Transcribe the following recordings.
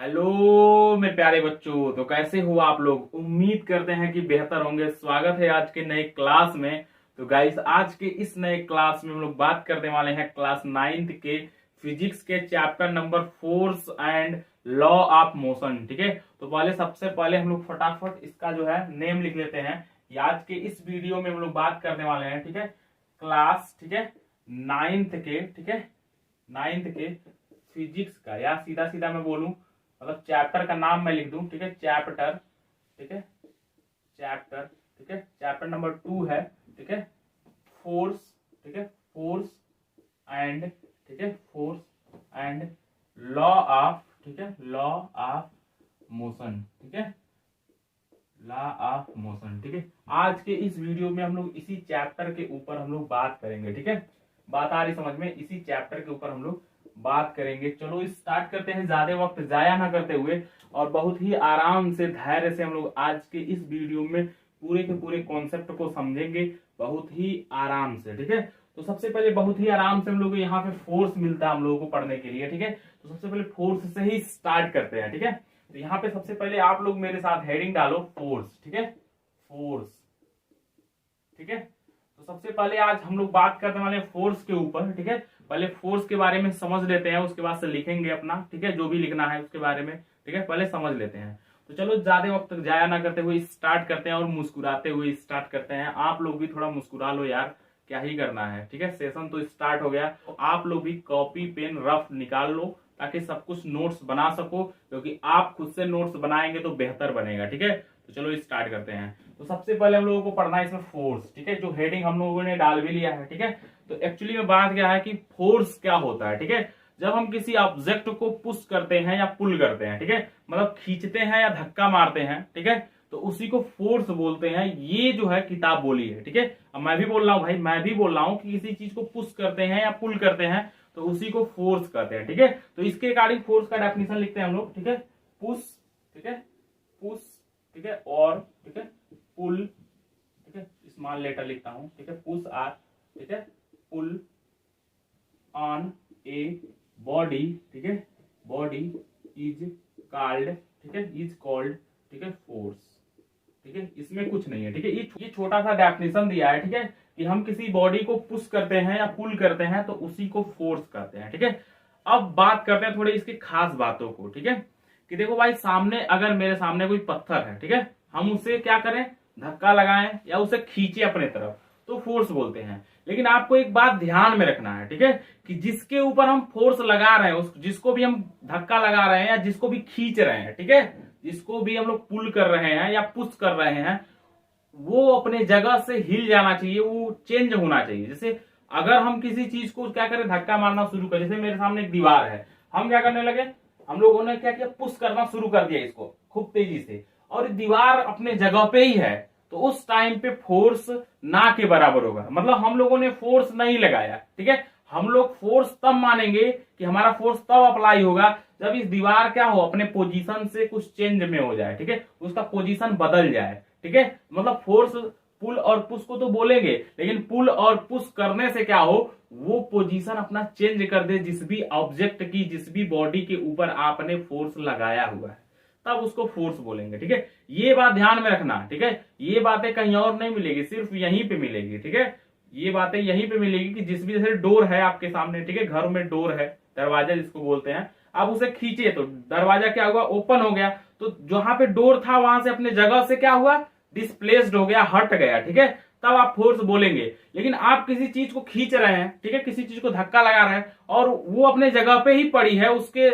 Hello मेरे प्यारे बच्चों, तो कैसे हो आप लोग। उम्मीद करते हैं कि बेहतर होंगे। स्वागत है आज के नए क्लास में। तो गाइस, आज के इस नए क्लास में हम लोग बात करने वाले हैं क्लास 9th के फिजिक्स के chapter number force and law of motion. ठीक है, तो सबसे पहले हम लोग फटाफट इसका जो है नेम लिख लेते हैं कि आज के इस वीडियो में हम लोग बात करने वाले हैं। ठीक है, क्लास, ठीक है, 9th के, ठीक है, 9th के फिजिक्स का, या सीधा सीधा मैं बोलूं मतलब चैप्टर का नाम मैं लिख दूं। ठीक है, चैप्टर, ठीक है, चैप्टर, ठीक है, चैप्टर नंबर 2 है। ठीक है, फोर्स, ठीक है, फोर्स एंड, ठीक है, फोर्स एंड लॉ ऑफ, ठीक है, लॉ ऑफ मोशन। ठीक है, लॉ ऑफ मोशन। ठीक है, आज के इस वीडियो में हम लोग इसी चैप्टर के ऊपर हम लोग बात करेंगे। ठीक है, बात आ रही समझ में, इसी चैप्टर के ऊपर हम लोग बात करेंगे। चलो स्टार्ट करते हैं, ज्यादा वक्त जाया ना करते हुए, और बहुत ही आराम से, धैर्य से हम लोग आज के इस वीडियो में पूरे के पूरे कॉन्सेप्ट को समझेंगे, बहुत ही आराम से। ठीक है, तो सबसे पहले बहुत ही आराम से हम लोग यहाँ पे फोर्स मिलता है हम लोगों को पढ़ने के लिए। ठीक है, तो सबसे पहले फोर्स से ही स्टार्ट करते हैं। ठीक है, तो यहाँ पे सबसे पहले आप लोग मेरे साथ हेडिंग डालो फोर्स। ठीक है, फोर्स। ठीक है, तो सबसे पहले आज हम लोग बात करने वाले हैं फोर्स के ऊपर। ठीक है, पहले फोर्स के बारे में समझ लेते हैं, उसके बाद से लिखेंगे अपना। ठीक है, जो भी लिखना है उसके बारे में। ठीक है, पहले समझ लेते हैं। तो चलो ज्यादा वक्त जाया ना करते हुए स्टार्ट करते हैं, और मुस्कुराते हुए स्टार्ट करते हैं। आप लोग भी थोड़ा मुस्कुरा लो यार, क्या ही करना है। ठीक है, सेशन तो स्टार्ट हो गया, तो आप लोग भी कॉपी पेन रफ निकाल लो ताकि सब कुछ नोट्स बना सको, क्योंकि आप खुद से नोट्स बनाएंगे तो बेहतर बनेगा। ठीक है, तो चलो स्टार्ट करते हैं। तो सबसे पहले हम लोगों को पढ़ना है इसमें फोर्स। ठीक है, जो हेडिंग हम लोगों ने डाल भी लिया है। ठीक है, तो एक्चुअली में बात क्या है कि फोर्स क्या होता है। ठीक है, जब हम किसी ऑब्जेक्ट को पुश करते हैं या पुल करते हैं, ठीक है, मतलब खींचते हैं या धक्का मारते हैं, ठीक है, तो उसी को फोर्स बोलते हैं। ये जो है किताब बोली है। ठीक है, अब मैं भी बोल रहा हूं भाई, मैं भी बोल रहा हूं कि किसी चीज को पुश करते हैं या पुल करते हैं तो उसी को फोर्स कहते हैं। ठीक है, तो इसके अकॉर्डिंग फोर्स का डेफिनेशन लिखते हैं हम लोग। ठीक है, पुश, ठीक है, पुश, ठीक है, और, ठीक है, पुल, ठीक है, स्मॉल लेटर लिखता हूं। ठीक है, पुश आर, ठीक है, पुल ऑन ए बॉडी, ठीक है, बॉडी इज कॉल्ड, ठीक है, इज कॉल्ड, ठीक है, फोर्स। ठीक है, इसमें कुछ नहीं है। ठीक है, ये छोटा सा डेफिनेशन दिया है। ठीक है, कि हम किसी बॉडी को पुश करते हैं या पुल करते हैं तो उसी को फोर्स कहते हैं। ठीक है, अब बात करते हैं थोड़ी इसकी खास बातों को। ठीक है, कि देखो भाई, सामने अगर मेरे सामने कोई पत्थर है, ठीक है, हम उसे क्या करें, धक्का लगाएं या उसे खींचे अपने तरफ, तो फोर्स बोलते हैं। लेकिन आपको एक बात ध्यान में रखना है, ठीक है, कि जिसके ऊपर हम फोर्स लगा रहे हैं, उस जिसको भी हम धक्का लगा रहे हैं या जिसको भी खींच रहे हैं, ठीक है, जिसको भी हम लोग पुल कर रहे हैं या पुश कर रहे हैं, वो अपने जगह से हिल जाना चाहिए, वो चेंज होना चाहिए। जैसे अगर हम किसी चीज को क्या करें, धक्का मारना शुरू करें, जैसे मेरे सामने एक दीवार है, हम क्या करने लगे, हम लोगों ने क्या किया, पुश करना शुरू कर दिया इसको खूब तेजी से, और दीवार अपने जगह पे ही है, तो उस टाइम पे फोर्स ना के बराबर होगा। मतलब हम लोगों ने फोर्स नहीं लगाया। ठीक है, हम लोग फोर्स तब मानेंगे कि हमारा फोर्स तब अप्लाई होगा जब इस दीवार क्या हो, अपने पोजीशन से कुछ चेंज में हो जाए। ठीक है, उसका पोजीशन बदल जाए। ठीक है, मतलब फोर्स पुल और पुश को तो बोलेंगे, लेकिन पुल और पुश करने से क्या हो, वो पोजीशन अपना चेंज कर दे, जिस भी ऑब्जेक्ट की, जिस भी बॉडी के ऊपर आपने फोर्स लगाया हुआ है, तब उसको फोर्स बोलेंगे। ठीक है, ये बात ध्यान में रखना। ठीक है, ये बातें कहीं और नहीं मिलेगी, सिर्फ यहीं पे मिलेगी। ठीक है, ये बातें यहीं पे मिलेगी कि जिस भी, जैसे डोर है आपके सामने, ठीक है, घर में डोर है, दरवाजा जिसको बोलते हैं, आप उसे खींचे तो दरवाजा क्या हुआ, ओपन हो गया, तो जहां पे डोर था वहां से अपने जगह से क्या हुआ, डिस्प्लेस्ड हो गया, हट गया। ठीक है, तब आप फोर्स बोलेंगे। लेकिन आप किसी चीज को खींच रहे हैं, ठीक है, किसी चीज को धक्का लगा रहे हैं और वो अपने जगह पे ही पड़ी है, उसके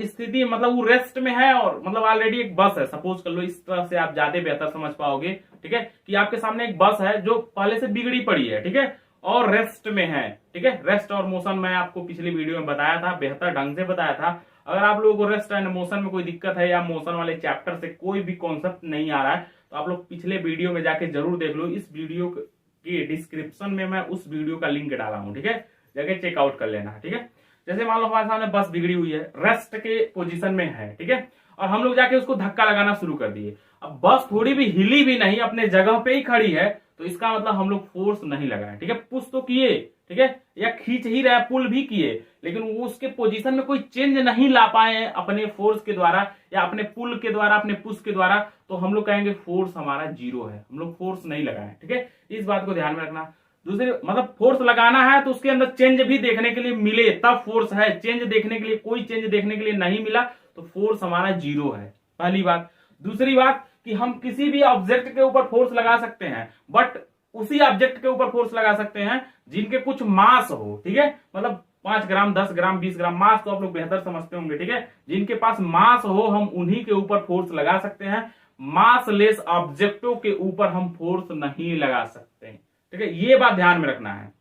स्थिति मतलब वो रेस्ट में है, और मतलब ऑलरेडी एक बस है, सपोज कर लो, इस तरह से आप ज्यादा बेहतर समझ पाओगे। ठीक है, कि आपके सामने एक बस है जो पहले से बिगड़ी पड़ी है, ठीक है, और रेस्ट में है। ठीक है, रेस्ट और मोशन मैं आपको पिछली वीडियो में बताया था, बेहतर ढंग से बताया था। अगर आप लोगों को रेस्ट एंड मोशन में कोई दिक्कत है या मोशन वाले चैप्टर से कोई भी कॉन्सेप्ट नहीं आ रहा है, तो आप लोग पिछले वीडियो में जाके जरूर देख लो। इस वीडियो के डिस्क्रिप्शन में मैं उस वीडियो का लिंक डाला हूं। ठीक है, जाके चेकआउट कर लेना। ठीक है, जैसे मान लो हमारे सामने बस बिगड़ी हुई है, रेस्ट के पोजीशन में है, ठीक है, और हम लोग जाके उसको धक्का लगाना शुरू कर दिए। अब बस थोड़ी भी हिली भी नहीं, अपने जगह पे ही खड़ी है, तो इसका मतलब हम लोग फोर्स नहीं लगाए। ठीक है, पुश तो किए, ठीक है, या खींच ही रहे, पुल भी किए, लेकिन वो उसके पोजीशन में कोई चेंज नहीं ला पाए अपने फोर्स के द्वारा या अपने पुल के द्वारा, अपने पुश के द्वारा, तो हम लोग कहेंगे फोर्स हमारा जीरो है, हम लोग फोर्स नहीं लगाए। ठीक है, इस बात को ध्यान में रखना। दूसरी मतलब फोर्स लगाना है तो उसके अंदर चेंज भी देखने के लिए मिले तब फोर्स है, चेंज देखने के लिए, कोई चेंज देखने के लिए नहीं मिला तो फोर्स हमारा जीरो है, पहली बात। दूसरी बात कि हम किसी भी ऑब्जेक्ट के ऊपर फोर्स लगा सकते हैं, बट उसी ऑब्जेक्ट के ऊपर फोर्स लगा सकते हैं जिनके कुछ मास हो। ठीक है, मतलब 5 ग्राम, 10 ग्राम, 20 ग्राम मास तो आप लोग बेहतर समझते होंगे। ठीक है, जिनके पास मास हो हम उन्हीं के ऊपर फोर्स लगा सकते हैं, मासलेस ऑब्जेक्टों के ऊपर हम फोर्स नहीं लगा सकते। ठीक है, ये बात ध्यान में रखना है।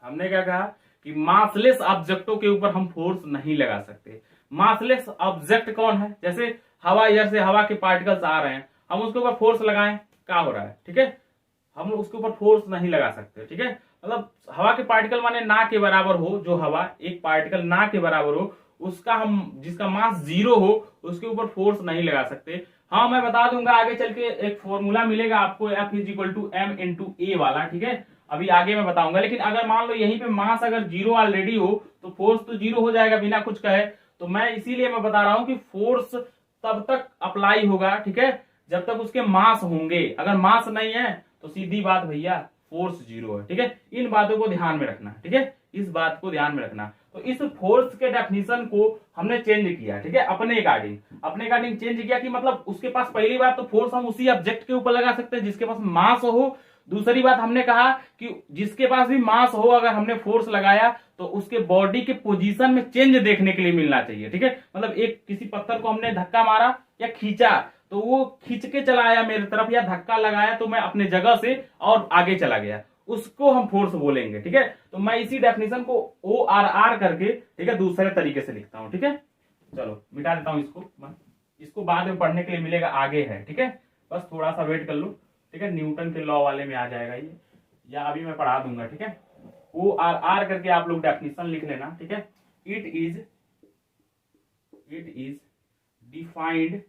हमने क्या कहा कि मासलेस ऑब्जेक्टों के ऊपर हम फोर्स नहीं लगा सकते। मासलेस ऑब्जेक्ट कौन है? जैसे हवा, एयर से हवा के पार्टिकल्स आ रहे हैं, हम उसके ऊपर फोर्स लगाएं, क्या हो रहा है? ठीक है, हम उसके ऊपर फोर्स नहीं लगा सकते। ठीक है, मतलब हवा के पार्टिकल माने ना के बराबर हो, जो हवा एक पार्टिकल ना के बराबर हो, उसका हम, जिसका मास जीरो हो, उसके ऊपर फोर्स नहीं लगा सकते। हाँ, मैं बता दूंगा आगे चल के, एक फॉर्मूला मिलेगा आपको F = m × a वाला। ठीक है, अभी आगे मैं बताऊंगा। लेकिन अगर मान लो यहीं पे मास अगर जीरो ऑलरेडी हो तो फोर्स तो जीरो हो जाएगा बिना कुछ कहे। तो मैं इसीलिए मैं बता रहा हूं कि फोर्स तब तक अप्लाई होगा, ठीक है, जब तक उसके मास होंगे। अगर मास नहीं है तो सीधी बात भैया फोर्स जीरो है। ठीक है, इन बातों को ध्यान में रखना। ठीक है, इस बात को ध्यान में रखना। तो इस फोर्स के डेफिनेशन को हमने चेंज किया। ठीक है, अपने अकॉर्डिंग चेंज किया कि मतलब उसके पास, पहली बात तो फोर्स हम उसी ऑब्जेक्ट के ऊपर लगा सकते हैं जिसके पास मास हो। दूसरी बात हमने कहा कि जिसके पास भी मास हो, अगर हमने फोर्स लगाया तो उसके बॉडी के पोजीशन में चेंज देखने के लिए मिलना चाहिए। ठीक है, मतलब एक किसी पत्थर को हमने धक्का मारा या खींचा तो वो खींच के चला आया मेरी तरफ, या धक्का लगाया तो मैं अपने जगह से और आगे चला गया, उसको हम फोर्स बोलेंगे। ठीक है, तो मैं इसी डेफिनेशन को ORR करके, ठीक है, दूसरे तरीके से लिखता हूं। ठीक है, चलो मिटा देता हूं इसको बाद में पढ़ने के लिए मिलेगा, आगे है। ठीक है, बस थोड़ा सा वेट कर लो। ठीक है, न्यूटन के लॉ वाले में आ जाएगा ये, या अभी मैं पढ़ा दूंगा। ठीक है, ORR करके आप लोग डेफिनेशन लिख लेना। ठीक है, इट इज डिफाइंड,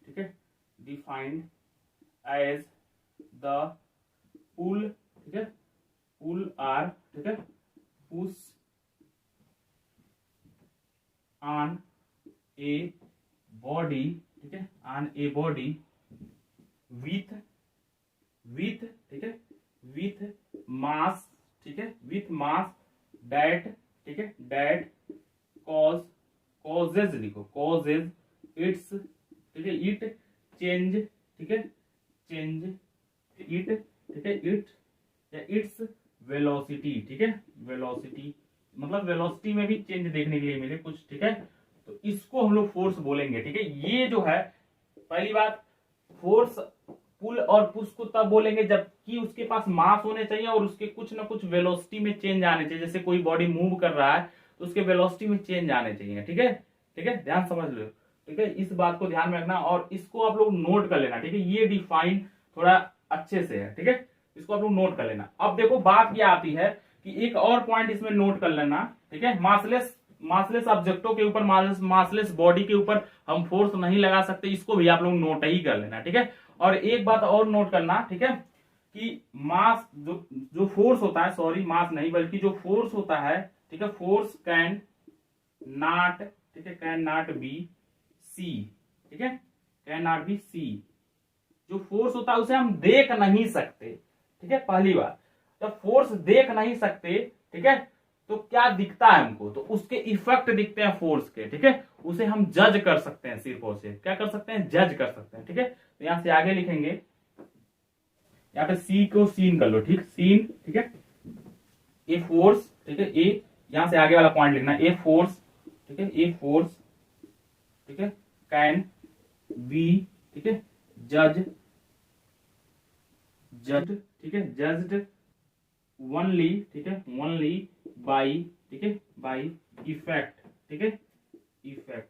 ठीक है, डिफाइंड एज द पुल, ठीक है, पुल आर, ठीक है, पुश ऑन ए बॉडी, ठीक है, ऑन ए बॉडी विथ, ठीक है, विथ मास, ठीक है, विथ मास दैट, ठीक है, दैट कॉजेज लिखो, कॉजेज इट्स, ठीक है, इट चेंज, ठीक है, चेंज इट, ठीक है, इट या इट्स वेलोसिटी। ठीक है, वेलोसिटी मतलब वेलोसिटी में भी चेंज देखने के लिए मिले कुछ। ठीक है, तो इसको हम लोग फोर्स बोलेंगे। ठीक है, ये जो है पहली बात, फोर्स पुल और पुश को तब बोलेंगे जबकि उसके पास मास होने चाहिए और उसके कुछ ना कुछ वेलोसिटी में चेंज आने चाहिए। जैसे कोई बॉडी मूव कर रहा है तो उसके वेलोसिटी में चेंज आने चाहिए। ठीक है, ठीक है, ध्यान समझ लो। ठीक है, इस बात को ध्यान में रखना और इसको आप लोग नोट कर लेना। ठीक है, ये डिफाइन थोड़ा अच्छे से है। ठीक है, इसको आप लोग नोट कर लेना। अब देखो बात क्या आती है कि एक और पॉइंट इसमें नोट कर लेना। ठीक है, मासलेस ऑब्जेक्टों के ऊपर, मासलेस बॉडी के ऊपर हम फोर्स नहीं लगा सकते, इसको भी आप लोग नोट ही कर लेना। ठीक है, और एक बात और नोट करना, ठीक है, कि मास जो फोर्स होता है, सॉरी मास नहीं बल्कि जो फोर्स होता है, ठीक है, फोर्स कैन नॉट, ठीक है, कैन नॉट बी सी, ठीक है, कैन नॉट बी सी। जो फोर्स होता है उसे हम देख नहीं सकते। ठीक है, पहली बात, जब फोर्स देख नहीं सकते, ठीक है, तो क्या दिखता है हमको? तो उसके इफेक्ट दिखते हैं फोर्स के। ठीक है, उसे हम जज कर सकते हैं, सिर्फ और सिर्फ क्या कर सकते हैं? जज कर सकते हैं। ठीक है, तो यहां से आगे लिखेंगे, यहाँ पे सी को सीन कर लो, ठीक, सीन, ठीक है, ए फोर्स, ठीक है, ए, यहां से आगे वाला पॉइंट लिखना, ए फोर्स, ठीक है, ए फोर्स, ठीक है, कैन बी, ठीक है, जज, ठीक है, जज्ड ओनली, ठीक है, ओनली बाई, ठीक है, बाई इफेक्ट, ठीक है, इफेक्ट।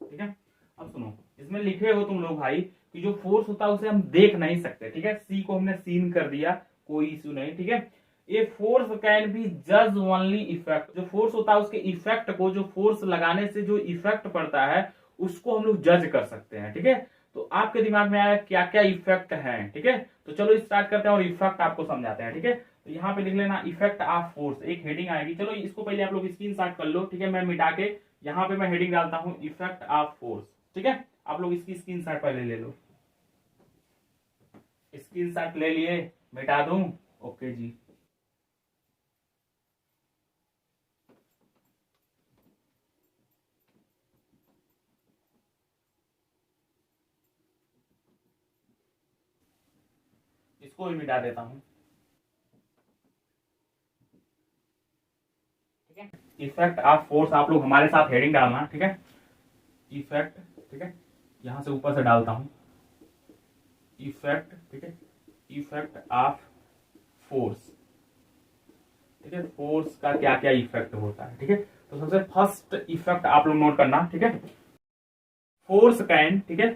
ठीक है, अब सुनो, इसमें लिखे हो तुम लोग भाई कि जो फोर्स होता है उसे हम देख नहीं सकते। ठीक है, सी को हमने सीन कर दिया, कोई इश्यू नहीं। ठीक है, ये फोर्स कैन बी जज ओनली इफेक्ट, जो फोर्स होता है उसके इफेक्ट को, जो फोर्स लगाने से जो इफेक्ट पड़ता है उसको हम लोग जज कर सकते हैं। ठीक है, तो आपके दिमाग में आया क्या क्या इफेक्ट है। ठीक है, तो चलो स्टार्ट करते हैं और इफेक्ट आपको समझाते हैं। ठीक है, तो यहाँ पे लिख लेना इफेक्ट ऑफ फोर्स, एक हेडिंग आएगी। चलो इसको पहले आप लोग स्क्रीनशॉट कर लो, ठीक है। मैं मिटा के यहाँ पे मैं हेडिंग डालता हूँ इफेक्ट ऑफ फोर्स, ठीक है। आप लोग इसकी स्क्रीनशॉट पहले ले लो। स्क्रीनशॉट ले लिए, मिटा दूं? ओके जी। इसको भी मिटा देता हूं, ठीक है। इफेक्ट ऑफ फोर्स आप लोग हमारे साथ हेडिंग डालना, ठीक है। इफेक्ट, ठीक है, यहां से ऊपर से डालता हूं इफेक्ट, ठीक है। इफेक्ट ऑफ फोर्स, ठीक है। फोर्स का क्या क्या इफेक्ट होता है, ठीक है। तो सबसे फर्स्ट इफेक्ट आप लोग नोट करना, ठीक है। फोर्स कैन, ठीक है,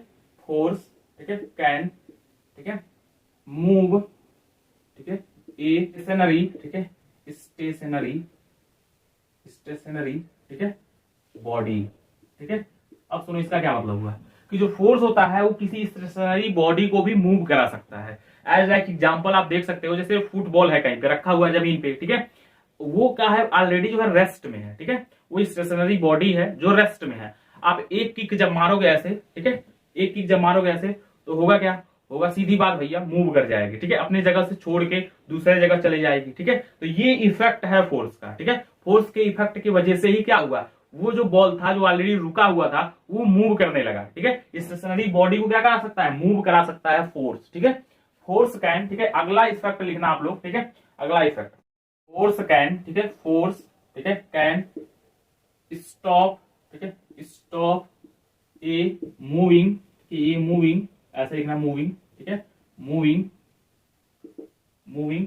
फोर्स, ठीक है, कैन, ठीक है, मूव, ठीक है, ए स्टेशनरी, ठीक है, स्टेशनरी, स्टेशनरी, ठीक है, बॉडी, ठीक है। अब सुनो इसका क्या मतलब हुआ कि जो फोर्स होता है वो किसी स्टेशनरी बॉडी को भी मूव करा सकता है। एज लाइक एग्जांपल आप देख सकते हो, जैसे फुटबॉल है कहीं पे रखा हुआ जमीन पे, ठीक है, वो क्या है ऑलरेडी जो है रेस्ट में है, ठीक है। वो स्टेशनरी बॉडी है जो रेस्ट में है। आप एक किक जब मारोगे ऐसे, ठीक है, एक किक जब मारोगे ऐसे, तो होगा क्या, होगा सीधी बात भैया, मूव कर जाएगी, ठीक है, अपनी जगह से छोड़ के दूसरे जगह चले जाएगी, ठीक है। तो ये इफेक्ट है फोर्स का, ठीक है। फोर्स के इफेक्ट की वजह से ही क्या हुआ, वो जो बॉल था जो ऑलरेडी रुका हुआ था वो मूव करने लगा, ठीक है। स्टेशनरी बॉडी को क्या करा सकता है, मूव करा सकता है फोर्स, ठीक है। फोर्स कैन, ठीक है। अगला इफेक्ट लिखना आप लोग, ठीक है। अगला इफेक्ट फोर्स कैन, ठीक है, फोर्स, ठीक है, कैन स्टॉप, ठीक है, stop a moving, a moving, ऐसे लिखना मूविंग, ठीक है, मूविंग, मूविंग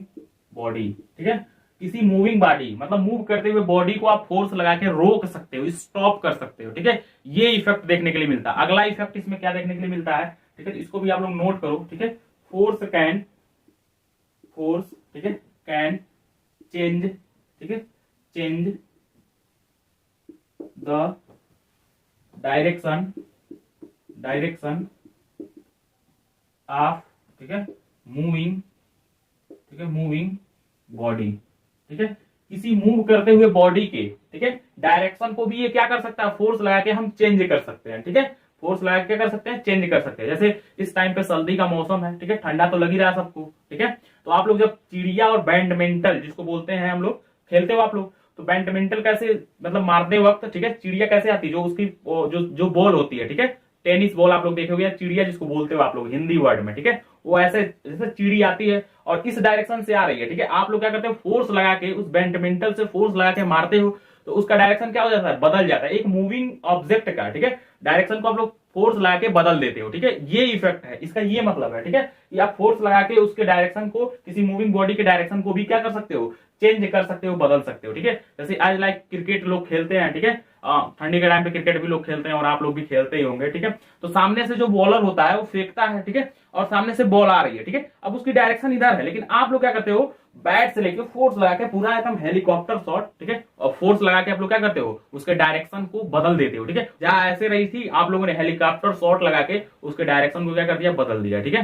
बॉडी, ठीक है। किसी मूविंग बॉडी मतलब मूव करते हुए बॉडी को आप फोर्स लगा के रोक सकते हो, स्टॉप कर सकते हो, ठीक है। ये इफेक्ट देखने के लिए मिलता है। अगला इफेक्ट इसमें क्या देखने के लिए मिलता है, ठीक है, इसको भी आप लोग नोट करो, ठीक है। फोर्स कैन, फोर्स, ठीक है, कैन चेंज, ठीक है, change the direction, direction of, ठीक है, मूविंग, ठीक है, मूविंग बॉडी, ठीक है। किसी मूव करते हुए बॉडी के, ठीक है, डायरेक्शन को भी ये क्या कर सकता है, फोर्स लगा के हम चेंज कर सकते हैं, ठीक है। फोर्स लगा के क्या कर सकते हैं, चेंज कर सकते हैं। जैसे इस टाइम पे सर्दी का मौसम है, ठीक है, ठंडा तो लग ही रहा है सबको, ठीक है। तो आप लोग जब चिड़िया और बैडमिंटन जिसको बोलते हैं हम लोग, खेलते हो आप लोग, तो बैडमिंटन कैसे मतलब मारते वक्त, ठीक है, चिड़िया कैसे आती है, जो उसकी जो बॉल होती है, ठीक है, टेनिस बॉल आप लोग देखोगे, चिड़िया जिसको बोलते हो आप लोग हिंदी वर्ड में, ठीक है, वो ऐसे जैसे चिड़ी आती है और इस डायरेक्शन से आ रही है, ठीक है। आप लोग क्या करते हो, फोर्स लगा के उस बैडमिंटन से फोर्स लगा के मारते हो, तो उसका डायरेक्शन क्या हो जाता है, बदल जाता है। एक मूविंग ऑब्जेक्ट का, ठीक है, डायरेक्शन को आप लोग फोर्स लगा के बदल देते हो, ठीक है। ये इफेक्ट है इसका, ये मतलब है, ठीक है, कि आप फोर्स लगा के उसके डायरेक्शन को, किसी मूविंग बॉडी के डायरेक्शन को भी क्या कर सकते हो, चेंज कर सकते हो, बदल सकते हो, ठीक है। जैसे आज लाइक क्रिकेट लोग खेलते हैं, ठीक है, ठंडी के टाइम पे क्रिकेट भी लोग खेलते हैं और आप लोग भी खेलते ही होंगे, ठीक है। तो सामने से जो बॉलर होता है वो फेंकता है, ठीक है, और सामने से बॉल आ रही है, ठीक है। अब उसकी डायरेक्शन इधर है, लेकिन आप लोग क्या करते हो, बैट से लेके फोर्स लगा के पूरा एकदम हेलीकॉप्टर शॉट, ठीक है, और फोर्स लगा के आप लोग क्या करते हो, उसके डायरेक्शन को बदल देते हो, ठीक है। जहां ऐसे रही थी आप लोगों ने हेलीकॉप्टर शॉट लगा के उसके डायरेक्शन को क्या कर दिया, बदल दिया, ठीक है।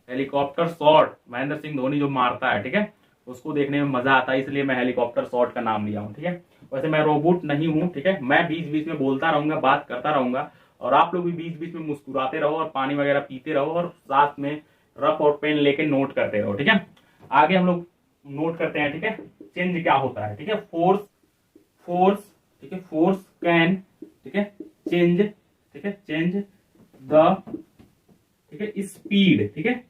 हेलीकॉप्टर शॉट महेंद्र सिंह धोनी जो मारता है, ठीक है, उसको देखने में मजा आता है, इसलिए मैं हेलीकॉप्टर शॉट का नाम लिया हूं, ठीक है। वैसे मैं रोबोट नहीं हूं, ठीक है, मैं बीच बीच में बोलता रहूंगा, बात करता रहूंगा, और आप लोग भी बीच बीच में मुस्कुराते रहो और पानी वगैरह पीते रहो और साथ में रफ और पेन लेके नोट करते रहो, ठीक है। आगे हम लोग नोट करते हैं, ठीक है, चेंज क्या होता है, ठीक है। फोर्स, फोर्स, ठीक है, फोर्स कैन, ठीक है, चेंज, ठीक है, चेंज द, ठीक है, स्पीड, ठीक है,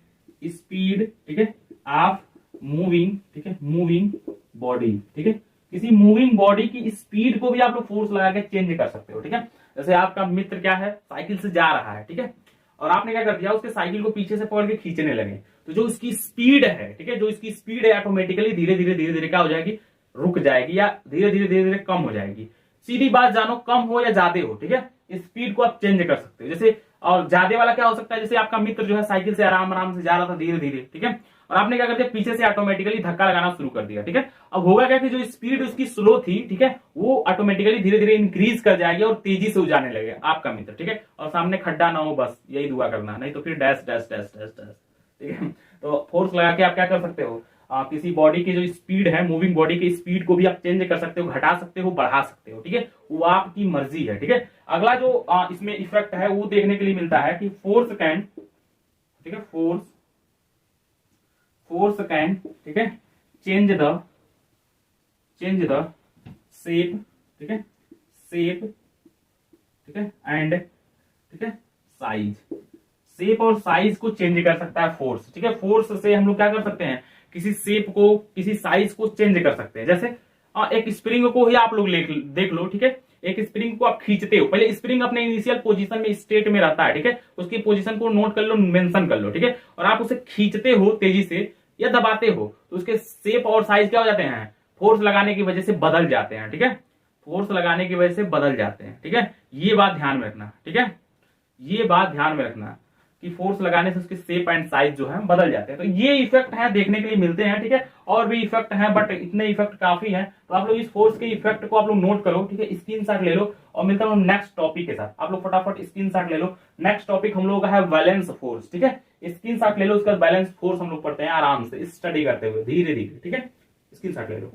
स्पीड, ठीक है, ऑफ मूविंग, ठीक है, मूविंग बॉडी, ठीक है। किसी मूविंग बॉडी की स्पीड को भी आप लोग फोर्स लगा के चेंज कर सकते हो, ठीक है। जैसे आपका मित्र क्या है, साइकिल से जा रहा है, ठीक है, और आपने क्या कर दिया, उसके साइकिल को पीछे से पकड़ के खींचने लगे, तो जो उसकी स्पीड है, ठीक है, जो इसकी स्पीड है ऑटोमेटिकली धीरे धीरे धीरे धीरे क्या हो जाएगी, रुक जाएगी या धीरे धीरे धीरे धीरे कम हो जाएगी। सीधी बात जानो, कम हो या ज्यादा हो, ठीक है, स्पीड को आप चेंज कर सकते हो। जैसे और ज्यादा वाला क्या हो सकता है, जैसे आपका मित्र जो है साइकिल से आराम आराम से जा रहा था धीरे धीरे, ठीक है, और आपने क्या कर दिया, पीछे से ऑटोमेटिकली धक्का लगाना शुरू कर दिया, ठीक है। अब होगा क्या कि जो स्पीड उसकी स्लो थी, ठीक है, वो ऑटोमेटिकली धीरे धीरे इंक्रीज कर जाएगी और तेजी से जाने लगेगा आपका मित्र, ठीक है। और सामने खड्डा ना हो, बस यही दुआ करना, नहीं तो फिर dash dash dash dash dash, ठीक है। तो फोर्स लगा के आप क्या कर सकते हो, किसी बॉडी की जो स्पीड है, मूविंग बॉडी की स्पीड को भी आप चेंज कर सकते हो, घटा सकते हो, बढ़ा सकते हो, ठीक है, वो आपकी मर्जी है, ठीक है। अगला जो इसमें इफेक्ट है वो देखने के लिए मिलता है कि फोर्स कैन, ठीक है, फोर्स कैन, ठीक है, चेंज द शेप, ठीक है, शेप, ठीक है, एंड, ठीक है, साइज, शेप और साइज को चेंज कर सकता है फोर्स, ठीक है। फोर्स से हम लोग क्या कर सकते हैं, किसी शेप को, किसी साइज को चेंज कर सकते हैं। जैसे एक स्प्रिंग को ही आप लोग देख लो, ठीक है, एक स्प्रिंग को आप खींचते हो, पहले स्प्रिंग अपने इनिशियल पोजीशन में, स्टेट में रहता है, ठीक है, उसकी पोजीशन को नोट कर लो, मेंशन कर लो, ठीक है, और आप उसे खींचते हो तेजी से या दबाते हो तो उसके शेप और साइज क्या हो जाते हैं, फोर्स लगाने की वजह से बदल जाते हैं, ठीक है, फोर्स लगाने की वजह से बदल जाते हैं, ठीक है। ये बात ध्यान में रखना, ठीक है, ये बात ध्यान में रखना कि फोर्स लगाने से उसके शेप एंड साइज जो है बदल जाते हैं। तो ये इफेक्ट है, देखने के लिए मिलते हैं, ठीक है। और भी इफेक्ट हैं बट इतने इफेक्ट काफी हैं, तो आप लोग इस फोर्स के इफेक्ट को आप लोग नोट करो, ठीक है, स्क्रीनशॉट ले लो। और मिलता हूं नेक्स्ट टॉपिक के साथ, आप लोग फटाफट स्क्रीनशॉट ले लो। नेक्स्ट टॉपिक हम लोगों का है बैलेंस फोर्स, ठीक है, स्क्रीनशॉट ले लो, उसका बैलेंस फोर्स हम लोग पढ़ते हैं आराम से, स्टडी करते हुए धीरे धीरे, ठीक है, स्क्रीनशॉट ले लो।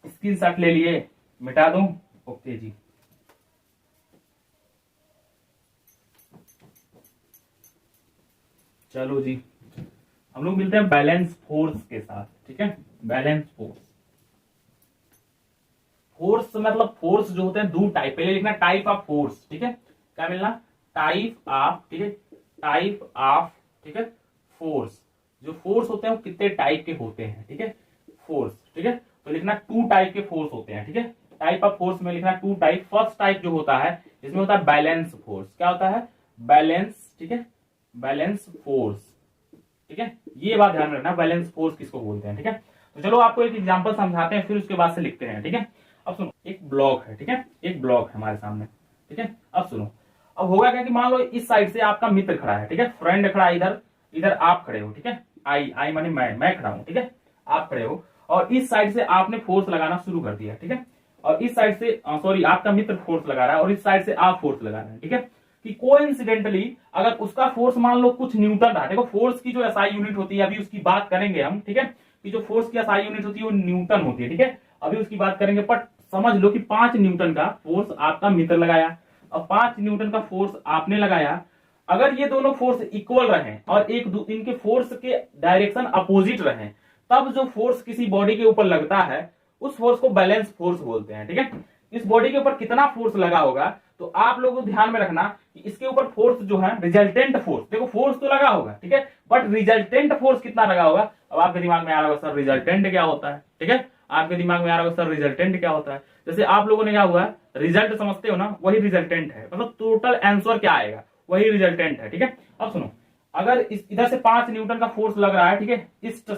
स्क्रीनशॉट ले लिए, मिटा दूं, ओके जी। चलो जी, हम लोग मिलते हैं बैलेंस फोर्स के साथ, ठीक है, बैलेंस फोर्स। फोर्स मतलब फोर्स जो होते हैं दो टाइप, पहले लिखना टाइप ऑफ फोर्स, ठीक है, क्या मिलना, टाइप ऑफ, ठीक है, टाइप ऑफ, ठीक है, फोर्स। जो फोर्स होते हैं वो कितने टाइप के होते हैं, ठीक है, फोर्स, ठीक है, तो लिखना टू टाइप के फोर्स होते हैं, ठीक है, टाइप ऑफ फोर्स में लिखना टू टाइप। फर्स्ट टाइप जो होता है इसमें होता है बैलेंस फोर्स, क्या होता है, बैलेंस, ठीक है, बैलेंस फोर्स, ठीक है, ये बात ध्यान में रखना, बैलेंस फोर्स किसको बोलते हैं, ठीक है। तो चलो आपको एक एग्जांपल समझाते हैं, फिर उसके बाद से लिखते हैं, ठीक है। अब सुनो, एक ब्लॉक है, ठीक है, एक ब्लॉक है हमारे सामने, ठीक है। अब सुनो, अब होगा क्या कि मान लो इस साइड से आपका मित्र खड़ा है, ठीक है, फ्रेंड खड़ा है, इधर इधर आप खड़े हो, ठीक है, आई माने मैं खड़ा हूं, ठीक है, आप खड़े हो, और इस साइड से आपने फोर्स लगाना शुरू कर दिया, ठीक है, और इस साइड से सॉरी आपका मित्र फोर्स लगा रहा है और इस साइड से आप फोर्स लगा रहे हैं, ठीक है, कि कोइंसिडेंटली अगर उसका फोर्स मान लो कुछ न्यूटन रहा, देखो फोर्स की जो एसआई यूनिट होती है, अभी उसकी बात करेंगे हम, ठीक है, कि जो फोर्स की एसआई यूनिट होती है वो न्यूटन होती है, ठीक है, अभी उसकी बात करेंगे। बट समझ लो कि 5 न्यूटन का फोर्स आपका मित्र लगाया और 5 न्यूटन का फोर्स आपने लगाया। अगर ये दोनों फोर्स इक्वल रहे और इनके फोर्स के डायरेक्शन अपोजिट रहे, तब जो फोर्स किसी बॉडी के ऊपर लगता है उस फोर्स को बैलेंस फोर्स बोलते हैं, ठीक है। इस बॉडी के ऊपर कितना फोर्स लगा होगा, तो आप लोगों को ध्यान में रखना कि इसके ऊपर फोर्स जो है रिजल्टेंट फोर्स, देखो फोर्स तो लगा होगा, ठीक है, बट रिजल्टेंट फोर्स कितना लगा होगा। अब आपके दिमाग में आ रहा होगा सर रिजल्टेंट क्या होता है, ठीक है, आपके दिमाग में आ रहा होगा सर रिजल्टेंट क्या होता है। जैसे आप लोगों ने क्या हुआ, रिजल्ट समझते हो ना, वही रिजल्टेंट है, मतलब टोटल आंसर क्या आएगा वही रिजल्टेंट है, ठीक है। अब सुनो, अगर इधर से 5 न्यूटन का फोर्स लग रहा है, ठीक है,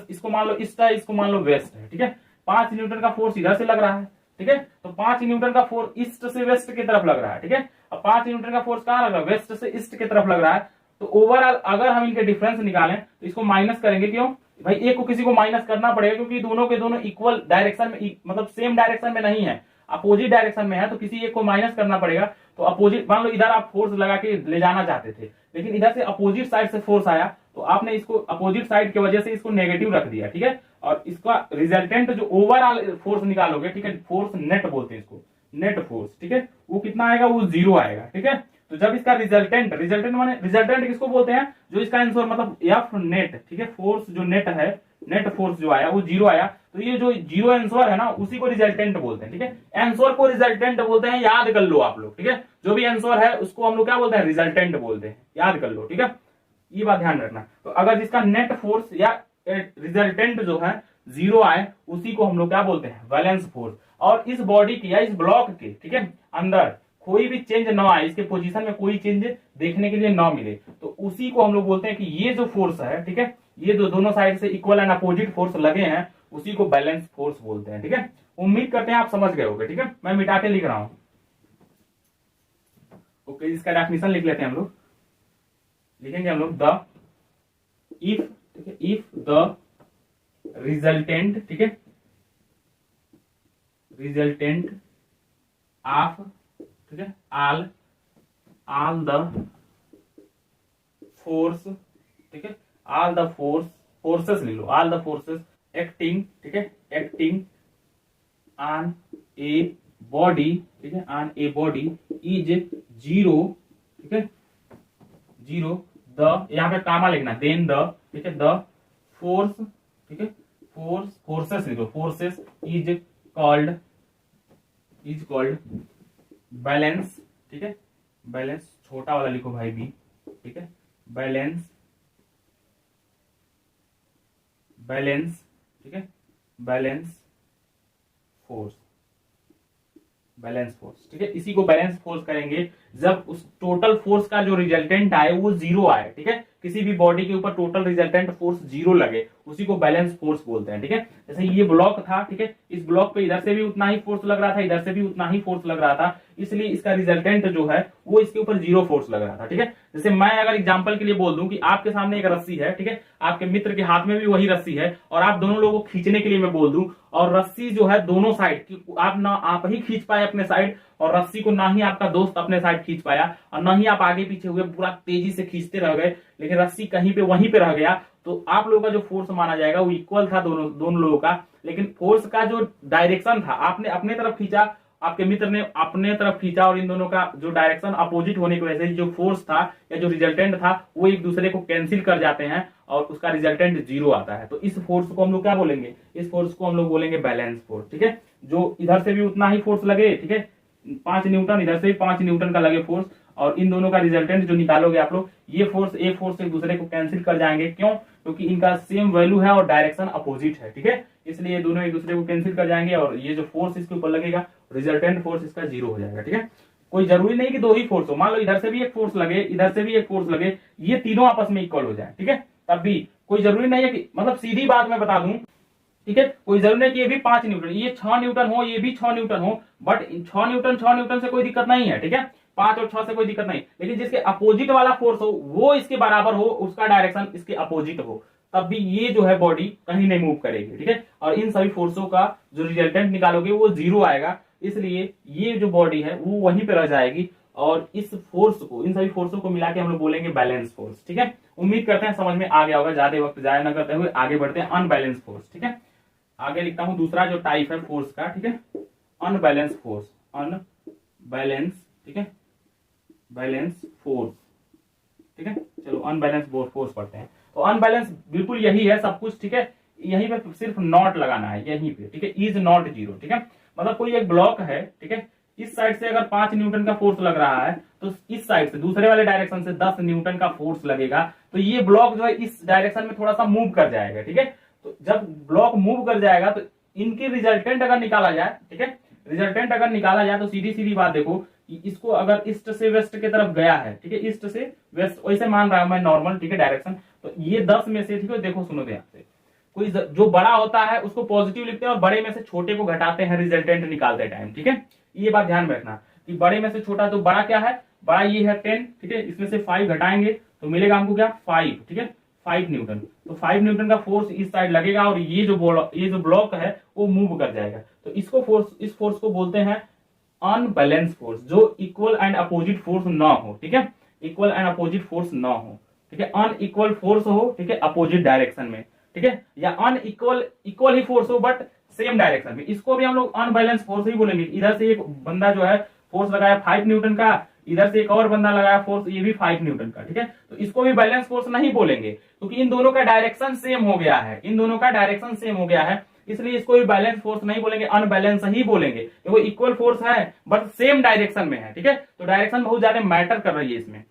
इसको मान लो ईस्ट है, इसको मान लो वेस्ट है, ठीक है, 5 न्यूटन का फोर्स इधर से लग रहा है, ठीक है, तो 5 न्यूटन का फोर्स ईस्ट से वेस्ट की तरफ लग रहा है, ठीक है। अब 5 न्यूटन का फोर्स कहां लग रहा है, वेस्ट से ईस्ट की तरफ लग रहा है। तो ओवरऑल अगर हम इनके डिफरेंस निकालें तो इसको माइनस करेंगे, क्यों भाई, एक को किसी को माइनस करना पड़ेगा, क्योंकि दोनों के दोनों इक्वल डायरेक्शन में, मतलब सेम डायरेक्शन में नहीं है, अपोजिट डायरेक्शन में है, तो किसी एक को माइनस करना पड़ेगा। तो अपोजिट, मान लो इधर आप फोर्स लगा के ले जाना चाहते थे, लेकिन इधर से अपोजिट साइड से फोर्स आया, तो आपने इसको अपोजिट साइड की वजह से इसको नेगेटिव रख दिया, ठीक है, और इसका रिजल्टेंट जो ओवरऑल फोर्स निकालोगे, ठीक है, फोर्स नेट बोलते हैं इसको, नेट फोर्स, ठीक है, वो कितना आएगा, वो 0 आएगा, ठीक है। तो जब इसका रिजल्टेंट माने रिजल्टेंट किसको बोलते हैं, जो इसका आंसर मतलब एफ नेट, ठीक है, फोर्स जो नेट है, नेट फोर्स जो आया वो 0 आया, तो ये जो 0 आंसर है ना उसी को रिजल्टेंट बोलते हैं, ठीक है, आंसर को रिजल्टेंट बोलते हैं, याद कर लो आप लोग, ठीक है, जो भी आंसर है उसको हम लोग क्या बोलते हैं, रिजल्टेंट बोलते हैं, याद कर लो, ठीक है, ये बात ध्यान रखना। तो अगर जिसका नेट फोर्स या रिजल्टेंट जो है 0 आए, उसी को हम लोग क्या बोलते हैं, बैलेंस फोर्स। और इस बॉडी की या इस ब्लॉक के, ठीक है, अंदर कोई भी चेंज ना आए, इसके पोजीशन में कोई चेंज देखने के लिए ना मिले, तो उसी को हम लोग बोलते हैं कि ये जो फोर्स है, ठीक है, ये जो दोनों साइड से इक्वल एंड अपोजिट फोर्स लगे हैं, उसी को बैलेंस फोर्स बोलते हैं, ठीक है। उम्मीद करते हैं आप समझ गए होंगे, ठीक है, मैं मिटा के लिख रहा हूं, ओके। इसका डेफिनेशन लिख लेते हैं हम लोग, लिखेंगे हम लोग द इफ, ठीक है, इफ द रिजल्टेंट, ठीक है, रिजल्टेंट ऑफ, ठीक है, ऑल ऑल द फोर्स, ठीक है, ऑल द फोर्सेस लिख लो, ऑल द फोर्सेस एक्टिंग, ठीक है, एक्टिंग ऑन ए बॉडी, ठीक है, on a body is zero, ठीक है, जीरो द, यहाँ पे कामा लिखना, देन द, ठीक है, द फोर्स, ठीक है, फोर्सेस लिखो, फोर्सेस इज कॉल्ड बैलेंस, ठीक है, बैलेंस छोटा वाला लिखो भाई बी, ठीक है, बैलेंस, ठीक है, बैलेंस फोर्स, बैलेंस फोर्स, ठीक है। इसी को बैलेंस फोर्स करेंगे जब उस टोटल फोर्स का जो रिजल्टेंट आए वो जीरो आए, ठीक है, किसी भी बॉडी के ऊपर टोटल रिजल्टेंट फोर्स जीरो लगे, उसी को बैलेंस फोर्स बोलते हैं, ठीक है। जैसे ये ब्लॉक था, ठीक है, इस ब्लॉक पे इधर से भी उतना ही फोर्स लग रहा था, इधर से भी उतना ही फोर्स लग रहा था, इसलिए इसका रिजल्टेंट जो है वो इसके ऊपर जीरो फोर्स लग रहा था, ठीक है। जैसे मैं अगर एग्जांपल के लिए बोल दूं कि आपके सामने एक रस्सी है, ठीक है, आपके मित्र के हाथ में भी वही रस्सी है, और आप दोनों लोगों को खींचने के लिए मैं बोल दूं, और रस्सी जो है दोनों साइड की आप ना आप ही खींच पाए अपने साइड, और रस्सी को ना ही आपका दोस्त अपने साइड खींच पाया, और ना ही आप आगे पीछे हुए पूरा तेजी से खींचते रह गए, लेकिन रस्सी कहीं पे वहीं पे रह गया, तो आप लोगों का जो फोर्स माना जाएगा वो इक्वल था दोनों लोगों का, लेकिन फोर्स का जो डायरेक्शन था, आपने अपने तरफ खींचा, आपके मित्र ने अपने तरफ खींचा, और इन दोनों का जो डायरेक्शन अपोजिट होने की वजह से जो फोर्स था या जो रिजल्टेंट था वो एक दूसरे को कैंसिल कर जाते हैं और उसका रिजल्टेंट जीरो आता है। तो इस फोर्स को हम लोग क्या बोलेंगे, इस फोर्स को हम लोग बोलेंगे बैलेंस फोर्स, ठीक है। जो इधर से भी उतना ही फोर्स लगे, ठीक है, 5 न्यूटन, इधर से भी 5 न्यूटन का लगे फोर्स, और इन दोनों का रिजल्टेंट जो निकालोगे आप लोग, ये फोर्स एक फोर्स एक दूसरे को कैंसिल कर जाएंगे, क्यों, क्योंकि इनका सेम वैल्यू है और डायरेक्शन अपोजिट है, ठीक है, इसलिए ये दोनों एक दूसरे को कैंसिल कर जाएंगे, और ये जो फोर्स इसके ऊपर लगेगा रिजल्टेंट फोर्स इसका जीरो हो जाएगा, ठीक है। कोई जरूरी नहीं कि दो ही फोर्स हो, मान लो इधर से भी एक फोर्स लगे, इधर से भी एक फोर्स लगे, ये तीनों आपस में इक्वल हो जाए, ठीक है, तब भी कोई जरूरी नहीं है कि, मतलब सीधी बात मैं बता दूं, ठीक है, कोई जरूरी नहीं कि ये भी 5 न्यूटन, ये 6 न्यूटन हो, ये भी 6 न्यूटन हो, बट 6 न्यूटन से कोई दिक्कत नहीं है, ठीक है, 5 और 6 से कोई दिक्कत नहीं, लेकिन जिसके अपोजिट वाला फोर्स हो वो इसके बराबर हो, उसका डायरेक्शन इसके अपोजिट हो, तब भी ये जो है बॉडी कहीं नहीं मूव करेगी, ठीक है, और इन सभी फोर्सों का जो रिजल्टेंट निकालोगे वो जीरो आएगा, इसलिए ये जो बॉडी है वो वहीं पे रह जाएगी, और इस फोर्स को, इन सभी फोर्सों को मिला के हम लोग बोलेंगे बैलेंस फोर्स, ठीक है। उम्मीद करते हैं समझ में आ गया होगा, ज्यादा वक्त जाया न करते हुए आगे बढ़ते हैं अनबैलेंस फोर्स, ठीक है। आगे लिखता हूं दूसरा जो टाइप है फोर्स का, ठीक है, अनबैलेंस फोर्स, अनबैलेंस, ठीक है, बैलेंस फोर्स, ठीक है। चलो अनबैलेंस फोर्स पढ़ते हैं। तो अनबैलेंस बिल्कुल यही है सब कुछ, ठीक है, यहीं पे सिर्फ नॉट लगाना है, यहीं पे, ठीक है, इज नॉट जीरो, ठीक है, मतलब कोई एक ब्लॉक है, ठीक है, इस साइड से अगर 5 न्यूटन का फोर्स लग रहा है, तो इस साइड से दूसरे वाले डायरेक्शन से 10 न्यूटन का फोर्स लगेगा, तो ये ब्लॉक जो है इस डायरेक्शन में थोड़ा सा मूव कर जाएगा, ठीक है। तो जब ब्लॉक मूव कर जाएगा तो इनकी रिजल्टेंट अगर निकाला जाए, ठीक है, रिजल्टेंट अगर निकाला जाए तो सीधी सीधी बात देखो कि इसको अगर ईस्ट से वेस्ट की तरफ गया है, ठीक है, ईस्ट से वेस्ट वैसे मान रहा हूं मैं नॉर्मल, ठीक है, डायरेक्शन, तो ये 10 में से, ठीक है, देखो सुनो ध्यान से, कोई जो बड़ा होता है उसको पॉजिटिव लिखते हैं और बड़े में से छोटे को घटाते हैं रिजल्टेंट निकालते टाइम, ठीक है, ये बात ध्यान में रखना कि बड़े में से छोटा, तो बड़ा क्या है, बड़ा ये है 10, ठीक है, इसमें से 5 घटाएंगे तो मिलेगा हमको क्या 5, ठीक है, 5 न्यूटन, तो 5 न्यूटन का फोर्स इस साइड लगेगा और ये जो ब्लॉक है वो मूव कर जाएगा, तो इसको फोर्स, इस फोर्स को बोलते हैं अनबैलेंस फोर्स, जो इक्वल एंड अपोजिट फोर्स ना हो, ठीक है, इक्वल एंड अपोजिट फोर्स ना हो, ठीक है, अनइक्वल फोर्स हो, ठीक है, अपोजिट डायरेक्शन में, ठीक है, या इक्वल ही फोर्स हो बट सेम डायरेक्शन में, इसको भी हम लोग अनबैलेंस फोर्स ही बोलेंगे। इधर से एक बंदा जो है फोर्स लगाया 5 न्यूटन का, इधर से एक और बंदा लगाया फोर्स, ये भी 5 न्यूटन का, ठीक है, तो इसको भी बैलेंस फोर्स नहीं बोलेंगे, क्योंकि इन दोनों का डायरेक्शन सेम हो गया है, इन दोनों का डायरेक्शन सेम हो गया है, इसलिए इसको भी बैलेंस फोर्स नहीं बोलेंगे, अनबैलेंस ही बोलेंगे, क्योंकि इक्वल फोर्स है बट सेम डायरेक्शन में है, ठीक है, तो डायरेक्शन बहुत ज्यादा मैटर कर रही है इसमें,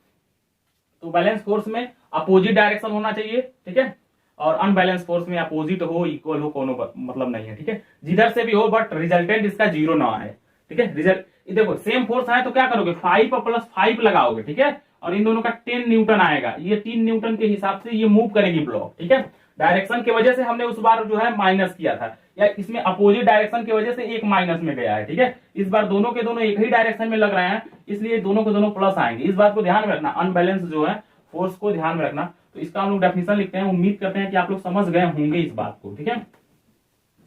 तो बैलेंस फोर्स में अपोजिट डायरेक्शन होना चाहिए, ठीक है, और अनबैलेंस फोर्स में अपोजिट हो, इक्वल हो, कोनो मतलब नहीं है, ठीक है, जिधर से भी हो बट रिजल्टेंट इसका जीरो ना आए, ठीक है, रिजल्ट देखो सेम फोर्स है तो क्या करोगे 5 प्लस 5 लगाओगे, ठीक है, और इन दोनों का 10 न्यूटन आएगा, ये 3 न्यूटन के हिसाब से ये मूव करेगी ब्लॉक, ठीक है, डायरेक्शन की वजह से हमने उस बार जो है माइनस किया था, या इसमें अपोजिट डायरेक्शन की वजह से एक माइनस में गया है, ठीक है, इस बार दोनों के दोनों एक ही डायरेक्शन में लग रहे हैं, इसलिए दोनों के दोनों प्लस आएंगे, इस बात को ध्यान में रखना, अनबैलेंस जो है फोर्स को ध्यान में रखना। तो इसका हम लोग डेफिनेशन लिखते हैं, उम्मीद करते हैं कि आप लोग समझ गए होंगे इस बात को, ठीक है।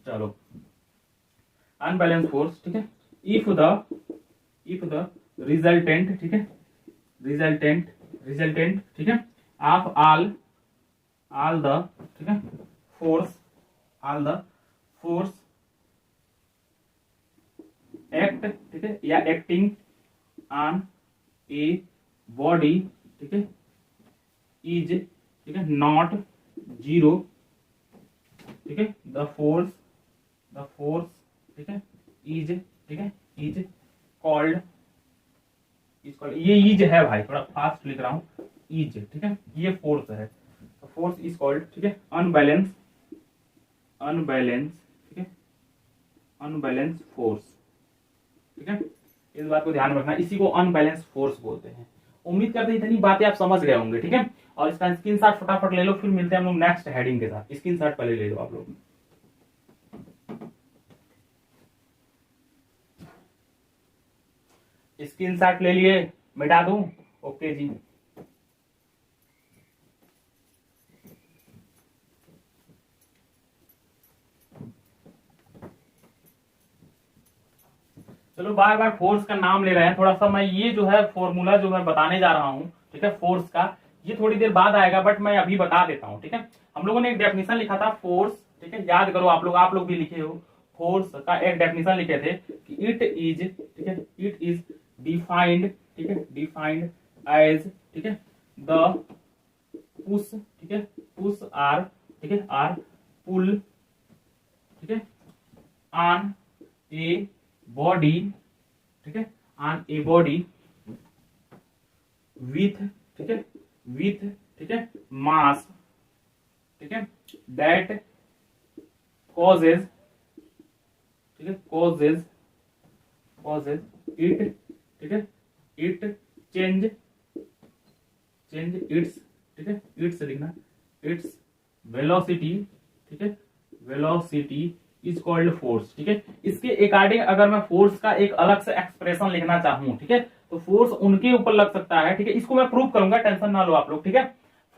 चलो अनबैलेंस फोर्स, ठीक है, इफ द रिजल्टेंट, ठीक है, रिजल्टेंट रिजल्टेंट ठीक है, ऑफ ऑल द ठीक है force, all the force act ठीक है या एक्टिंग ऑन ए बॉडी ठीक है इज ठीक है नॉट जीरो ठीक है, द फोर्स ठीक है इज ठीक है इज कॉल्ड ये इज है भाई, थोड़ा फास्ट लिख रहा हूं, इज ठीक है, ये फोर्स है, तो फोर्स इज कॉल्ड ठीक है अनबैलेंस ठीक है अनबैलेंस फोर्स ठीक है, इस बात को ध्यान रखना, इसी को अनबैलेंस फोर्स बोलते हैं। उम्मीद करते हैं इतनी बातें आप समझ गए होंगे ठीक है, और इसका स्क्रीनशॉट फटाफट ले लो, फिर मिलते हैं हम लोग नेक्स्ट हेडिंग के साथ। स्क्रीनशॉट पहले ले लो आप लोग। स्क्रीनशॉट ले लिए, मिटा दूं? ओके जी। चलो बार बार फोर्स का नाम ले रहे हैं, थोड़ा सा मैं ये जो है फॉर्मूला जो मैं बताने जा रहा हूं ठीक है फोर्स का, ये थोड़ी देर बाद आएगा, बट मैं अभी बता देता हूं ठीक है। हम लोगों ने एक डेफिनेशन लिखा था फोर्स ठीक है, याद करो आप लोग भी लिखे हो, फोर्स का एक डेफिनेशन लिखे थे कि इट इज ठीक है, इट इज डिफाइंड ठीक है, डिफाइंड एज ठीक है द पुश ठीक है, पुश आर ठीक है, आर पुल ठीक है ऑन ए बॉडी ठीक है, ऑन ए बॉडी विथ ठीक है, विथ ठीक है मास ठीक है दैट कॉजेज ठीक है, कॉजेज इट ठीक है, इट चेंज इट्स ठीक है, इट्स लिखना, इट्स वेलोसिटी ठीक है, वेलोसिटी इज कॉल्ड फोर्स ठीक है। इसके अकॉर्डिंग अगर मैं फोर्स का एक अलग से एक्सप्रेशन लिखना चाहूं ठीक है, तो फोर्स उनके ऊपर लग सकता है ठीक है, इसको मैं प्रूव करूंगा, टेंशन ना लो आप लोग ठीक है।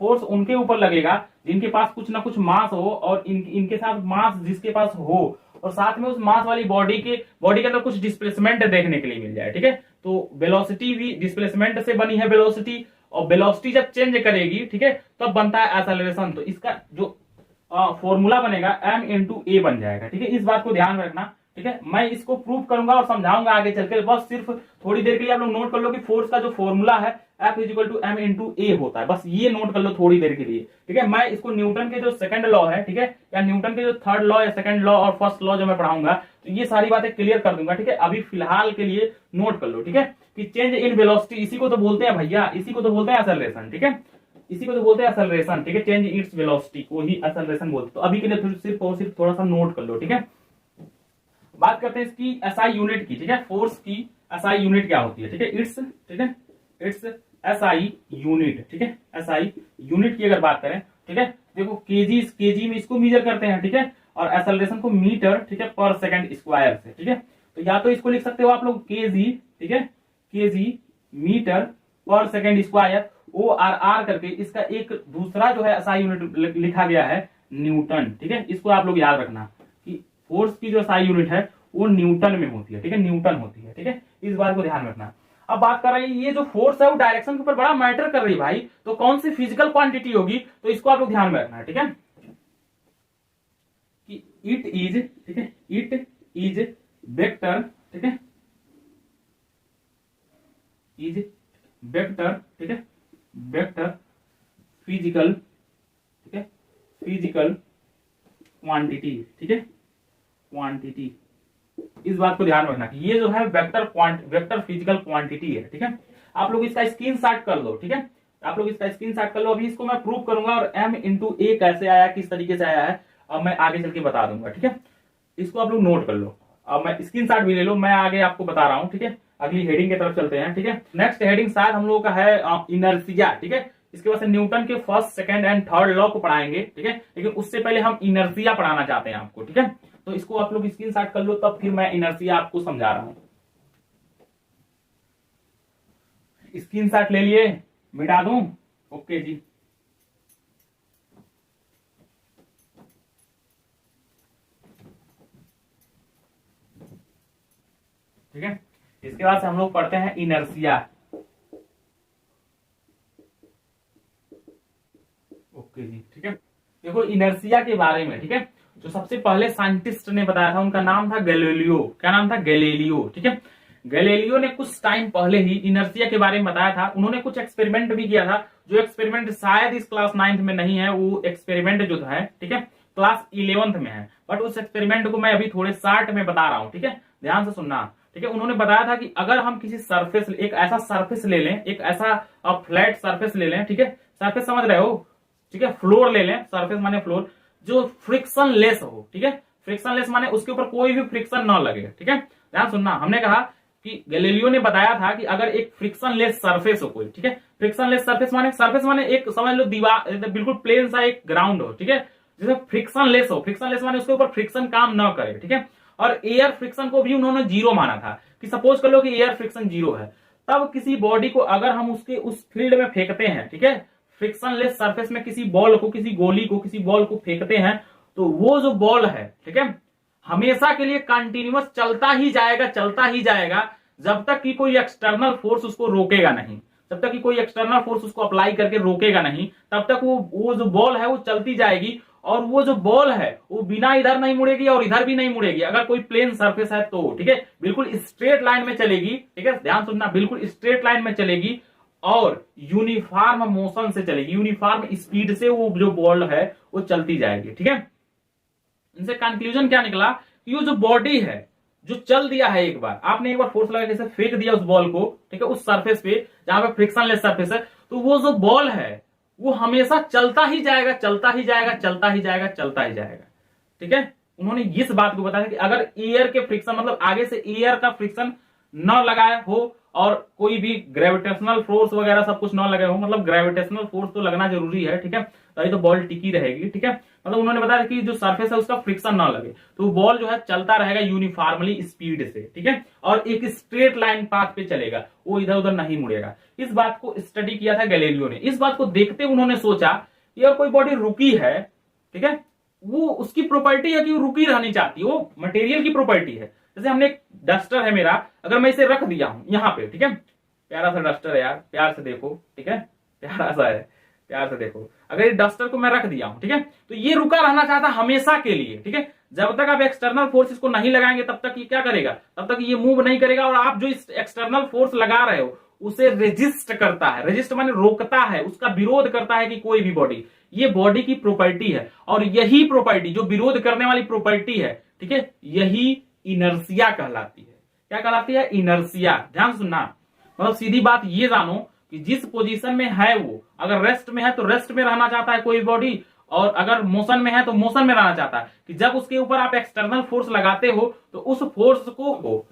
फोर्स उनके ऊपर लगेगा जिनके पास कुछ ना कुछ मास हो, और इनके साथ मास जिसके पास हो, और साथ में उस मास वाली बॉडी के अंदर कुछ डिस्प्लेसमेंट देखने के लिए मिल जाए ठीक है। तो वेलोसिटी भी डिस्प्लेसमेंट से बनी है वेलोसिटी, और वेलोसिटी जब चेंज करेगी ठीक है तब बनता है एक्सेलरेशन, तो इसका जो फॉर्मूला बनेगा m इंटू ए बन जाएगा ठीक है, इस बात को ध्यान रखना ठीक है। मैं इसको प्रूव करूंगा और समझाऊंगा आगे चलकर, बस सिर्फ थोड़ी देर के लिए आप लोग नोट कर लो कि फोर्स का जो फॉर्मूला है F is equal to m into a होता है, बस ये नोट कर लो थोड़ी देर के लिए ठीक है। मैं इसको न्यूटन के जो सेकंड लॉ है ठीक है, या न्यूटन के जो थर्ड लॉ या सेकंड लॉ और फर्स्ट लॉ जो मैं पढ़ाऊंगा, तो ये सारी बातें क्लियर कर दूंगा ठीक है। अभी फिलहाल के लिए नोट कर लो ठीक है कि चेंज इन वेलोसिटी, इसी को तो बोलते हैं भैया, इसी को तो बोलते हैं एक्सेलरेशन ठीक है, इसी को तो बोलते हैं एक्सेलरेशन ठीक है, चेंज इट्स वेलोसिटी को ही एक्सेलरेशन बोलते हैं। तो अभी के लिए सिर्फ और सिर्फ थोड़ा सा नोट कर लो ठीक है। बात करते हैं इसकी एसआई यूनिट की ठीक है, फोर्स की एसआई यूनिट क्या होती है ठीक है, इट्स ठीक है, इट्स एसआई यूनिट ठीक है, एसआई यूनिट की अगर बात करें ठीक है, देखो केजी में इसको मेजर करते हैं ठीक है, और एक्सेलरेशन को मीटर ठीक है पर सेकंड स्क्वायर से ठीक है। तो या तो इसको लिख सकते हो आप लोग केजी ठीक है, केजी मीटर पर सेकंड स्क्वायर, ओ आर करके इसका एक दूसरा जो है एसआई यूनिट लिखा गया है न्यूटन ठीक है। इसको आप लोग याद रखना कि फोर्स की जो एसआई यूनिट है वो न्यूटन में होती है ठीक है, न्यूटन होती है ठीक है, इस बात को ध्यान रखना। अब बात कर रही है ये जो फोर्स है वो डायरेक्शन के ऊपर बड़ा मैटर कर रही है भाई, तो कौन सी फिजिकल क्वांटिटी होगी, तो इसको आप लोग ध्यान में रखना है ठीक है, कि इट इज ठीक है, इट इज वेक्टर ठीक है, इज वेक्टर ठीक है, वेक्टर फिजिकल ठीक है, फिजिकल क्वांटिटी ठीक है, क्वांटिटी, इस बात को ध्यान रखना कि ये जो है वेक्टर फिजिकल क्वांटिटी है ठीक है। आप लोग इसका स्क्रीनशॉट कर लो ठीक है, आप लोग इसका स्क्रीनशॉट कर लो, अभी इसको मैं प्रूव करूंगा, और m इंटू ए कैसे आया, किस तरीके से आया है, अब मैं आगे चल के बता दूंगा ठीक है। इसको आप लोग नोट कर लो, अब मैं स्क्रीनशॉट भी ले लो, मैं आगे आपको बता रहा हूं ठीक है। अगली हेडिंग की तरफ चलते हैं ठीक है। नेक्स्ट हेडिंग शायद हम लोगों का है इनर्सिया ठीक है, इसके बाद से न्यूटन के first second and third law को पढ़ाएंगे ठीक है, लेकिन उससे पहले हम इनर्सिया पढ़ाना चाहते हैं आपको ठीक है। तो इसको आप लोग स्क्रीनशॉट कर लो, तब फिर मैं इनर्सिया आपको समझा रहा हूं। स्क्रीनशॉट ले लिए, मिटा दूं? ओके जी। ठीक है, इसके बाद से हम लोग पढ़ते हैं इनर्सिया। इनर्सिया के बारे में, ठीक है, जो सबसे पहले साइंटिस्ट ने बताया था उनका नाम था गैलीलियो। क्या नाम था? गैलीलियो, ठीक है। गैलीलियो ने कुछ टाइम पहले ही इनर्सिया के बारे में बताया था। उन्होंने कुछ एक्सपेरिमेंट भी किया था, जो एक्सपेरिमेंट शायद इस क्लास 9th में नहीं है, वो एक्सपेरिमेंट जो है, ठीक है, क्लास 11th में है, बट उस एक्सपेरिमेंट को मैं अभी थोड़े शार्ट में बता रहा हूं, ठीक है, ध्यान से सुनना, ठीक है। उन्होंने बताया था कि अगर हम किसी सरफेस, एक ऐसा सरफेस ले लें, एक ऐसा फ्लैट सरफेस ले लें, ठीक है, सरफेस समझ रहे हो, ठीक है, फ्लोर ले लें, सरफेस माने फ्लोर, जो फ्रिक्शन लेस हो, ठीक है, फ्रिक्शन लेस माने उसके ऊपर कोई भी फ्रिक्शन ना लगे, ठीक है, ध्यान सुनना। हमने कहा कि गैलीलियो ने बताया था कि अगर एक फ्रिक्शन लेस सरफेस हो कोई, ठीक है, फ्रिक्शन लेस सरफेस माने एक समझ लो दीवार बिल्कुल प्लेन सा एक ग्राउंड हो, ठीक है, जिसमें फ्रिक्शन लेस हो, फ्रिक्शन लेस माने उसके ऊपर फ्रिक्शन काम ना करे, ठीक है। और एयर फ्रिक्शन को भी उन्होंने जीरो माना था, कि सपोज कर लो कि एयर फ्रिक्शन जीरो है, तब किसी बॉडी को अगर हम उसके उस फील्ड में फेंकते हैं, ठीक है, फ्रिक्शन लेस सरफेस में किसी बॉल को, किसी गोली को, किसी बॉल को फेंकते हैं, तो वो जो बॉल है, ठीक है, हमेशा के लिए कंटिन्यूअस चलता ही जाएगा, जब तक कि कोई एक्सटर्नल फोर्स उसको रोकेगा नहीं, जब तक कि कोई एक्सटर्नल फोर्स उसको अप्लाई करके रोकेगा नहीं, तब तक वो जो बॉल है वो चलती जाएगी। और वो जो बॉल है वो बिना इधर नहीं मुड़ेगी और इधर भी नहीं मुड़ेगी, अगर कोई प्लेन सरफेस है तो, ठीक है, बिल्कुल स्ट्रेट लाइन में चलेगी, ठीक है, ध्यान सुनना, बिल्कुल स्ट्रेट लाइन में चलेगी और यूनिफॉर्म मोशन से चलेगी, यूनिफॉर्म स्पीड से वो जो बॉल है वो चलती जाएगी, ठीक है। इनसे कंक्लूजन क्या निकला कि वो जो बॉडी है, जो चल दिया है, एक बार आपने एक बार फोर्स लगा के फेंक दिया उस बॉल को, ठीक है, उस सरफेस पे जहां पे फ्रिक्शन लेस सरफेस है, तो वो जो बॉल है वो हमेशा चलता ही जाएगा, ठीक है। उन्होंने इस बात को बताया कि अगर एयर के फ्रिक्शन, मतलब आगे से एयर का फ्रिक्शन न लगाए हो और कोई भी ग्रेविटेशनल फोर्स वगैरह सब कुछ न लगे हो, मतलब ग्रेविटेशनल फोर्स तो लगना जरूरी है, ठीक है, तभी तो बॉल टिकी रहेगी, ठीक है। मतलब उन्होंने बताया कि जो सरफेस है उसका फ्रिक्शन ना लगे, तो बॉल जो है चलता रहेगा यूनिफॉर्मली स्पीड से, ठीक है, और एक स्ट्रेट लाइन पाथ पे चलेगा, वो इधर उधर नहीं मुड़ेगा। इस बात को स्टडी किया था गैलीलियो ने। इस बात को देखते उन्होंने सोचा कि अगर कोई बॉडी रुकी है, ठीक है, वो उसकी प्रॉपर्टी है कि वो रुकी रहनी चाहती है, वो मटेरियल की प्रॉपर्टी है। जैसे हमने एक डस्टर है मेरा, अगर मैं इसे रख दिया हूं यहां पे, ठीक है, प्यारा सा डस्टर है यार, प्यार से देखो, ठीक है, प्यारा सा है, प्यार से देखो, अगर इस डस्टर को मैं रख दिया हूं, ठीक है, तो ये रुका रहना चाहता हमेशा के लिए, ठीक है, जब तक आप एक्सटर्नल फोर्स इसको नहीं लगाएंगे तब तक ये क्या करेगा, तब तक ये मूव नहीं करेगा, और आप जो इस एक्सटर्नल फोर्स लगा रहे हो उसे रेजिस्ट करता है, रेजिस्ट माने रोकता है, उसका विरोध करता है कि कोई भी बॉडी, ये बॉडी की प्रॉपर्टी है। और यही प्रॉपर्टी, जो विरोध करने वाली प्रॉपर्टी है, ठीक है, यही इनर्सिया कहलाती है। क्या कहलाती है? इनर्सिया। ध्यान सुनना, मतलब सीधी बात ये जानो कि जिस पोजीशन में है वो, अगर रेस्ट में है तो रेस्ट में रहना चाहता है कोई बॉडी, और अगर मोशन में है तो मोशन में रहना चाहता है, कि जब उसके ऊपर आप एक्सटर्नल फोर्स लगाते हो तो उस फोर्स को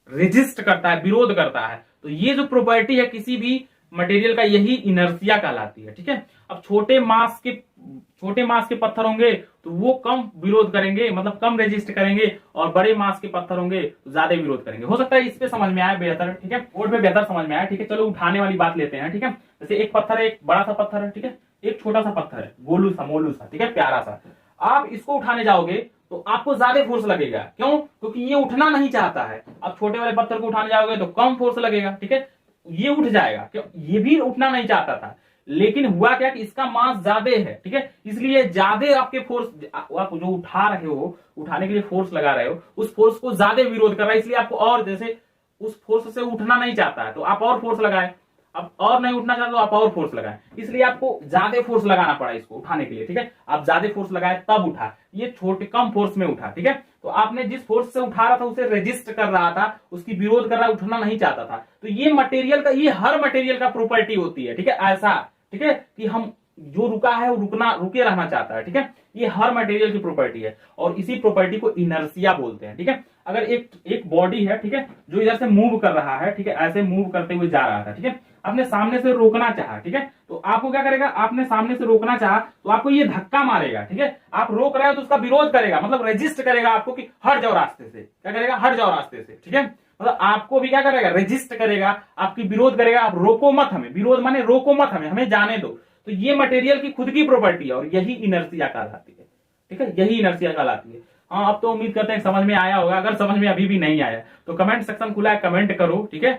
रेजिस्ट करता है, विरोध करता है। तो ये जो प्रॉपर्टी है किसी भी मटेरियल का, यही इनर्सिया कहलाती है, ठीक है। अब छोटे मास के पत्थर होंगे तो वो कम विरोध करेंगे, मतलब कम रेजिस्ट करेंगे, और बड़े मास के पत्थर होंगे तो ज्यादा विरोध करेंगे। हो सकता है इस पे समझ में आया बेहतर, ठीक है, बोर्ड पे बेहतर समझ में आया, ठीक है। चलो उठाने वाली बात लेते हैं, ठीक है। जैसे एक पत्थर है, एक बड़ा सा पत्थर है, ठीक है, एक छोटा सा पत्थर है, गोलू सा, मोलू सा, ठीक है, प्यारा सा। आप इसको उठाने जाओगे तो आपको ज्यादा फोर्स लगेगा, क्यों? क्योंकि ये उठना नहीं चाहता है। अब छोटे वाले पत्थर को उठाने जाओगे तो कम फोर्स लगेगा, ठीक है, ये उठ जाएगा, क्यों? ये भी उठना नहीं चाहता था, लेकिन हुआ क्या कि इसका मास ज्यादा है, ठीक है, इसलिए ज्यादा आपके फोर्स, आप जो उठा रहे हो, उठाने के लिए फोर्स लगा रहे हो, उस फोर्स को ज्यादा विरोध कर रहा है, इसलिए आपको और, जैसे उस फोर्स से उठना नहीं चाहता है तो आप और फोर्स लगाए, अब और नहीं उठना चाहते तो आप और फोर्स लगाएं, इसलिए आपको ज्यादा फोर्स लगाना पड़ा इसको उठाने के लिए, ठीक है। आप ज्यादा फोर्स लगाए तब उठा, ये छोटे कम फोर्स में उठा, ठीक है। तो आपने जिस फोर्स से उठा रहा था उसे रेजिस्ट कर रहा था, उसकी विरोध कर रहा, उठना नहीं चाहता था। तो ये मटेरियल का, ये हर मटेरियल का प्रॉपर्टी होती है, ठीक है, ऐसा, ठीक है, कि हम जो रुका है वो रुके रहना चाहता है, ठीक है, ये हर मटेरियल की प्रॉपर्टी है, और इसी प्रॉपर्टी को इनर्सिया बोलते हैं, ठीक है। अगर एक बॉडी है, ठीक है, जो इधर से मूव कर रहा है, ठीक है, ऐसे मूव करते हुए जा रहा था, ठीक है, आपने सामने से रोकना चाहा, ठीक है, तो आपको क्या करेगा, आपने सामने से रोकना चाहा तो आपको ये धक्का मारेगा, ठीक है, आप रोक रहे हो तो उसका विरोध करेगा, मतलब रेजिस्ट करेगा आपको कि हट जाओ रास्ते से, क्या करेगा, हट जाओ रास्ते से, ठीक है, मतलब आपको भी क्या करेगा, रेजिस्ट करेगा, आपकी विरोध करेगा, आप रोको मत हमें, विरोध माने रोको मत हमें जाने दो। तो ये मटेरियल की खुद की प्रॉपर्टी है और यही इनर्सिया कहलाती है, ठीक है, यही इनर्सिया कहलाती है। हाँ, अब तो उम्मीद करते हैं समझ में आया होगा। अगर समझ में अभी भी नहीं आया तो कमेंट सेक्शन खुला है, कमेंट करो, ठीक है,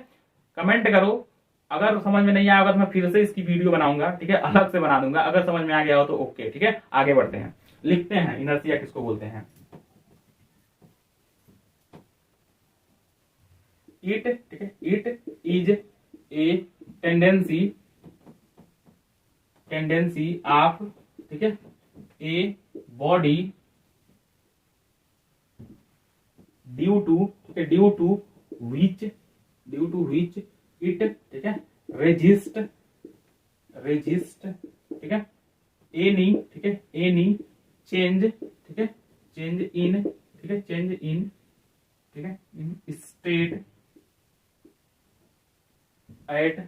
कमेंट करो। अगर समझ में नहीं आया होगा तो मैं फिर से इसकी वीडियो बनाऊंगा, ठीक है, अलग से बना दूंगा। अगर समझ में आ गया हो तो ओके, ठीक है, आगे बढ़ते हैं। लिखते हैं इनर्सिया किसको बोलते हैं। इट, ठीक है, it is a tendency of, ठीक है, ए बॉडी ड्यू टू, ठीक है, ड्यू टू विच इट, ठीक है, रेजिस्ट, ठीक है, एनी, ठीक है, एनी चेंज, ठीक है, चेंज इन, ठीक है, चेंज इन, ठीक है, इन स्टेट एट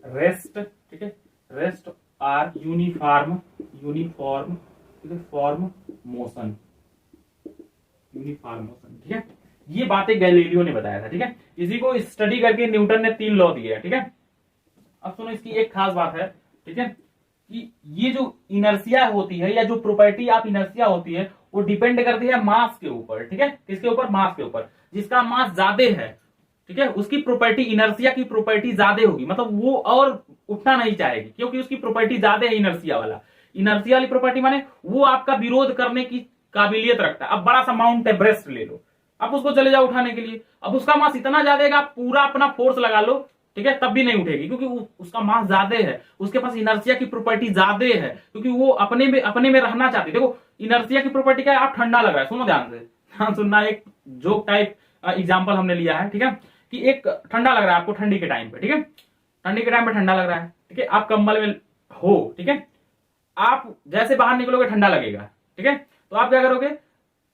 रेस्ट, ठीक है, रेस्ट आर यूनिफॉर्म, ठीक है, फॉर्म मोशन, ठीक है। ये बातें गैलीलियो ने बताया था, ठीक है। इसी को स्टडी करके न्यूटन ने 3 लॉ दिए, ठीक है। अब सुनो, इसकी एक खास बात है, ठीक है, कि ये जो इनर्सिया होती है या जो प्रॉपर्टी ऑफ इनर्सिया होती है वो डिपेंड करती है मास के ऊपर, ठीक है। किसके ऊपर? मास के ऊपर। जिसका मास ज्यादा है, ठीक है, उसकी प्रॉपर्टी, इनर्सिया की प्रॉपर्टी ज्यादा होगी, मतलब वो और उठना नहीं चाहेगी क्योंकि उसकी प्रॉपर्टी ज्यादा है इनर्सिया वाला। इनर्सिया वाली प्रॉपर्टी माने वो आपका विरोध करने की काबिलियत रखता है। अब बड़ा सा माउंट एवरेस्ट ले लो, अब उसको चले जाओ उठाने के लिए, अब उसका मास इतना ज्यादा है कि आप पूरा अपना फोर्स लगा लो, ठीक है, तब भी नहीं उठेगी क्योंकि उसका मास ज्यादा है, उसके पास इनर्सिया की प्रॉपर्टी ज्यादा है क्योंकि वो अपने में रहना चाहती है। देखो इनर्सिया की प्रॉपर्टी क्या है? आप ठंडा लग रहा है, सुनो ध्यान से, हाँ सुनना, एक जोक टाइप एग्जाम्पल हमने लिया है, ठीक है, कि एक ठंडा लग रहा है आपको ठंडी के टाइम पे, ठीक है, ठंडी के टाइम पे ठंडा लग रहा है, ठीक है, आप कंबल में हो, ठीक है, आप जैसे बाहर निकलोगे ठंडा लगेगा, ठीक है, तो आप क्या करोगे?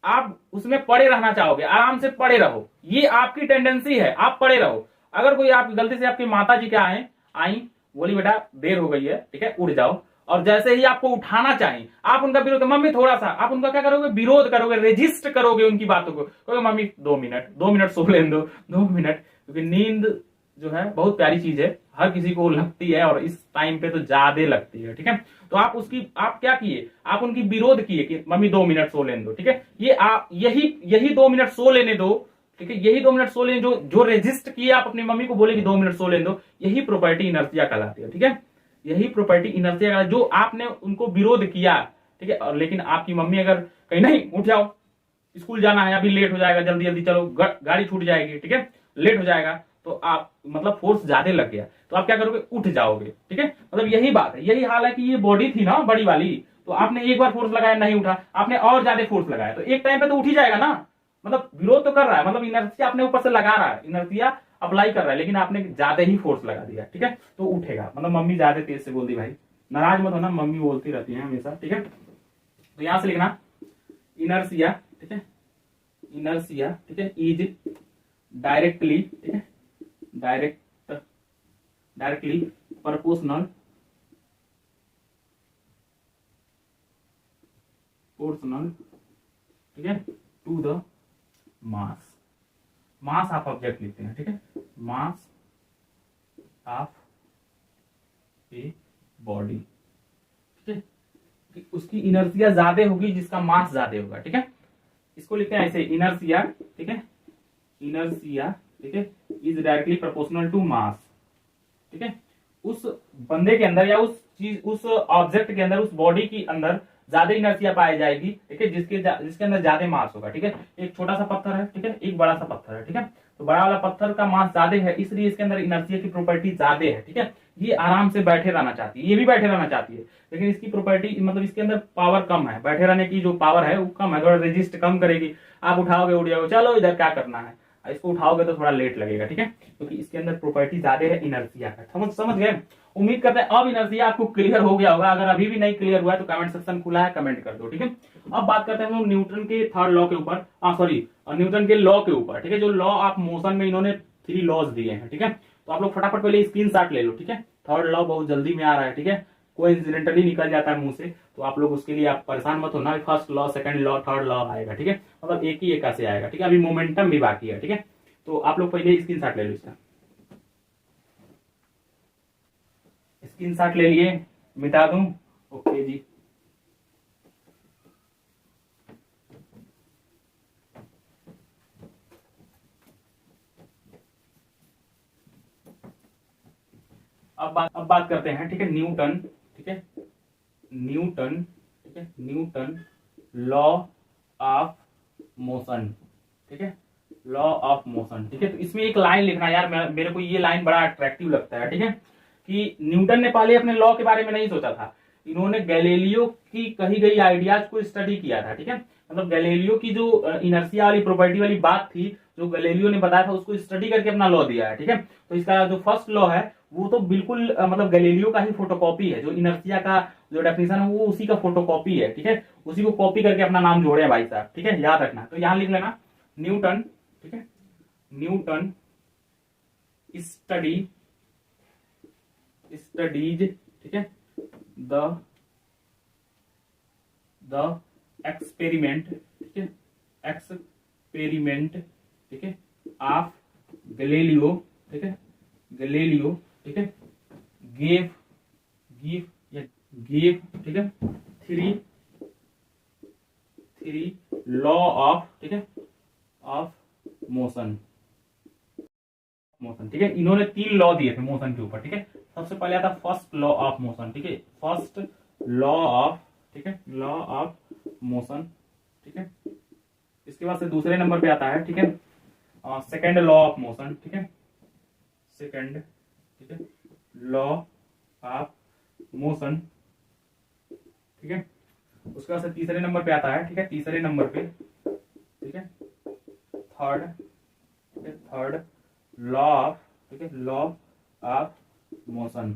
आप उसमें पड़े रहना चाहोगे, आराम से पड़े रहो, ये आपकी टेंडेंसी है, आप पड़े रहो। अगर कोई आप गलती से आपकी माता जी क्या आई बोली बेटा देर हो गई है, ठीक है, उठ जाओ, और जैसे ही आपको उठाना चाहिए आप उनका विरोध, मम्मी थोड़ा सा, आप उनका क्या करोगे? विरोध करोगे, रेजिस्ट करोगे उनकी बातों को, कहोगे मम्मी 2 मिनट सो लेने दो, 2 मिनट, क्योंकि नींद जो है बहुत प्यारी चीज है, हर किसी को लगती है और इस टाइम पे तो ज्यादा लगती है, ठीक है। तो आप क्या किए? आप उनकी विरोध किए कि मम्मी 2 मिनट सो लेने दो, ठीक है, ये आप यही 2 मिनट सो लेने दो, ठीक है, यही 2 मिनट सो लेने, जो रेजिस्ट किए आप अपनी मम्मी को बोले कि 2 मिनट सो लेने दो, यही प्रॉपर्टी इनर्सिया कहलाती है, ठीक है, यही प्रॉपर्टी इनर्सिया जो आपने उनको विरोध किया, ठीक है। और लेकिन आपकी मम्मी अगर कहीं नहीं उठ जाओ, स्कूल जाना है, अभी लेट हो जाएगा, जल्दी जल्दी चलो, गाड़ी छूट जाएगी, ठीक है, लेट हो जाएगा, तो आप मतलब फोर्स ज्यादा लग गया, तो आप क्या करोगे? उठ जाओगे, ठीक है। मतलब यही बात है, यही हाल है कि ये बॉडी थी ना बड़ी वाली, तो आपने एक बार फोर्स लगाया नहीं उठा, आपने और ज्यादा फोर्स लगाया, तो एक टाइम पे तो उठ ही जाएगा ना, मतलब विरोध तो कर रहा है, मतलब इनर्सिया अपने ऊपर से लगा रहा है, इनर्सिया अप्लाई कर रहा है, लेकिन आपने ज्यादा ही फोर्स लगा दिया, ठीक है, तो उठेगा। मतलब मम्मी ज्यादा तेज से बोल दी भाई, नाराज मत होना, मम्मी बोलती रहती है हमेशा, ठीक है। तो यहां से लिखना इनर्सिया, ठीक है, इनर्सिया, ठीक है, इज डायरेक्टली, ठीक है, डायरेक्टली प्रोपोर्शनल ठीक है to the mass of object लिखते हैं, ठीक है, मास ऑफ ए बॉडी, ठीक है, कि उसकी इनर्सिया ज्यादा होगी जिसका मास ज्यादा होगा, ठीक है। इसको लिखते हैं ऐसे, इनर्सिया, ठीक है, इनर्सिया, ठीक है, is directly proportional to mass, ठीक है, उस बंदे के अंदर या उस ऑब्जेक्ट के अंदर, उस बॉडी के अंदर ज्यादा इनर्सिया पाई जाएगी, ठीक है, जिसके अंदर ज्यादा मास होगा, ठीक है। एक छोटा सा पत्थर है, ठीक है, एक बड़ा सा पत्थर है, ठीक है, तो बड़ा वाला पत्थर का मास ज्यादा है, इसलिए इसके अंदर इनर्सिया की प्रॉपर्टी ज्यादा है, ठीक है। ये आराम से बैठे रहना चाहती है, ये भी बैठे रहना चाहती है, लेकिन इसकी प्रॉपर्टी मतलब इसके अंदर पावर कम है, बैठे रहने की जो पावर है वो कम है, थोड़ा रेजिस्ट कम करेगी। आप उठाओगे, उठ जाओगे, चलो इधर क्या करना है, इसको उठाओगे तो थोड़ा लेट लगेगा, ठीक है, क्योंकि इसके अंदर प्रॉपर्टी ज्यादा है इनर्सिया का। समझ गए? उम्मीद करते हैं अब इनर्सिया आपको क्लियर हो गया होगा, अगर अभी भी नहीं क्लियर हुआ है तो कमेंट सेक्शन खुला है, कमेंट कर दो, ठीक है। अब बात करते हैं हम न्यूटन के थर्ड लॉ के ऊपर, सॉरी न्यूटन के लॉ के ऊपर, ठीक है, जो लॉ ऑफ मोशन में इन्होंने 3 लॉज दिए हैं, ठीक है। तो आप लोग फटाफट पहले स्क्रीनशॉट ले लो, ठीक है, थर्ड लॉ बहुत जल्दी में आ रहा है, ठीक है, कोई इंसिडेंटली निकल जाता है मुंह से, तो आप लोग उसके लिए आप परेशान मत होना, first law, second law, third law आएगा, ठीक है, मतलब एक ही एक ऐसे आएगा, ठीक है, अभी मोमेंटम भी बाकी है, ठीक है। तो आप लोग पहले स्क्रीनशॉट ले लो इसका, स्क्रीनशॉट ले लिए, मिटा दूं? ओके जी। अब बात करते हैं, ठीक है, न्यूटन, ठीक है, न्यूटन, ठीक है, न्यूटन लॉ ऑफ मोशन, ठीक है, लॉ ऑफ मोशन, ठीक है। तो इसमें एक लाइन लिखना यार, मेरे को ये लाइन बड़ा अट्रैक्टिव लगता है, ठीक है, कि न्यूटन ने पहले अपने लॉ के बारे में नहीं सोचा था, इन्होंने गैलीलियो की कही गई आइडियाज को स्टडी किया था, ठीक है। मतलब गैलीलियो की जो इनर्शिया वाली प्रॉपर्टी वाली बात थी, जो गैलीलियो ने बताया था, उसको स्टडी करके अपना लॉ दिया है, ठीक है। तो इसका जो फर्स्ट लॉ है वो तो बिल्कुल मतलब गैलीलियो का ही फोटोकॉपी है, जो इनर्शिया का जो डेफिनेशन है वो उसी का फोटोकॉपी है, ठीक है। उसी को कॉपी करके अपना नाम जोड़े हैं भाई साहब, ठीक है, याद रखना। तो यहां लिख लेना न्यूटन, ठीक है, न्यूटन स्टडीज, ठीक है, द एक्सपेरिमेंट, ठीक है, एक्सपेरिमेंट, ठीक है, ऑफ गैलीलियो, ठीक है, गैलीलियो, ठीक है, गिव, ठीक है, थ्री लॉ ऑफ, ठीक है, ऑफ मोशन, ठीक है। इन्होंने 3 लॉ दिए थे मोशन के ऊपर, ठीक है। सबसे पहले आता फर्स्ट लॉ ऑफ मोशन, ठीक है, फर्स्ट लॉ ऑफ, ठीक है, लॉ ऑफ मोशन, ठीक है। इसके बाद से दूसरे नंबर पे आता है, ठीक है, सेकेंड लॉ ऑफ मोशन, ठीक है, सेकेंड, ठीक है, लॉ ऑफ मोशन, ठीक है। उसके बाद से तीसरे नंबर पे आता है, ठीक है, तीसरे नंबर पे, ठीक है, थर्ड, ठीक है, थर्ड लॉ ऑफ, ठीक है, लॉ ऑफ मोशन,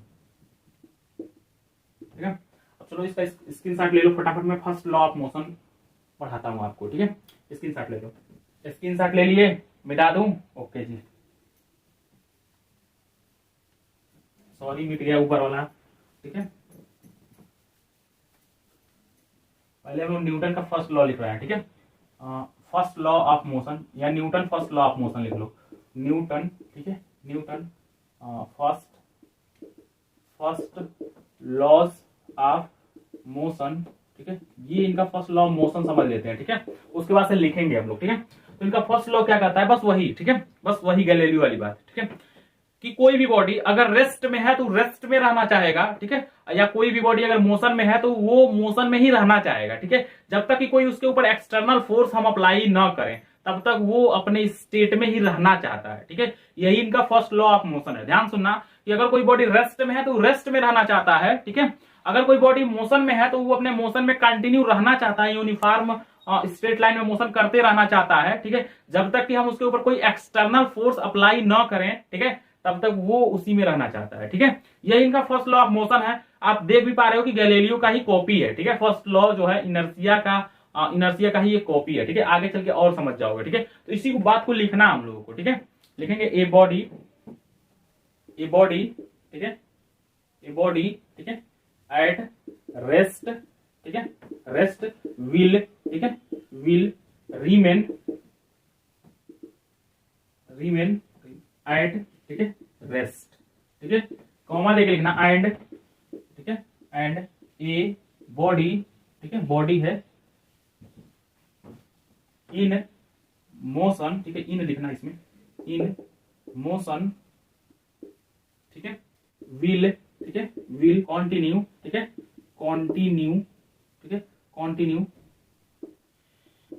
ठीक है। अब चलो इसका स्क्रीनशॉट ले लो फटाफट, मैं फर्स्ट लॉ ऑफ मोशन पढ़ाता हूं आपको, ठीक है। स्क्रीनशॉट ले लो, स्क्रीनशॉट ले लिए, मिटा दूं, ओके जी, सॉरी मिट गया ऊपर वाला, ठीक है। पहले हम लोग न्यूटन का फर्स्ट लॉ लिख रहे हैं, ठीक है, फर्स्ट लॉ ऑफ मोशन या Newton first law of motion लिख लो, न्यूटन, ठीक है, Newton first laws of motion, ठीक है। ये इनका फर्स्ट लॉ ऑफ मोशन समझ लेते हैं, ठीक है। उसके बाद से लिखेंगे हम लोग, ठीक है। तो इनका फर्स्ट लॉ क्या कहता है, बस वही, ठीक है, बस वही गैलीलियो वाली बात, ठीक है, कि कोई भी बॉडी अगर रेस्ट में है तो रेस्ट में रहना चाहेगा, ठीक है, या कोई भी बॉडी अगर मोशन में है तो वो मोशन में ही रहना चाहेगा, ठीक है। जब तक कि कोई उसके ऊपर एक्सटर्नल फोर्स हम अप्लाई ना करें तब तक वो अपने स्टेट में ही रहना चाहता है, ठीक है। यही इनका फर्स्ट लॉ ऑफ मोशन है। ध्यान सुनना कि अगर कोई बॉडी रेस्ट में है तो रेस्ट में रहना चाहता है, ठीक है। अगर कोई बॉडी मोशन में है तो वो अपने मोशन में कंटिन्यू रहना चाहता है, यूनिफॉर्म स्ट्रेट लाइन में मोशन करते रहना चाहता है, ठीक है। जब तक कि हम उसके ऊपर कोई एक्सटर्नल फोर्स अप्लाई ना करें, ठीक है, तब तक वो उसी में रहना चाहता है, ठीक है। यही इनका फर्स्ट लॉ ऑफ मोशन है। आप देख भी पा रहे हो कि गैलीलियो का ही कॉपी है, ठीक है। फर्स्ट लॉ जो है इनर्शिया का ही एक कॉपी है, ठीक है। आगे चल के और समझ जाओगे, ठीक है। तो इसी को बात को लिखना हम लोगों को, ठीक है। लिखेंगे ए बॉडी, ठीक है, ए बॉडी, ठीक है, एट रेस्ट, ठीक है, रेस्ट विल, ठीक है, विल रीमेन एट, ठीक है, रेस्ट, ठीक है, कॉमा देके लिखना एंड, ठीक है, एंड ए बॉडी, ठीक है, बॉडी है इन मोशन, ठीक है, इन लिखना इसमें, इन मोशन, ठीक है, विल, ठीक है, विल कंटिन्यू, ठीक है, कंटिन्यू, ठीक है, कंटिन्यू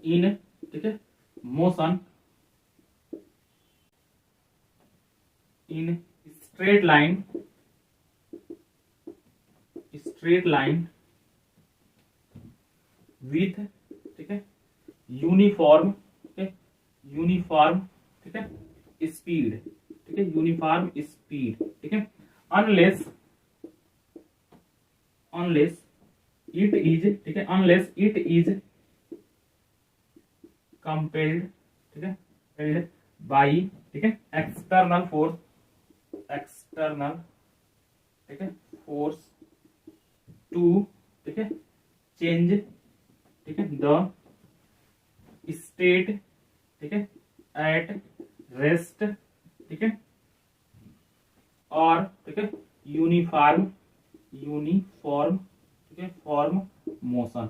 इन, ठीक है, motion in straight line with, ठीक है, यूनिफॉर्म, ठीक है, यूनिफॉर्म, ठीक है, स्पीड, ठीक है, यूनिफॉर्म स्पीड, ठीक है, अनलेस इट इज, ठीक है, अनलेस इट इज कंपेल्ड, ठीक है, कंपेल्ड बाई, ठीक है, एक्सटर्नल फोर्स, ठीक है, फोर्स टू, ठीक है, चेंज, ठीक है, द स्टेट, ठीक है, एट रेस्ट, ठीक है, और, ठीक है, यूनिफॉर्म, ठीक है, फॉर्म मोशन,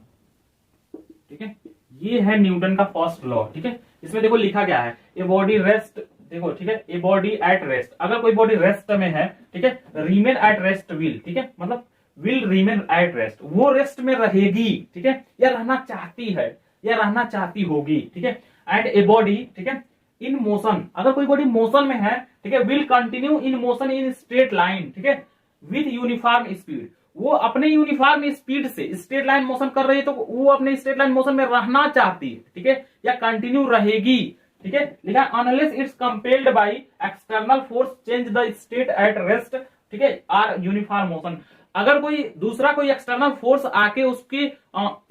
ठीक है। ये है न्यूटन का फर्स्ट लॉ, ठीक है। इसमें देखो लिखा क्या है, ए बॉडी रेस्ट, देखो, ठीक है, ए बॉडी एट रेस्ट, अगर कोई बॉडी रेस्ट में है, ठीक है, रीमेन एट रेस्ट विल, ठीक है, मतलब विल रिमेन एट रेस्ट, वो रेस्ट में रहेगी, ठीक है, या रहना चाहती है या रहना चाहती होगी, ठीक है। एंड ए बॉडी, ठीक है, इन मोशन, अगर कोई बॉडी मोशन में है, ठीक है, will continue in motion in straight line, ठीक है, विथ यूनिफॉर्म स्पीड, वो अपने यूनिफॉर्म स्पीड से स्ट्रेट लाइन मोशन कर रही है तो वो अपने स्ट्रेट लाइन मोशन में रहना चाहती है, ठीक है, या कंटिन्यू रहेगी, ठीक है। लिखा unless it's compelled by external force change the state at rest, ठीक है, आर यूनिफॉर्म मोशन, अगर कोई दूसरा कोई एक्सटर्नल फोर्स आके उसकी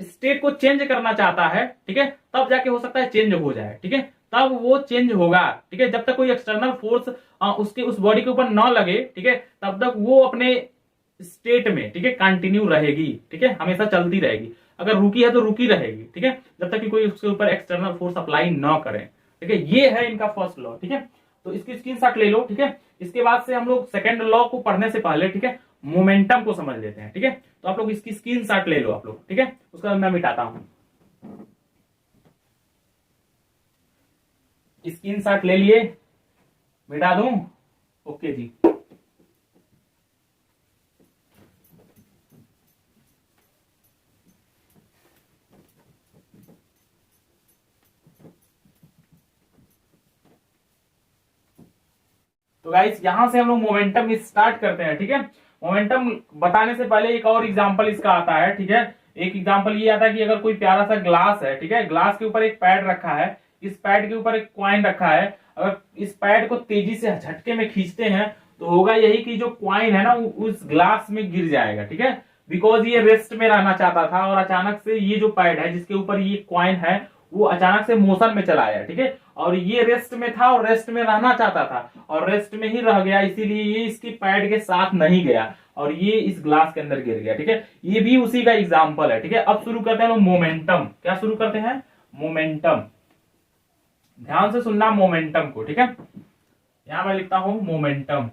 स्टेट को चेंज करना चाहता है, ठीक है, तब जाके हो सकता है चेंज हो जाए, ठीक है, तब वो चेंज होगा, ठीक है। जब तक कोई एक्सटर्नल फोर्स उसके उस बॉडी के ऊपर न लगे, ठीक है, तब तक वो अपने स्टेट में, ठीक है, कंटिन्यू रहेगी, ठीक है, हमेशा चलती रहेगी, अगर रुकी है तो रुकी रहेगी, ठीक है, जब तक कि कोई उसके ऊपर एक्सटर्नल फोर्स अप्लाई न करे, ठीक है। ये है इनका फर्स्ट लॉ, ठीक है, तो इसकी स्क्रीनशॉट ले लो, ठीक है। इसके बाद से हम लोग सेकंड लॉ को पढ़ने से पहले, ठीक है, मोमेंटम को समझ लेते हैं, ठीक है। तो आप लोग इसकी स्क्रीनशॉट ले लो आप लोग, ठीक है, उसका बाद मैं मिटाता हूं। स्क्रीनशॉट ले लिए, मिटा दूं, ओके जी। तो गाइस यहां से हम लोग मोमेंटम स्टार्ट करते हैं, ठीक है। मोमेंटम बताने से पहले एक और एग्जांपल इसका आता है, ठीक है। एक एग्जांपल ये आता है कि अगर कोई प्यारा सा ग्लास है, ठीक है, ग्लास के ऊपर एक पैड रखा है, इस पैड के ऊपर एक कॉइन रखा है, अगर इस पैड को तेजी से झटके में खींचते हैं तो होगा यही कि जो कॉइन है ना उस ग्लास में गिर जाएगा, ठीक है, बिकॉज ये रेस्ट में रहना चाहता था और अचानक से ये जो पैड है जिसके ऊपर ये कॉइन है वो अचानक से मोशन में चला आया, ठीक है, और ये रेस्ट में था और रेस्ट में रहना चाहता था और रेस्ट में ही रह गया, इसीलिए ये इसकी पैड के साथ नहीं गया और ये इस ग्लास के अंदर गिर गया, ठीक है। ये भी उसी का एग्जांपल है, ठीक है। अब शुरू करते हैं मोमेंटम, क्या शुरू करते हैं, मोमेंटम, ध्यान से सुनना मोमेंटम को, ठीक है। यहां मैं लिखता हूं मोमेंटम,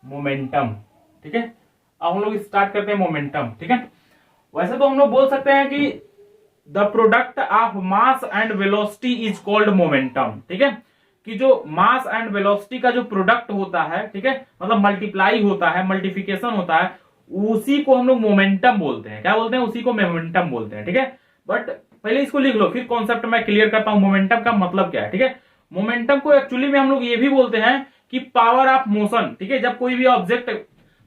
मोमेंटम, ठीक है। अब हम लोग स्टार्ट करते हैं मोमेंटम, ठीक है। वैसे तो हम लोग बोल सकते हैं कि the product of mass and velocity is called momentum, ठीक है, कि जो मास एंड वेलोसिटी का जो प्रोडक्ट होता है, ठीक है, मतलब मल्टीप्लाई होता है, मल्टीप्लिकेशन होता है, उसी को हम लोग मोमेंटम बोलते हैं, क्या बोलते हैं, उसी को मोमेंटम बोलते हैं, ठीक है। बट पहले इसको लिख लो, फिर कॉन्सेप्ट मैं क्लियर करता हूं मोमेंटम का मतलब क्या है, ठीक है। मोमेंटम को एक्चुअली में हम लोग ये भी बोलते हैं कि पावर ऑफ मोशन, ठीक है, जब कोई भी ऑब्जेक्ट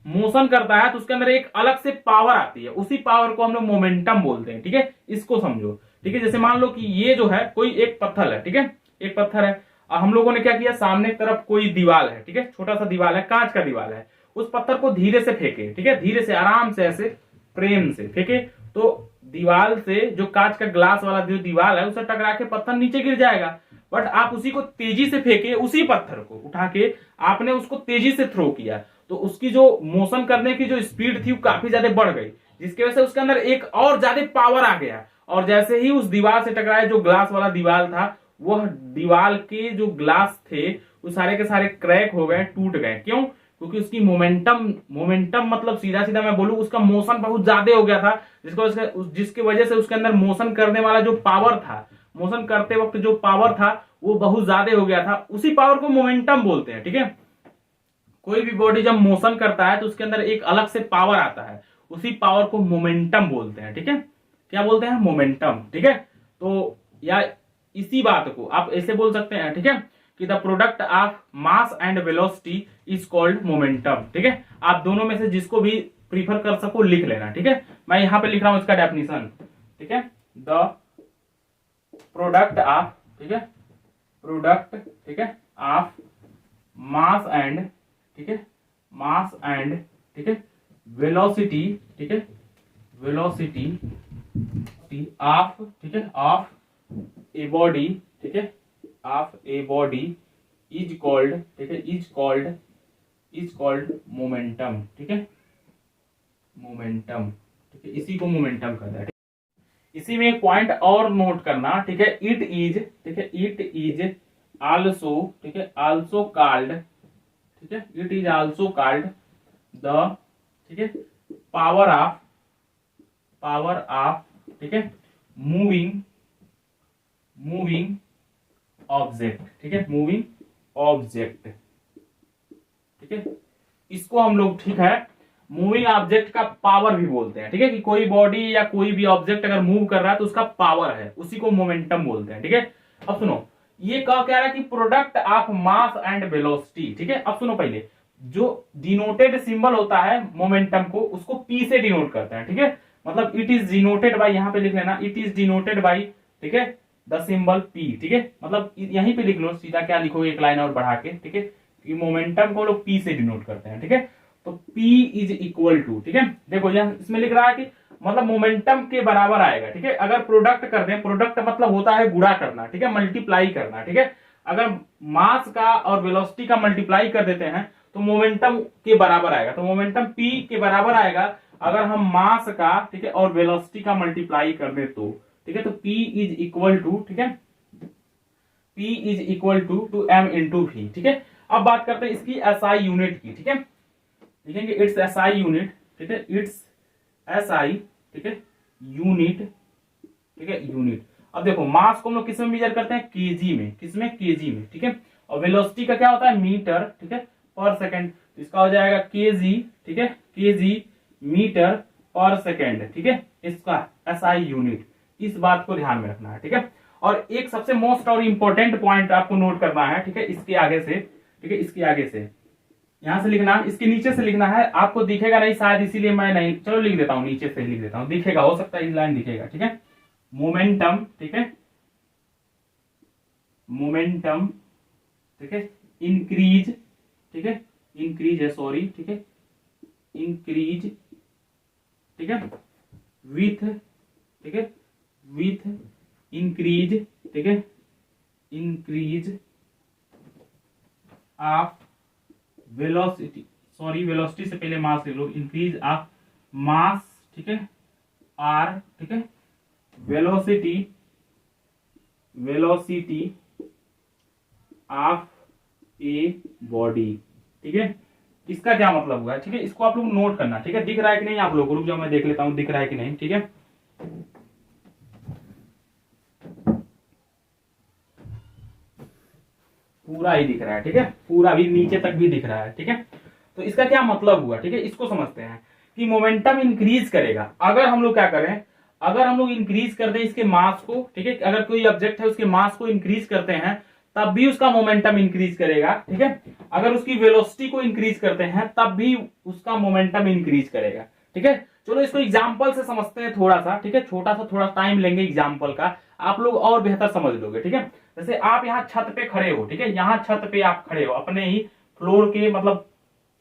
मोशन करता है तो उसके अंदर एक अलग से पावर आती है, उसी पावर को हम लोग मोमेंटम बोलते हैं, ठीक है, इसको समझो, ठीक है। जैसे मान लो कि ये जो है कोई एक पत्थर है, ठीक है, एक पत्थर है, हम लोगों ने क्या किया, सामने की तरफ कोई दीवार है, ठीक है, छोटा सा दीवार है, कांच का दीवार है, उस पत्थर को धीरे से फेंके, ठीक है, धीरे से आराम से ऐसे प्रेम से फेंके तो दीवार से जो कांच का ग्लास वाला जो दीवार है उससे टकरा के पत्थर नीचे गिर जाएगा। बट आप उसी को तेजी से फेंके, उसी पत्थर को उठा के आपने उसको तेजी से थ्रो किया तो उसकी जो मोशन करने की जो स्पीड थी वो काफी ज्यादा बढ़ गई, जिसकी वजह से उसके अंदर एक और ज्यादा पावर आ गया और जैसे ही उस दीवार से टकराया, जो ग्लास वाला दीवार था, वह दीवार के जो ग्लास थे वो सारे के सारे क्रैक हो गए, टूट गए। क्यों? क्योंकि उसकी मोमेंटम मतलब सीधा सीधा मैं बोलूं उसका मोशन बहुत ज्यादा हो गया था, जिसकी वजह से उसके अंदर मोशन करने वाला जो पावर था, मोशन करते वक्त जो पावर था वो बहुत ज्यादा हो गया था, उसी पावर को मोमेंटम बोलते हैं, ठीक है। कोई भी बॉडी जब मोशन करता है तो उसके अंदर एक अलग से पावर आता है, उसी पावर को मोमेंटम बोलते हैं, ठीक है। क्या बोलते हैं? मोमेंटम, ठीक है। तो या इसी बात को आप ऐसे बोल सकते हैं, ठीक है, कि the product of mass and velocity is called momentum, ठीक है। आप दोनों में से जिसको भी प्रीफर कर सको लिख लेना, ठीक है। मैं यहां पे लिख रहा हूं इसका डेफिनेशन, ठीक है, द प्रोडक्ट ऑफ, ठीक है, प्रोडक्ट, ठीक है, ऑफ मास एंड, ठीक है, मास एंड, ठीक है, वेलोसिटी, ठीक है, वेलोसिटी ऑफ, ठीक है, ऑफ ए बॉडी, ठीक है, of a body is called, ठीक है, इज कॉल्ड मोमेंटम, ठीक है, मोमेंटम, ठीक है, इसी को मोमेंटम कहता है। इसी में एक पॉइंट और नोट करना, ठीक है, इट इज, ठीक है, इट इज आल्सो, ठीक है, आल्सो कॉल्ड, ठीक है, it is also called the, ठीक है, पावर ऑफ, ठीक है, मूविंग ऑब्जेक्ट, ठीक है, मूविंग ऑब्जेक्ट, ठीक है, इसको हम लोग, ठीक है, मूविंग ऑब्जेक्ट का पावर भी बोलते हैं, ठीक है, कि कोई बॉडी या कोई भी ऑब्जेक्ट अगर मूव कर रहा है तो उसका पावर है, उसी को मोमेंटम बोलते हैं, ठीक है। अब सुनो, ये कह रहा है कि product of mass and velocity, ठीक है। अब सुनो, पहले जो डिनोटेड सिंबल होता है मोमेंटम को, उसको पी से डिनोट करते हैं, ठीक है। मतलब इट इज डिनोटेड बाई, यहां पे लिख लेना, इट इज डिनोटेड बाई, ठीक है, द सिंबल पी, ठीक है। मतलब यहीं पे लिख लो सीधा, क्या लिखोगे एक लाइन और बढ़ा के, ठीक है, कि मोमेंटम को लोग पी से डिनोट करते हैं, ठीक है। तो P इज इक्वल टू, ठीक है, देखो यहाँ इसमें लिख रहा है कि मतलब मोमेंटम के बराबर आएगा, ठीक है। अगर प्रोडक्ट कर दें, प्रोडक्ट मतलब होता है गुणा करना, ठीक है, मल्टीप्लाई करना, ठीक है। अगर मास का और वेलोसिटी का मल्टीप्लाई कर देते हैं तो मोमेंटम के बराबर आएगा, तो मोमेंटम P के बराबर आएगा अगर हम मास का, ठीक है, और वेलोसिटी का मल्टीप्लाई कर दे तो, ठीक है। तो P इज इक्वल टू, ठीक है, P is equal to M into V, ठीक है। अब बात करते हैं इसकी SI यूनिट की, ठीक है, लिखेंगे इट्स SI यूनिट, ठीक है, इट्स SI, ठीक है, यूनिट, ठीक है, यूनिट। अब देखो मास को हम लोग किस में मेजर करते हैं, केजी में, किसमें, केजी में, ठीक है। और वेलोसिटी का क्या होता है, मीटर, ठीक है, पर सेकंड, तो इसका हो जाएगा केजी, ठीक है, केजी मीटर पर सेकंड, ठीक है, इसका SI यूनिट। इस बात को ध्यान में रखना है, ठीक है। और एक सबसे मोस्ट और इंपॉर्टेंट पॉइंट आपको नोट करना है, ठीक है, इसके आगे से, ठीक है, इसके आगे से, यहां से लिखना, इसके नीचे से लिखना है, आपको दिखेगा नहीं शायद, इसीलिए मैं नहीं, चलो लिख देता हूं, नीचे से लिख देता हूं, दिखेगा, हो सकता है इस लाइन दिखेगा, ठीक है। मोमेंटम, ठीक है, मोमेंटम, ठीक है, इंक्रीज, ठीक है, इंक्रीज है, सॉरी, ठीक है, इंक्रीज, ठीक है, विथ, ठीक है, विथ इंक्रीज, ठीक है, increase of velocity, sorry velocity से पहले मास ले लो, इंक्रीज ऑफ मास, ठीक है, आर, ठीक है, velocity, velocity of a body, ठीक है। इसका क्या मतलब हुआ है, ठीक है, इसको आप लोग नोट करना, ठीक है। दिख रहा है कि नहीं आप लोग, रुक जाओ मैं देख लेता हूं दिख रहा है कि नहीं, ठीक है। पूरा ही दिख रहा है, ठीक है, पूरा भी नीचे तक भी दिख रहा है, ठीक है। तो इसका क्या मतलब हुआ, ठीक है, इसको समझते हैं कि मोमेंटम इंक्रीज करेगा अगर हम लोग क्या करें, अगर हम लोग इंक्रीज कर दें इसके मास को, ठीक है, अगर कोई ऑब्जेक्ट है उसके मास को इंक्रीज करते हैं तब भी उसका मोमेंटम इंक्रीज करेगा, ठीक है। अगर उसकी वेलोसिटी को इंक्रीज करते हैं तब भी उसका मोमेंटम इंक्रीज करेगा, ठीक है। चलो इसको एग्जाम्पल से समझते हैं थोड़ा सा, ठीक है, छोटा सा थोड़ा टाइम लेंगे एग्जाम्पल का, आप लोग और बेहतर समझ लोगे, ठीक है। जैसे आप यहाँ छत पे खड़े हो, ठीक है, यहाँ छत पे आप खड़े हो अपने ही फ्लोर के, मतलब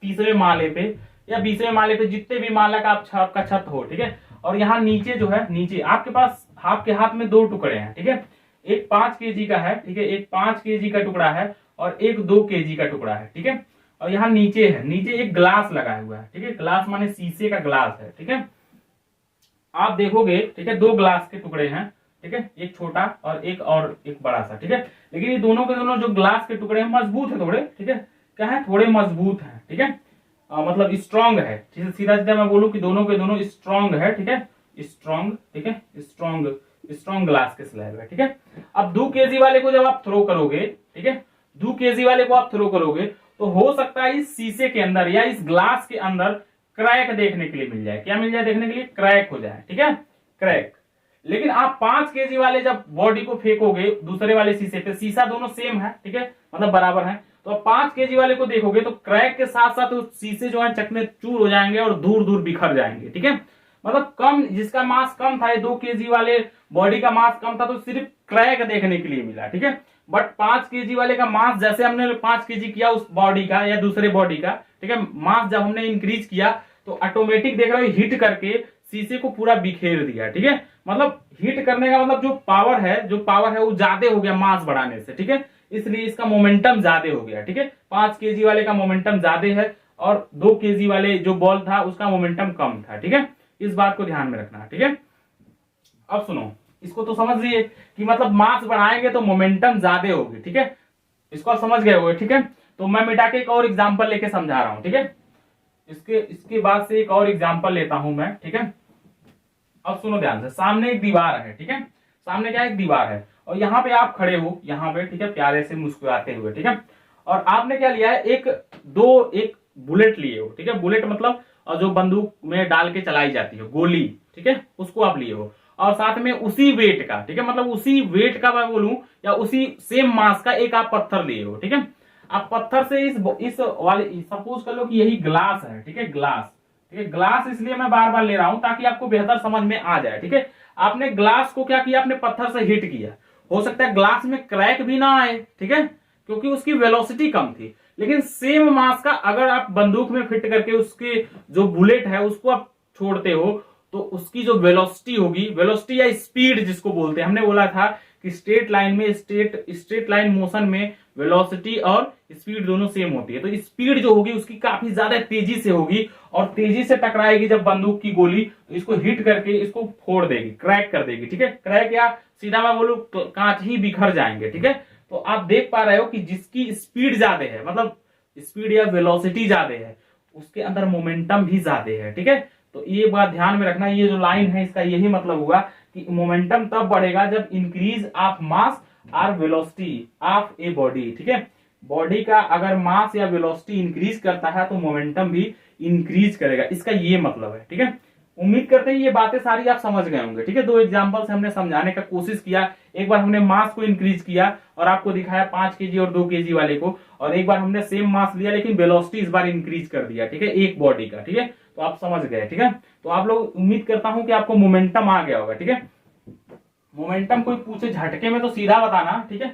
30वें माले पे या 20वें माले पे, जितने भी माला का आपका छत हो, ठीक है। और यहाँ नीचे जो है, नीचे आपके पास, आपके हाथ में 2 टुकड़े हैं, ठीक है, एक 5 केजी का है, ठीक है, एक 5 केजी का टुकड़ा है और एक 2 केजी का टुकड़ा है, ठीक है। और यहाँ नीचे है, नीचे एक ग्लास लगाया हुआ है, ठीक है, ग्लास माने शीशे का ग्लास है, ठीक है। आप देखोगे, ठीक है, 2 ग्लास के टुकड़े हैं, ठीक है, एक छोटा और एक बड़ा सा, ठीक है। लेकिन ये दोनों के दोनों जो ग्लास के टुकड़े हैं मजबूत है थोड़े, ठीक है, क्या है, थोड़े मजबूत है, ठीक है, मतलब स्ट्रांग है, सीधा सीधा मैं बोलूं कि दोनों के दोनों स्ट्रांग है, ठीक है, स्ट्रांग, ठीक है, स्ट्रांग, स्ट्रांग ग्लास के स्लैब है, ठीक है। अब 2 केजी वाले को जब आप थ्रो करोगे, ठीक है, 2 केजी वाले को आप थ्रो करोगे तो हो सकता है इस शीशे के अंदर या इस ग्लास के अंदर क्रैक देखने के लिए मिल जाए, क्या मिल जाए देखने के लिए, क्रैक हो जाए, ठीक है, क्रैक। लेकिन आप 5 केजी वाले जब बॉडी को फेंकोगे दूसरे वाले शीशे पे, शीशा दोनों सेम है, ठीक है, मतलब बराबर है, तो आप 5 केजी वाले को देखोगे तो क्रैक के साथ साथ शीशे जो है चकने चूर हो जाएंगे और दूर दूर बिखर जाएंगे, ठीक है। मतलब कम, जिसका मास कम था, 2 केजी वाले बॉडी का मास कम था तो सिर्फ क्रैक देखने के लिए मिला, ठीक है। बट 5 केजी वाले का मास, जैसे हमने 5 केजी किया उस बॉडी का या दूसरे बॉडी का, ठीक है, मास जब हमने इंक्रीज किया तो ऑटोमेटिक देख रहे हो हिट करके शीशे को पूरा बिखेर दिया, ठीक है। मतलब हिट करने का मतलब जो पावर है वो ज्यादा हो गया मास बढ़ाने से, ठीक है, इसलिए इसका मोमेंटम ज्यादा हो गया, ठीक है। 5 केजी वाले का मोमेंटम ज्यादा है और 2 केजी वाले जो बॉल था उसका मोमेंटम कम था, ठीक है। इस बात को ध्यान में रखना, ठीक है। अब सुनो, इसको तो समझ लिए कि मतलब मास बढ़ाएंगे तो मोमेंटम ज्यादा होगी, ठीक है, इसको आप समझ गए होगे, ठीक है। तो मैं मिटा के एक और एग्जांपल लेके समझा रहा हूं, ठीक है। इसके बाद से एक और एग्जांपल लेता हूं मैं, ठीक है। अब सुनो ध्यान से, सामने एक दीवार है, ठीक है, सामने क्या, एक दीवार है और यहाँ पे आप खड़े हो, यहाँ पे, ठीक है, प्यारे से मुस्कुराते हुए, ठीक है। और आपने क्या लिया है, एक बुलेट लिए हो, ठीक है, बुलेट मतलब और जो बंदूक में डाल के चलाई जाती है गोली, ठीक है, उसको आप लिए हो, और साथ में उसी वेट का, ठीक है, मतलब उसी वेट का मैं बोलूं या उसी सेम मास का एक आप पत्थर लिए हो, ठीक है। आप पत्थर से इस वाले सपोज कर लो कि यही ग्लास है, ठीक है, ग्लास, ठीक है, ग्लास इसलिए मैं बार बार ले रहा हूं ताकि आपको बेहतर समझ में आ जाए, ठीक है। आपने ग्लास को क्या किया, आपने पत्थर से हिट किया, हो सकता है ग्लास में क्रैक भी ना आए, ठीक है, क्योंकि उसकी वेलोसिटी कम थी, लेकिन सेम मास का अगर आप बंदूक में फिट करके उसके जो बुलेट है उसको आप छोड़ते हो तो उसकी जो वेलोसिटी होगी, वेलोसिटी या स्पीड जिसको बोलते हैं, हमने बोला था कि स्ट्रेट लाइन में स्ट्रेट लाइन मोशन में वेलोसिटी और स्पीड दोनों सेम होती है, तो स्पीड जो होगी उसकी काफी ज्यादा तेजी से होगी और तेजी से टकराएगी जब बंदूक की गोली, तो इसको हिट करके इसको फोड़ देगी, क्रैक कर देगी, ठीक है, क्रैक या सीधा मैं बोलूं कांच ही बिखर जाएंगे, ठीक है। तो आप देख पा रहे हो कि जिसकी स्पीड ज्यादा है, मतलब स्पीड या वेलोसिटी ज्यादा है, उसके अंदर मोमेंटम भी ज्यादा है, ठीक है। तो ये बात ध्यान में रखना, ये जो लाइन है इसका यही मतलब हुआ कि मोमेंटम तब बढ़ेगा जब इंक्रीज ऑफ मास और वेलोसिटी ऑफ ए बॉडी, ठीक है। बॉडी का अगर मास या वेलोसिटी इंक्रीज करता है तो मोमेंटम भी इंक्रीज करेगा, इसका ये मतलब है, ठीक है। उम्मीद करते हैं ये बातें सारी आप समझ गए होंगे, ठीक है। दो एग्जांपल से हमने समझाने का कोशिश किया, एक बार हमने मास को इंक्रीज किया और आपको दिखाया 5 kg और 2 kg वाले को, और एक बार हमने सेम मास लिया लेकिन वेलोसिटी इस बार इंक्रीज कर दिया, ठीक है, एक बॉडी का, ठीक है। तो आप समझ गए, ठीक है। तो आप लोग, उम्मीद करता हूं कि आपको मोमेंटम आ गया होगा, ठीक है। मोमेंटम कोई पूछे झटके में तो सीधा बताना, ठीक है,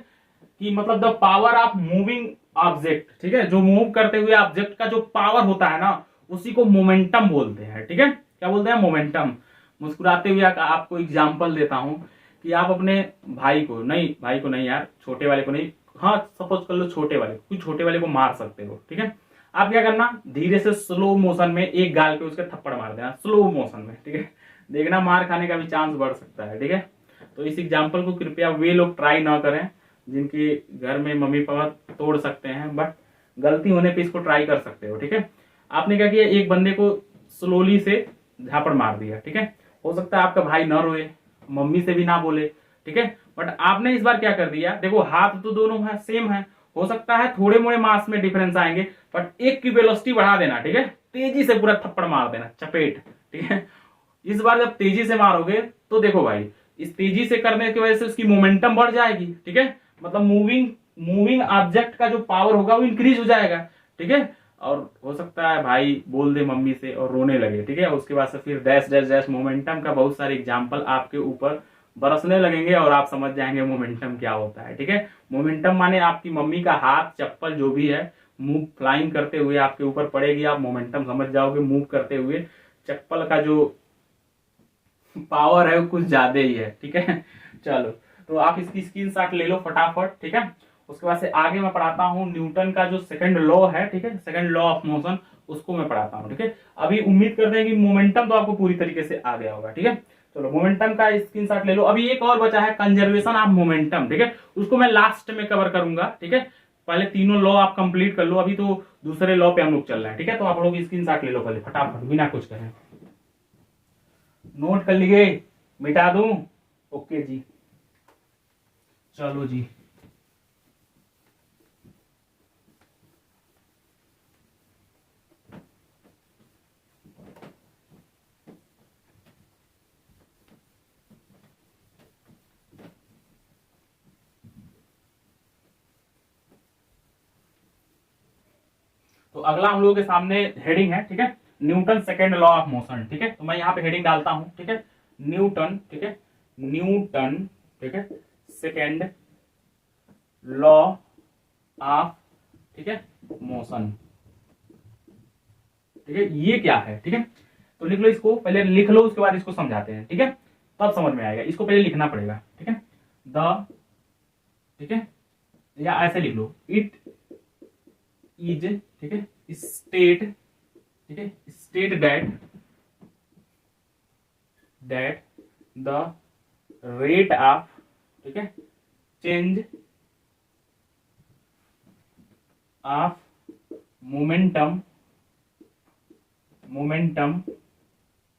कि मतलब the power of moving object, ठीक है, जो मूव करते हुए ऑब्जेक्ट का जो पावर होता है ना उसी को मोमेंटम बोलते हैं, ठीक है। क्या बोलते हैं, मोमेंटम। मुस्कुराते हुए आपको एग्जांपल देता हूं कि आप अपने भाई को नहीं यार, छोटे वाले को नहीं, हाँ सपोज कर लो छोटे वाले, कोई छोटे वाले को मार सकते हो, ठीक है। आप क्या करना, धीरे से स्लो मोशन में एक गाल पे उसके थप्पड़ मार देना, स्लो मोशन में, ठीक है। देखना मार खाने का भी चांस बढ़ सकता है, ठीक है। तो इस एग्जाम्पल को कृपया वे लोग ट्राई ना करें जिनके घर में मम्मी पापा तोड़ सकते हैं, बट गलती होने पे इसको ट्राई कर सकते हो, ठीक है। आपने क्या किया, एक बंदे को स्लोली से झापड़ मार दिया, ठीक है। हो सकता है आपका भाई ना रोए, मम्मी से भी ना बोले, ठीक है, बट आपने इस बार क्या कर दिया, देखो हाथ तो दोनों है, सेम है, हो सकता है थोड़े मोड़े मास में डिफरेंस आएंगे, बट एक की वेलोसिटी बढ़ा देना, ठीक है, तेजी से पूरा थप्पड़ मार देना, चपेट, ठीक है। इस बार जब तेजी से मारोगे तो देखो भाई, इस तेजी से करने की वजह से उसकी मोमेंटम बढ़ जाएगी, ठीक है, मतलब मूविंग मूविंग ऑब्जेक्ट का जो पावर होगा वो इंक्रीज हो जाएगा, ठीक है। और हो सकता है भाई बोल दे मम्मी से और रोने लगे, ठीक है, उसके बाद से फिर डैश डैश डैश मोमेंटम का बहुत सारे एग्जांपल आपके ऊपर बरसने लगेंगे और आप समझ जाएंगे मोमेंटम क्या होता है, ठीक है। मोमेंटम माने आपकी मम्मी का हाथ, चप्पल जो भी है, मूव फ्लाइंग करते हुए आपके ऊपर पड़ेगी, आप मोमेंटम समझ जाओगे, मूव करते हुए चप्पल का जो पावर है वो कुछ ज्यादा ही है, ठीक है। चलो, तो आप इसकी स्क्रीनशॉट ले लो फटाफट, ठीक है। उसके बाद से आगे मैं पढ़ाता हूँ न्यूटन का जो सेकंड लॉ है, ठीक है, सेकंड लॉ ऑफ मोशन, उसको मैं पढ़ाता हूँ, ठीक है। अभी उम्मीद करते हैं कि मोमेंटम तो आपको पूरी तरीके से आ गया होगा, ठीक है। चलो, मोमेंटम का स्क्रीनशॉट ले लो। अभी एक और बचा है, कंजर्वेशन ऑफ मोमेंटम, ठीक है, उसको मैं लास्ट में कवर करूंगा, ठीक है। पहले तीनों लॉ आप कंप्लीट कर लो, अभी तो दूसरे लॉ पे हम लोग चल रहे हैं, ठीक है। तो आप लोग स्क्रीनशॉट ले लो पहले फटाफट, बिना कुछ करें। नोट कर लिए, मिटा दूं, ओके जी, चलो जी। तो अगला हम लोगों के सामने हेडिंग है, ठीक है, Newton second law of motion, ठीक है। तो मैं यहाँ पे हेडिंग डालता हूं, ठीक है, न्यूटन, ठीक है, न्यूटन, ठीक है, सेकेंड लॉ ऑफ, ठीक है, मोशन, ठीक है। ये क्या है, ठीक है, तो लिख लो इसको, पहले लिख लो, उसके बाद इसको समझाते हैं, ठीक है, तब समझ में आएगा। इसको पहले लिखना पड़ेगा, ठीक है, द, ठीक है, या ऐसे लिख लो, इट इज, ठीक है, स्टेट, ठीक है, state that the rate of, ठीक है, चेंज ऑफ मोमेंटम,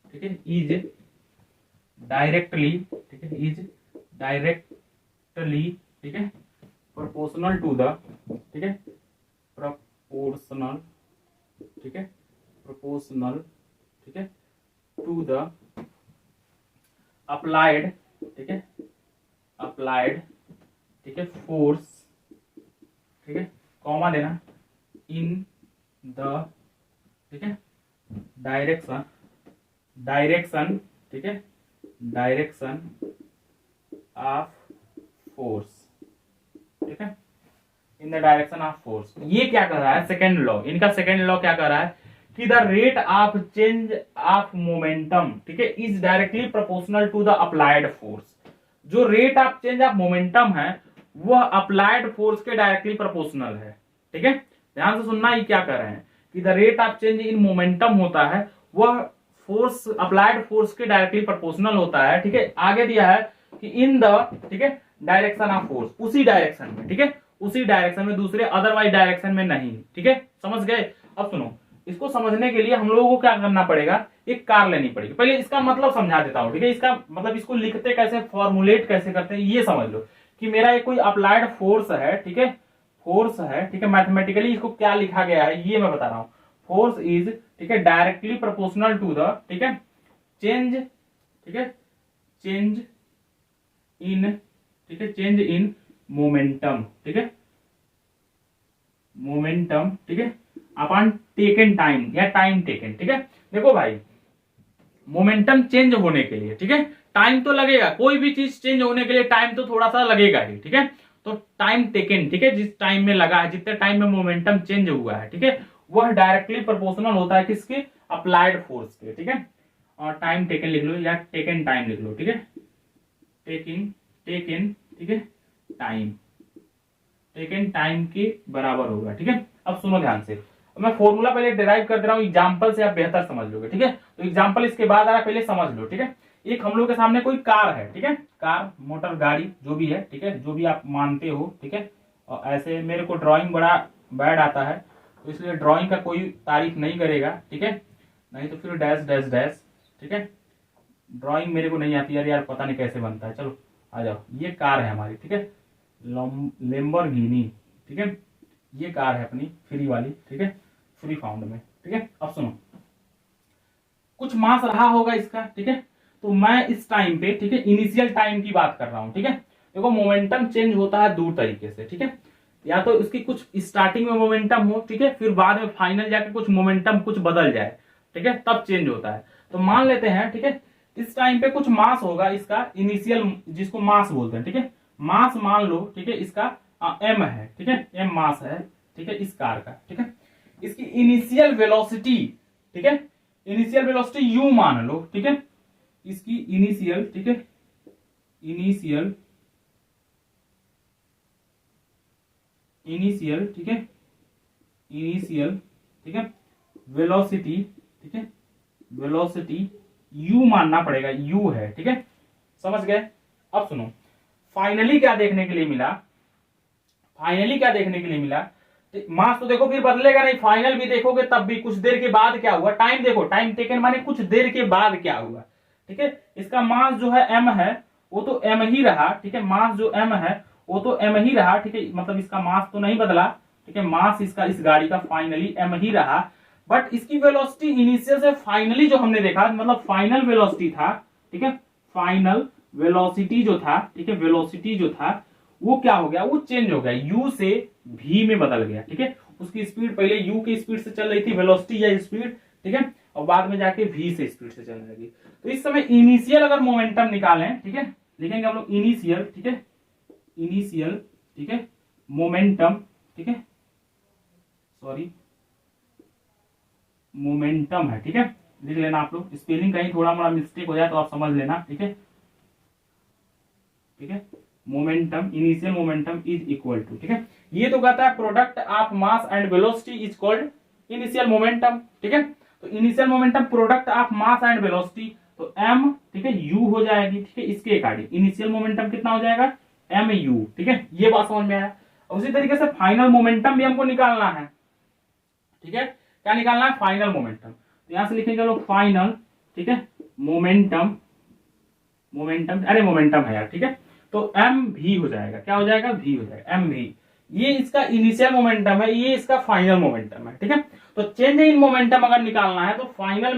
ठीक है, इज डायरेक्टली, ठीक है, इज डायरेक्टली, ठीक है, प्रोपोर्शनल टू द, ठीक है, प्रोपोर्शनल ठीक है, प्रोपोर्शनल, ठीक है, टू द अप्लाइड, ठीक है, अप्लाइड, ठीक है, फोर्स, ठीक है, कॉमा देना, इन द, ठीक है, डायरेक्शन, डायरेक्शन, ठीक है, डायरेक्शन ऑफ फोर्स, ठीक है, in the direction of force. ये क्या कर रहा है, सेकेंड लॉ, इनका सेकेंड लॉ क्या कर रहा है कि the rate of change of momentum, ठीक है, is directly proportional to the applied force. जो rate of change of momentum है वह अप्लाइड फोर्स के डायरेक्टली प्रोपोर्शनल है, ठीक है। ध्यान से सुनना, ये क्या कर रहे हैं कि the rate of change in momentum होता है वह फोर्स, अप्लाइड फोर्स के डायरेक्टली प्रोपोर्शनल होता है, ठीक है। आगे दिया है कि इन द, ठीक है, डायरेक्शन ऑफ फोर्स, उसी डायरेक्शन में, ठीक है, उसी डायरेक्शन में, दूसरे अदरवाइज डायरेक्शन में नहीं, ठीक है, समझ गए। अब सुनो, इसको समझने के लिए हम लोगों को क्या करना पड़ेगा, एक कार लेनी पड़ेगी। पहले इसका मतलब समझा देता हूं, ठीक है, इसका मतलब इसको लिखते कैसे, फॉर्मुलेट कैसे करते हैं, ये समझ लो कि मेरा एक कोई अप्लाइड फोर्स है, ठीक है, फोर्स है, ठीक है, मैथमेटिकली इसको क्या लिखा गया है ये मैं बता रहा हूं। फोर्स इज, ठीक है, डायरेक्टली प्रोपोर्शनल टू द, ठीक है, चेंज, ठीक है, चेंज इन, ठीक है, चेंज इन मोमेंटम, ठीक है, मोमेंटम, ठीक है, अपॉन टेकन टाइम या टाइम टेकन, ठीक है। देखो भाई, मोमेंटम चेंज होने के लिए, ठीक है, टाइम तो लगेगा, कोई भी चीज चेंज होने के लिए टाइम तो थोड़ा सा लगेगा ही, ठीक है। तो टाइम टेकन, ठीक है, जिस टाइम में लगा है, जितने टाइम में मोमेंटम चेंज हुआ है, ठीक है, वह डायरेक्टली प्रोपोर्शनल होता है किसके, अप्लाइड फोर्स के, ठीक है। और टाइम टेकन लिख लो या टेकन टाइम लिख लो, ठीक है, टेकिंग, टेकन, ठीक है, टाइम, टेकन टाइम के बराबर होगा, ठीक है। अब सुनो ध्यान से, मैं फॉर्मूला पहले डिराइव कर दे रहा हूं, एग्जांपल से आप बेहतर समझ लोगे, ठीक है। तो एग्जांपल इसके बाद आ रहा है, पहले समझ लो, ठीक है। एक हम लोग के सामने कोई कार है, ठीक है, कार, मोटर, गाड़ी, जो भी है, ठीक है, जो भी आप मानते हो, ठीक है। और ऐसे मेरे को ड्राइंग बड़ा बैड आता है, तो इसलिए ड्राइंग का कोई तारीफ नहीं करेगा, ठीक है, नहीं तो फिर डैश डैश डैश, ठीक है। ड्राइंग मेरे को नहीं आती यार, पता नहीं कैसे बनता है। चलो आ जाओ, ये कार है हमारी, ठीक है, लैम्बोर्गिनी, ठीक है, ये कार है अपनी फ्री वाली, ठीक है, फ्री फाउंड में, ठीक है। अब सुनो, कुछ मास रहा होगा इसका, ठीक है, तो मैं इस टाइम पे, ठीक है, इनिशियल टाइम की बात कर रहा हूं, ठीक है। देखो मोमेंटम चेंज होता है दो तरीके से, ठीक है, या तो उसकी कुछ स्टार्टिंग में मोमेंटम हो, ठीक है, फिर बाद में फाइनल जाके कुछ मोमेंटम कुछ बदल जाए, ठीक है, तब चेंज होता है। तो मान लेते हैं, ठीक है, इस टाइम पे कुछ मास होगा इसका इनिशियल, जिसको मास बोलते हैं, ठीक है, मास मान लो, ठीक है, इसका एम है, ठीक है, एम मास है, ठीक है, इस कार का, ठीक है। इसकी इनिशियल वेलोसिटी, ठीक है, इनिशियल वेलोसिटी यू मान लो, ठीक है, इसकी इनिशियल, ठीक है, इनिशियल, इनिशियल, ठीक है, इनिशियल, ठीक है, वेलोसिटी, ठीक है, वेलोसिटी यू मानना पड़ेगा, यू है, ठीक है, समझ गए। अब सुनो, फाइनली क्या देखने के लिए मिला, फाइनली क्या देखने के लिए मिला, मास तो देखो फिर बदलेगा नहीं, फाइनल भी देखोगे तब भी कुछ देर के बाद क्या हुआ, टाइम देखो, टाइम टेकन माने कुछ देर के बाद क्या हुआ, ठीक है। इसका मास जो है एम है, वो तो एम ही रहा, ठीक है, मास जो एम है वो तो एम ही रहा, ठीक है, मतलब इसका मास तो नहीं बदला, ठीक है, मास इसका, इस गाड़ी का फाइनली एम ही रहा, बट इसकी वेलोसिटी इनिशियल से फाइनली जो हमने देखा, मतलब फाइनल वेलोसिटी था, ठीक है, फाइनल वेलोसिटी जो था, ठीक है, वेलोसिटी जो था वो क्या हो गया, वो चेंज हो गया, यू से भी में बदल गया, ठीक है। उसकी स्पीड पहले यू की स्पीड से चल रही थी, वेलोसिटी या स्पीड, ठीक है, और बाद में जाके भी से स्पीड से चलने लगी। तो इस समय इनिशियल अगर मोमेंटम निकालें, ठीक है, लिखेंगे हम लोग इनिशियल, ठीक है, इनिशियल, ठीक है, मोमेंटम, ठीक है, सॉरी मोमेंटम है, ठीक है, लिख लेना आप लोग, स्पेलिंग कहीं थोड़ा मोड़ा मिस्टेक हो जाए तो आप समझ लेना, ठीक है, ठीक है, momentum, initial momentum is equal to, ठीक है, ये तो कहता है product of mass and velocity is called initial momentum, ठीक है। तो initial momentum product of mass and velocity, तो एम, ठीक है, यू हो जाएगी, ठीक है, इसके अकॉर्डिंग इनिशियल मोमेंटम कितना हो जाएगा, एम यू, ठीक है, ये बात समझ में आया। उसी तरीके से फाइनल मोमेंटम भी हमको निकालना है, ठीक है, क्या निकालना है, फाइनल मोमेंटम। तो यहां से लिखेंगे लोग फाइनल, ठीक है, मोमेंटम, मोमेंटम, अरे मोमेंटम है यार, ठीक है, तो एम भी हो जाएगा, क्या हो जाएगा, भी हो जाएगा, एम भी, ये इसका इनिशियल मोमेंटम है, ये इसका फाइनल मोमेंटम है, ठीक है। तो चेंज इन मोमेंटम अगर निकालना है तो फाइनल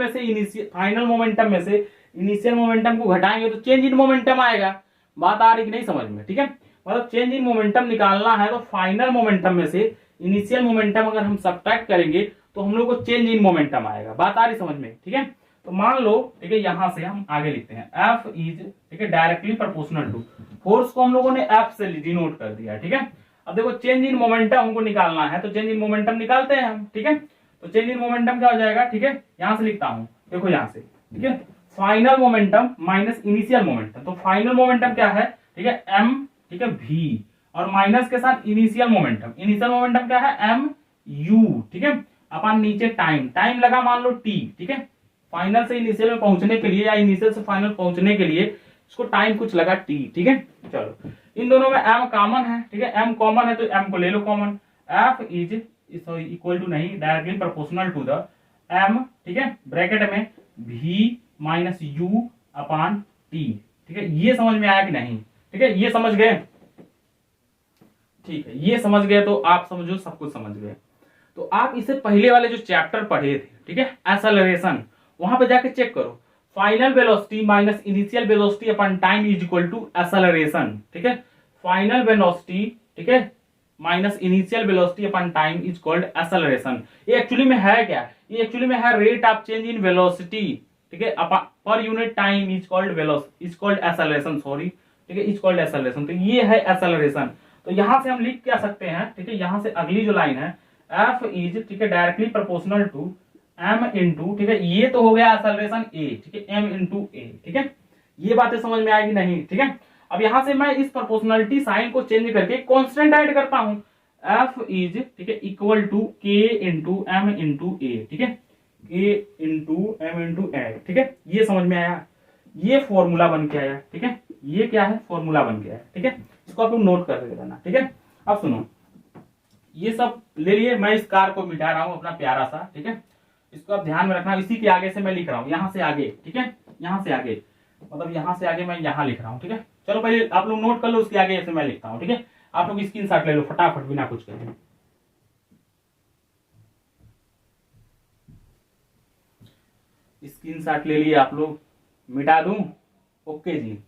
मोमेंटम में से इनिशियल मोमेंटम को घटाएंगे तो चेंज इन मोमेंटम आएगा। बात आ रही कि नहीं समझ में, ठीक है। मतलब चेंज इन मोमेंटम निकालना है तो फाइनल मोमेंटम में से इनिशियल मोमेंटम अगर हम सब्ट्रैक्ट करेंगे तो हम लोग को चेंज इन मोमेंटम आएगा। बात आ रही समझ में, ठीक है। तो मान लो, ठीक है, यहां से हम आगे लिखते हैं F इज, ठीक है, डायरेक्टली प्रोपोर्शनल टू फोर्स को हम लोगों ने F से डिनोट कर दिया, ठीक है। अब देखो चेंज इन मोमेंटम हमको निकालना है तो चेंज इन मोमेंटम निकालते हैं हम, ठीक है। तो चेंज इन मोमेंटम क्या हो जाएगा, ठीक है, यहां से लिखता हूं, देखो यहां से, ठीक है, final momentum minus initial momentum. तो फाइनल मोमेंटम क्या है, ठीक है, m, ठीक है, v, और माइनस के साथ इनिशियल मोमेंटम क्या है, m u, ठीक है, अपन नीचे टाइम लगा मान लो t, ठीक है, फाइनल से इनिशियल में पहुंचने के लिए या इनिशियल से फाइनल पहुंचने के लिए इसको टाइम कुछ लगा t, ठीक है। चलो इन दोनों में m कॉमन है, ठीक है, m कॉमन है तो m को ले लो common. F is equal to नहीं, directly proportional to the m, ठीक है, ब्रैकेट में v minus u upon t, ठीक है। ये समझ में आया कि नहीं, ठीक है, ये समझ गए, ठीक है, ये समझ गए तो आप समझो सब कुछ समझ गए। तो आप इससे पहले वाले जो चैप्टर पढ़े थे, ठीक है, एक्सेलरेशन, वहां पे जाके चेक करो, final velocity minus initial velocity upon time is equal to acceleration, ठीक है। फाइनल वेलोसिटी, ठीक है, minus initial velocity upon time is called acceleration. ये एक्चुअली में है क्या, ये एक्चुअली में है rate of change in velocity, ठीक है, per unit time is called acceleration, sorry, ठीक है, इज कॉल्ड एक्सेलरेशन। तो ये है एक्सेलरेशन। तो यहां से हम लिख क्या सकते हैं, ठीक है, यहां से अगली जो लाइन है F इज, ठीक है, directly proportional to m into, ठीक है, ये तो हो गया एक्सेलरेशन a, ठीक है, m इंटू a, ठीक है। ये बातें समझ में आएगी नहीं, ठीक है। अब यहां से मैं इस प्रोपोर्शनलिटी साइन को चेंज करके कांस्टेंट ऐड करता हूं, F इज, ठीक है, equal to k into m into a, ठीक है, k into m into a, ठीक है। ये समझ में आया, ये फॉर्मूला बन के आया, ठीक है, ये क्या है, फॉर्मूला बन के आया, ठीक है। इसको आप लोग नोट कर देना, ठीक है। अब सुनो, ये सब ले लिए, मैं इस कार को मिटा रहा हूं अपना प्यारा सा, ठीक है, इसको आप ध्यान में रखना। इसी के आगे से मैं लिख रहा हूं, यहां से आगे, ठीक है, यहां से आगे, मतलब यहां से आगे मैं यहां लिख रहा हूं, ठीक है। चलो पहले आप लोग नोट कर लो, उसके आगे ऐसे मैं लिखता हूं, ठीक है। आप लोग स्क्रीनशॉट ले लो फटाफट बिना कुछ कहे। स्क्रीनशॉट ले लिए आप लोग, मिटा दूं, ओके जी।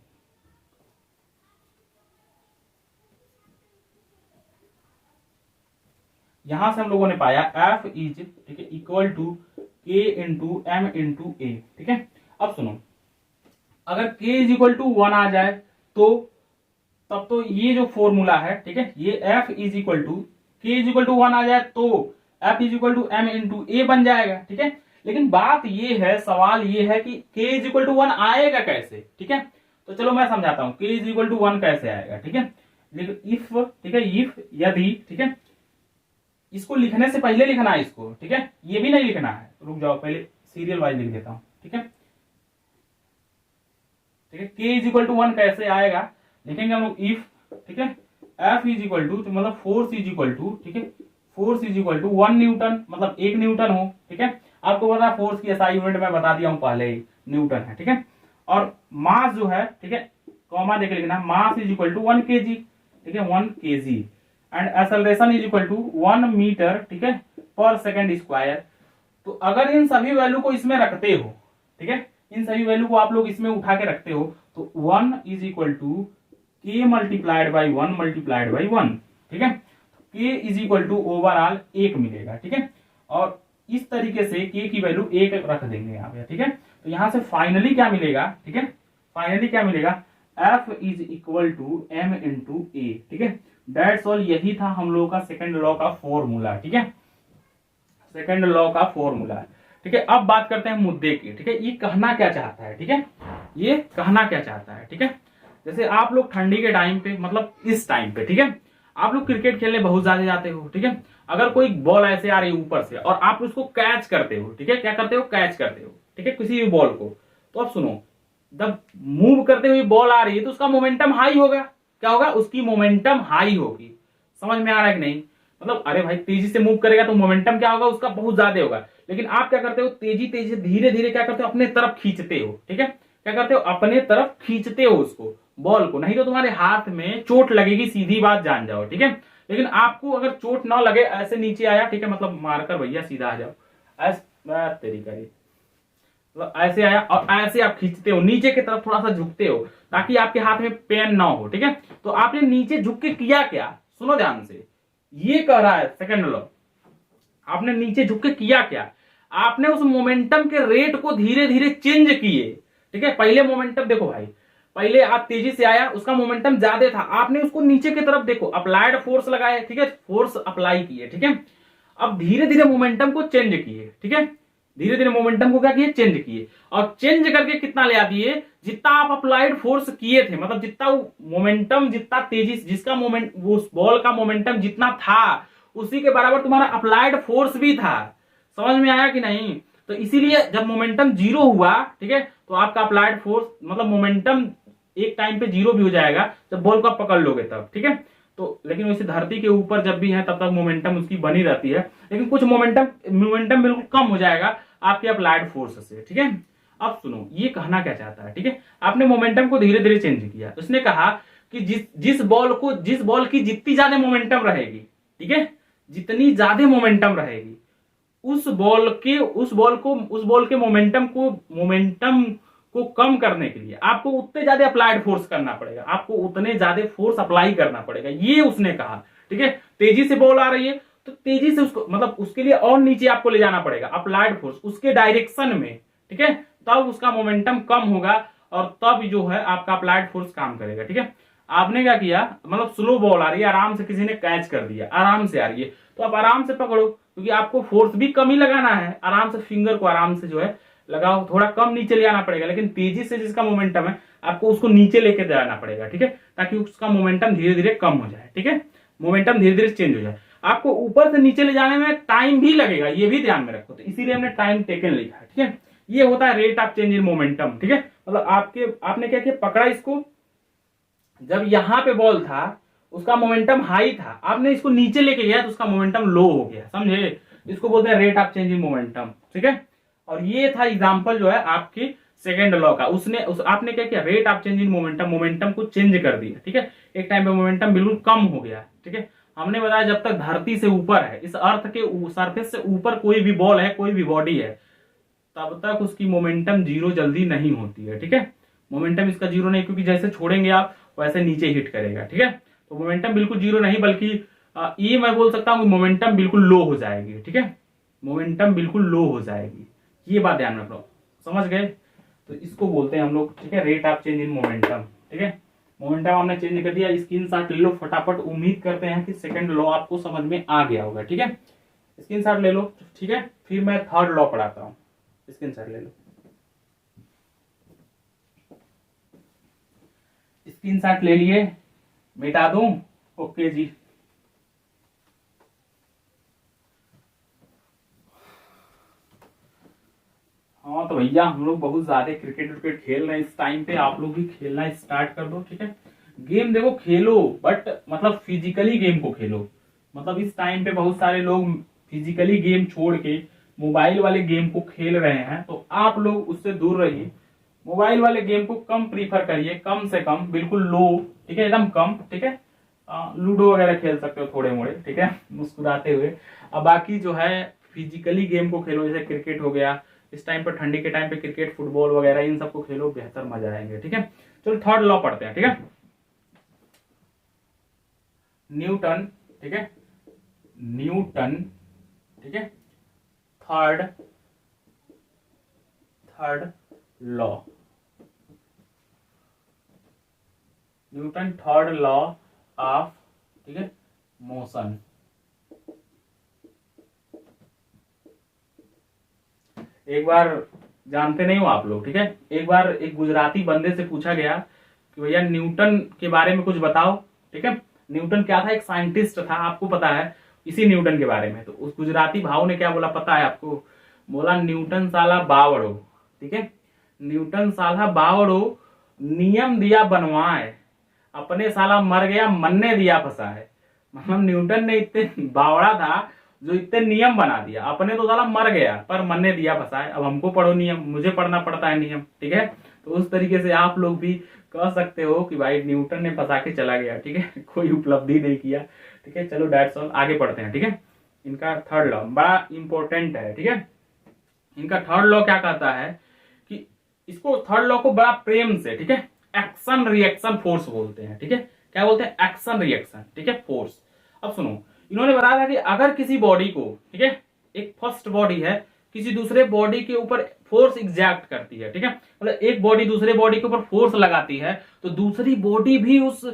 यहां से हम लोगों ने पाया F इज, ठीक है, equal to k into m into a, ठीक है। अब सुनो, अगर k इज इक्वल टू 1 आ जाए तो तब तो ये जो फॉर्मूला है, ठीक है, ये F is equal to k is equal to 1 आ जाए तो F is equal to m into a बन जाएगा, ठीक है। लेकिन बात ये है, सवाल ये है कि k इज इक्वल टू 1 आएगा कैसे, ठीक है। तो चलो मैं समझाता हूं k इज इक्वल टू 1 कैसे आएगा, ठीक है। इफ, ठीक है, इफ यदि, ठीक है, इसको लिखने से पहले लिखना है इसको, ठीक है, ये भी नहीं लिखना है, रुक जाओ पहले सीरियल वाइज लिख देता हूं, ठीक है, ठीक है। k इज इक्वल टू 1 कैसे आएगा, लिखेंगे हम लोग इफ, ठीक है, F इज इक्वल टू, मतलब फोर्स इज इक्वल टू, ठीक है, force is equal to 1 newton, मतलब 1 न्यूटन हो, ठीक है। आपको पता है फोर्स की एसआई यूनिट मैं बता दिया हूं पहले ही, न्यूटन है, ठीक है। और मास जो है, ठीक है, कॉमा देके लिखना, mass is equal to 1 kg, ठीक है, 1 kg, and acceleration is equal to 1 metre, ठीक है, पर सेकंड स्क्वायर। तो अगर इन सभी वैल्यू को इसमें रखते हो, ठीक है, इन सभी वैल्यू को आप लोग इसमें उठा के रखते हो तो 1 is equal to k multiplied by 1 multiplied by 1, ठीक है। k is equal to overall 1 मिलेगा, ठीक है। और इस तरीके से k की वैल्यू 1 रख देंगे यहाँ पे, ठीक है। तो यहां से फाइनली क्या मिलेगा, ठीक है, फाइनली क्या मिलेगा, F is equal to m into a, ठीक है। दैट्स ऑल, यही था हम लोगों का सेकंड लॉ का फॉर्मूला, ठीक है, सेकंड लॉ का फॉर्मूला, ठीक है। अब बात करते हैं मुद्दे की, ठीक है, ये कहना क्या चाहता है, ठीक है, ये कहना क्या चाहता है, ठीक है। जैसे आप लोग ठंडी के टाइम पे, मतलब इस टाइम पे, ठीक है, आप लोग क्रिकेट खेलने बहुत ज्यादा जाते हो, ठीक है। अगर कोई बॉल ऐसे आ रही है ऊपर से और आप उसको कैच करते हो, ठीक है, क्या करते हो, कैच करते हो, ठीक है, किसी भी बॉल को, तो अब सुनो, जब मूव करते हुए बॉल आ रही है तो उसका मोमेंटम हाई होगा, क्या होगा, उसकी मोमेंटम हाई होगी। समझ में आ रहा है कि नहीं, मतलब अरे भाई तेजी से मूव करेगा तो मोमेंटम क्या होगा, उसका बहुत ज्यादा होगा। लेकिन आप क्या करते हो, तेजी तेजी धीरे धीरे क्या करते हो, अपने तरफ खींचते हो, ठीक है, क्या करते हो, अपने तरफ खींचते हो उसको, बॉल को, नहीं तो तुम्हारे हाथ में चोट लगेगी, सीधी बात जान जाओ, ठीक है। लेकिन आपको अगर चोट ना लगे, ऐसे नीचे आया, ठीक है, मतलब मारकर भैया सीधा आ जाओ, ऐसे तरीका है, मतलब ऐसे आया और ऐसे आप खींचते हो नीचे की तरफ, थोड़ा सा झुकते हो ताकि आपके हाथ में पेन ना हो, ठीक है। तो आपने नीचे झुक के किया क्या, सुनो ध्यान से, ये कह रहा है सेकंड लॉ, आपने नीचे झुक के किया क्या, आपने उस मोमेंटम के रेट को धीरे धीरे चेंज किए, ठीक है। पहले मोमेंटम देखो भाई, पहले आप तेजी से आया, उसका मोमेंटम ज्यादा था, आपने उसको नीचे की तरफ देखो अप्लाइड फोर्स लगाए, ठीक है, फोर्स अप्लाई किए, ठीक है। अब धीरे धीरे मोमेंटम को चेंज किए, ठीक है, धीरे धीरे मोमेंटम को क्या किए, चेंज किए, और चेंज करके कितना ले आ दिए, जितना आप अप्लाइड फोर्स किए थे, मतलब जितना मोमेंटम, जितना तेजी, जिसका मोमेंट, उस बॉल का मोमेंटम जितना था उसी के बराबर तुम्हारा अप्लाइड फोर्स भी था। समझ में आया कि नहीं। तो इसीलिए जब मोमेंटम जीरो हुआ, ठीक है, तो आपका अप्लाइड फोर्स, मतलब मोमेंटम एक टाइम पे जीरो भी हो जाएगा जब बॉल को पकड़ लोगे तब, ठीक है। तो लेकिन वैसे धरती के ऊपर जब भी है तब तक मोमेंटम उसकी बनी रहती है, लेकिन कुछ मोमेंटम बिल्कुल कम हो जाएगा आपके अप्लाइड फोर्स से, ठीक है। अब सुनो ये कहना क्या चाहता है, ठीक है, आपने मोमेंटम को धीरे धीरे चेंज किया, उसने कहा कि जिस बॉल की जितनी ज्यादा मोमेंटम रहेगी, ठीक है, जितनी ज्यादा मोमेंटम रहेगी, उस बॉल के मोमेंटम को कम करने के लिए आपको उतने ज्यादा अप्लाइड फोर्स करना पड़ेगा, आपको उतने ज्यादा फोर्स अप्लाई करना पड़ेगा, ये उसने कहा, ठीक है। तेजी से बॉल आ रही है तो तेजी से उसको, मतलब उसके लिए और नीचे आपको ले जाना पड़ेगा अप्लाइड फोर्स उसके डायरेक्शन में, ठीक है, तब उसका मोमेंटम कम होगा और तब जो है आपका अप्लाइड फोर्स काम करेगा, ठीक है। आपने क्या किया, मतलब स्लो बॉल आ रही है, आराम से किसी ने कैच कर दिया, आराम से आ रही है तो आप आराम से पकड़ो, क्योंकि आपको फोर्स भी कम ही लगाना है, आराम से फिंगर को आराम से जो है लगाओ, थोड़ा कम नीचे ले आना पड़ेगा, लेकिन तेजी से जिसका मोमेंटम है आपको उसको नीचे लेके जाना पड़ेगा, ठीक है, ताकि उसका मोमेंटम धीरे धीरे कम हो जाए, ठीक है, मोमेंटम धीरे धीरे चेंज हो जाए। आपको ऊपर से नीचे ले जाने में टाइम भी लगेगा, ये भी ध्यान में रखो, तो इसीलिए हमने टाइम टेकन लिखा है, ठीक है। ये होता है rate of change in momentum, ठीक है, मतलब आपने क्या किया, पकड़ा इसको, जब यहां पे बॉल था उसका मोमेंटम हाई था, आपने इसको नीचे लेके गया तो उसका मोमेंटम लो हो गया, समझे, इसको बोलते हैं rate of change in momentum, ठीक है। और ये था एग्जांपल जो है आपकी सेकंड लॉ का, आपने क्या किया, rate of change in momentum को चेंज कर दिया, ठीक है, एक टाइम पे मोमेंटम बिल्कुल कम हो गया, ठीक है। हमने बताया जब तक धरती से ऊपर है, इस अर्थ के सरफेस से ऊपर कोई भी बॉल है, कोई भी बॉडी है, तब तक उसकी मोमेंटम जीरो जल्दी नहीं होती है, ठीक है, मोमेंटम इसका जीरो नहीं, क्योंकि जैसे छोड़ेंगे आप वैसे नीचे हिट करेगा, ठीक है। तो मोमेंटम बिल्कुल जीरो नहीं, बल्कि ये मैं बोल सकता हूं मोमेंटम बिल्कुल लो हो जाएगी, ठीक है, मोमेंटम बिल्कुल लो हो जाएगी, ये बात ध्यान रखो, समझ गए। तो इसको बोलते हैं हम लोग, ठीक है, rate of change in momentum, ठीक है। मोमेंटम हमने चेंज कर दिया, स्क्रीनशॉट ले लो फटाफट, उम्मीद करते हैं कि सेकंड लॉ आपको समझ में आ गया होगा, ठीक है, स्क्रीनशॉट ले लो, ठीक है, फिर मैं थर्ड लॉ पढ़ाता हूं, स्क्रीनशॉट ले लो, स्क्रीनशॉट ले लिए, मिटा दूं, ओके जी। हाँ तो भैया हम लोग बहुत ज्यादा क्रिकेट खेल रहे हैं इस टाइम पे, आप लोग भी खेलना स्टार्ट कर दो, ठीक है। गेम देखो खेलो, बट मतलब फिजिकली गेम को खेलो, मतलब इस टाइम पे बहुत सारे लोग फिजिकली गेम छोड़ के मोबाइल वाले गेम को खेल रहे हैं, तो आप लोग उससे दूर रहिए, मोबाइल वाले गेम को कम प्रीफर करिए, कम से कम, बिल्कुल लो, ठीक है, एकदम कम, ठीक है। लूडो वगैरह खेल सकते हो थोड़े मोड़े, ठीक है, मुस्कुराते हुए। अब बाकी जो है फिजिकली गेम को खेलो, जैसे क्रिकेट हो गया, इस टाइम पर ठंडी के टाइम पे क्रिकेट, फुटबॉल वगैरह इन सबको खेलो, बेहतर मजा आएंगे, ठीक है। चलो थर्ड लॉ पढ़ते हैं, ठीक है, न्यूटन, ठीक है, न्यूटन, ठीक है, third law, Newton third law of, ठीक है, मोशन। एक बार, जानते नहीं हो आप लोग, ठीक है, एक बार एक गुजराती बंदे से पूछा गया कि भैया न्यूटन के बारे में कुछ बताओ, ठीक है, न्यूटन क्या था, एक साइंटिस्ट था, आपको पता है इसी न्यूटन के बारे में। तो उस गुजराती भाव ने क्या बोला पता है आपको, बोला न्यूटन साला बावड़ो, ठीक है, न्यूटन साला बावड़ो, नियम दिया बनवाए, अपने साला मर गया मन्ने दिया फंसाए। मतलब न्यूटन ने इतने बावड़ा था जो इतने नियम बना दिया, अपने तो साला मर गया पर मन्ने दिया फंसाए, अब हमको पढ़ो नियम, मुझे पढ़ना पड़ता है नियम, ठीक है। तो उस तरीके से आप लोग भी कह सकते हो कि भाई न्यूटन ने फंसा के चला गया, ठीक है, कोई उपलब्धि नहीं किया, ठीक है। चलो दैट्स ऑल, आगे पढ़ते हैं, ठीक है। इनका थर्ड लॉ बड़ा इंपॉर्टेंट है, ठीक है। इनका थर्ड लॉ क्या कहता है कि इसको थर्ड लॉ को बड़ा प्रेम से, ठीक है, एक्शन रिएक्शन फोर्स बोलते हैं, ठीक है। क्या बोलते हैं? एक्शन रिएक्शन, ठीक है, फोर्स। अब सुनो, इन्होंने बताया था कि अगर किसी बॉडी को, ठीक है, एक फर्स्ट बॉडी है, किसी दूसरे बॉडी के ऊपर फोर्स एग्जैक्ट करती है, ठीक है, मतलब एक बॉडी दूसरे बॉडी के ऊपर फोर्स लगाती है, तो दूसरी बॉडी भी उस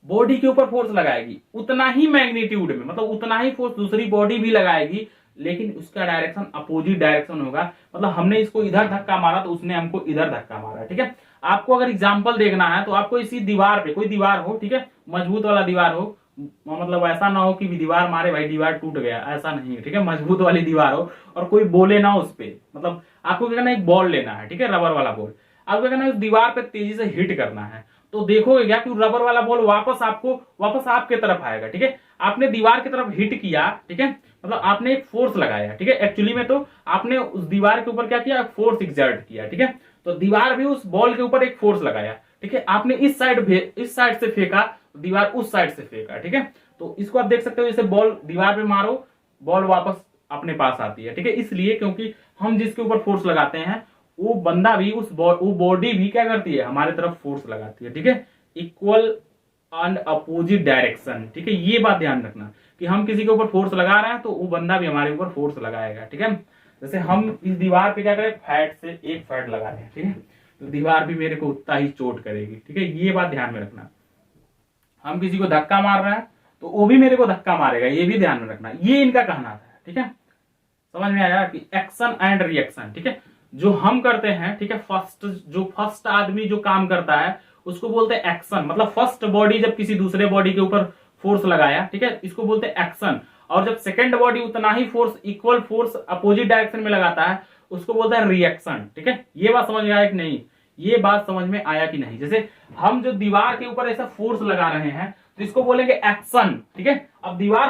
बॉडी के ऊपर फोर्स लगाएगी उतना ही मैग्नीट्यूड में, मतलब उतना ही फोर्स दूसरी बॉडी भी लगाएगी, लेकिन उसका डायरेक्शन अपोजिट डायरेक्शन होगा। मतलब हमने इसको इधर धक्का मारा तो उसने हमको इधर धक्का मारा, ठीक है। आपको अगर एग्जाम्पल देखना है तो आपको इसी दीवार पे, कोई दीवार हो, ठीक है, मजबूत वाला दीवार हो, मतलब ऐसा ना हो कि दीवार मारे भाई दीवार टूट गया, ऐसा नहीं है, ठीक है, मजबूत वाली दीवार हो और कोई बोले ना उस पे, मतलब आपको क्या करना है, एक बॉल लेना है, ठीक है, रबर वाला बॉल, आपको क्या करना है, उस दीवार पे तेजी से हिट करना है, तो देखोगे क्या कि रबर वाला बॉल वापस आपके तरफ आएगा, ठीक है। आपने दीवार की तरफ हिट किया, ठीक है, मतलब आपने एक फोर्स लगाया, ठीक है, एक्चुअली में तो आपने उस दीवार के ऊपर क्या किया, फोर्स एक्सर्ट किया, ठीक है। तो दीवार भी उस बॉल के ऊपर एक फोर्स लगाया, ठीक है, आपने इस साइड से फेंका, दीवार उस साइड से फेंका, ठीक है। तो इसको आप देख सकते हो, जैसे बॉल दीवार पे मारो, बॉल वापस अपने पास आती है, ठीक है, इसलिए क्योंकि हम जिसके ऊपर फोर्स लगाते हैं वो बंदा भी वो बॉडी भी क्या करती है, हमारे तरफ फोर्स लगाती है, ठीक है, इक्वल एंड अपोजिट डायरेक्शन, ठीक है। ये बात ध्यान रखना कि हम किसी के ऊपर फोर्स लगा रहे हैं तो वो बंदा भी हमारे ऊपर फोर्स लगाएगा, ठीक है। जैसे हम इस दीवार पे क्या करें, फैट से एक फैट लगा रहे हैं, ठीक है, तो दीवार भी मेरे को उतना ही चोट करेगी, ठीक है, ये बात ध्यान में रखना। हम किसी को धक्का मार रहे हैं तो वो भी मेरे को धक्का मारेगा, ये भी ध्यान में रखना। ये इनका कहना था, ठीक है, समझ में आया कि एक्शन एंड रिएक्शन, ठीक है, जो हम करते हैं, ठीक है, फर्स्ट आदमी जो काम करता है उसको बोलते हैं एक्शन, मतलब फर्स्ट बॉडी जब किसी दूसरे बॉडी के ऊपर फोर्स लगाया, ठीक है, इसको बोलते हैं एक्शन। और जब सेकंड बॉडी उतना ही force, equal force opposite direction में लगाता है, उसको बोलते हैं रिएक्शन, ठीक है। ये बात समझ में आया कि नहीं? ये बात समझ में आया कि नहीं? जैसे हम जो दीवार के ऊपर ऐसा फोर्स लगा रहे हैं तो इसको बोलेंगे एक्शन, ठीक है। अब दीवार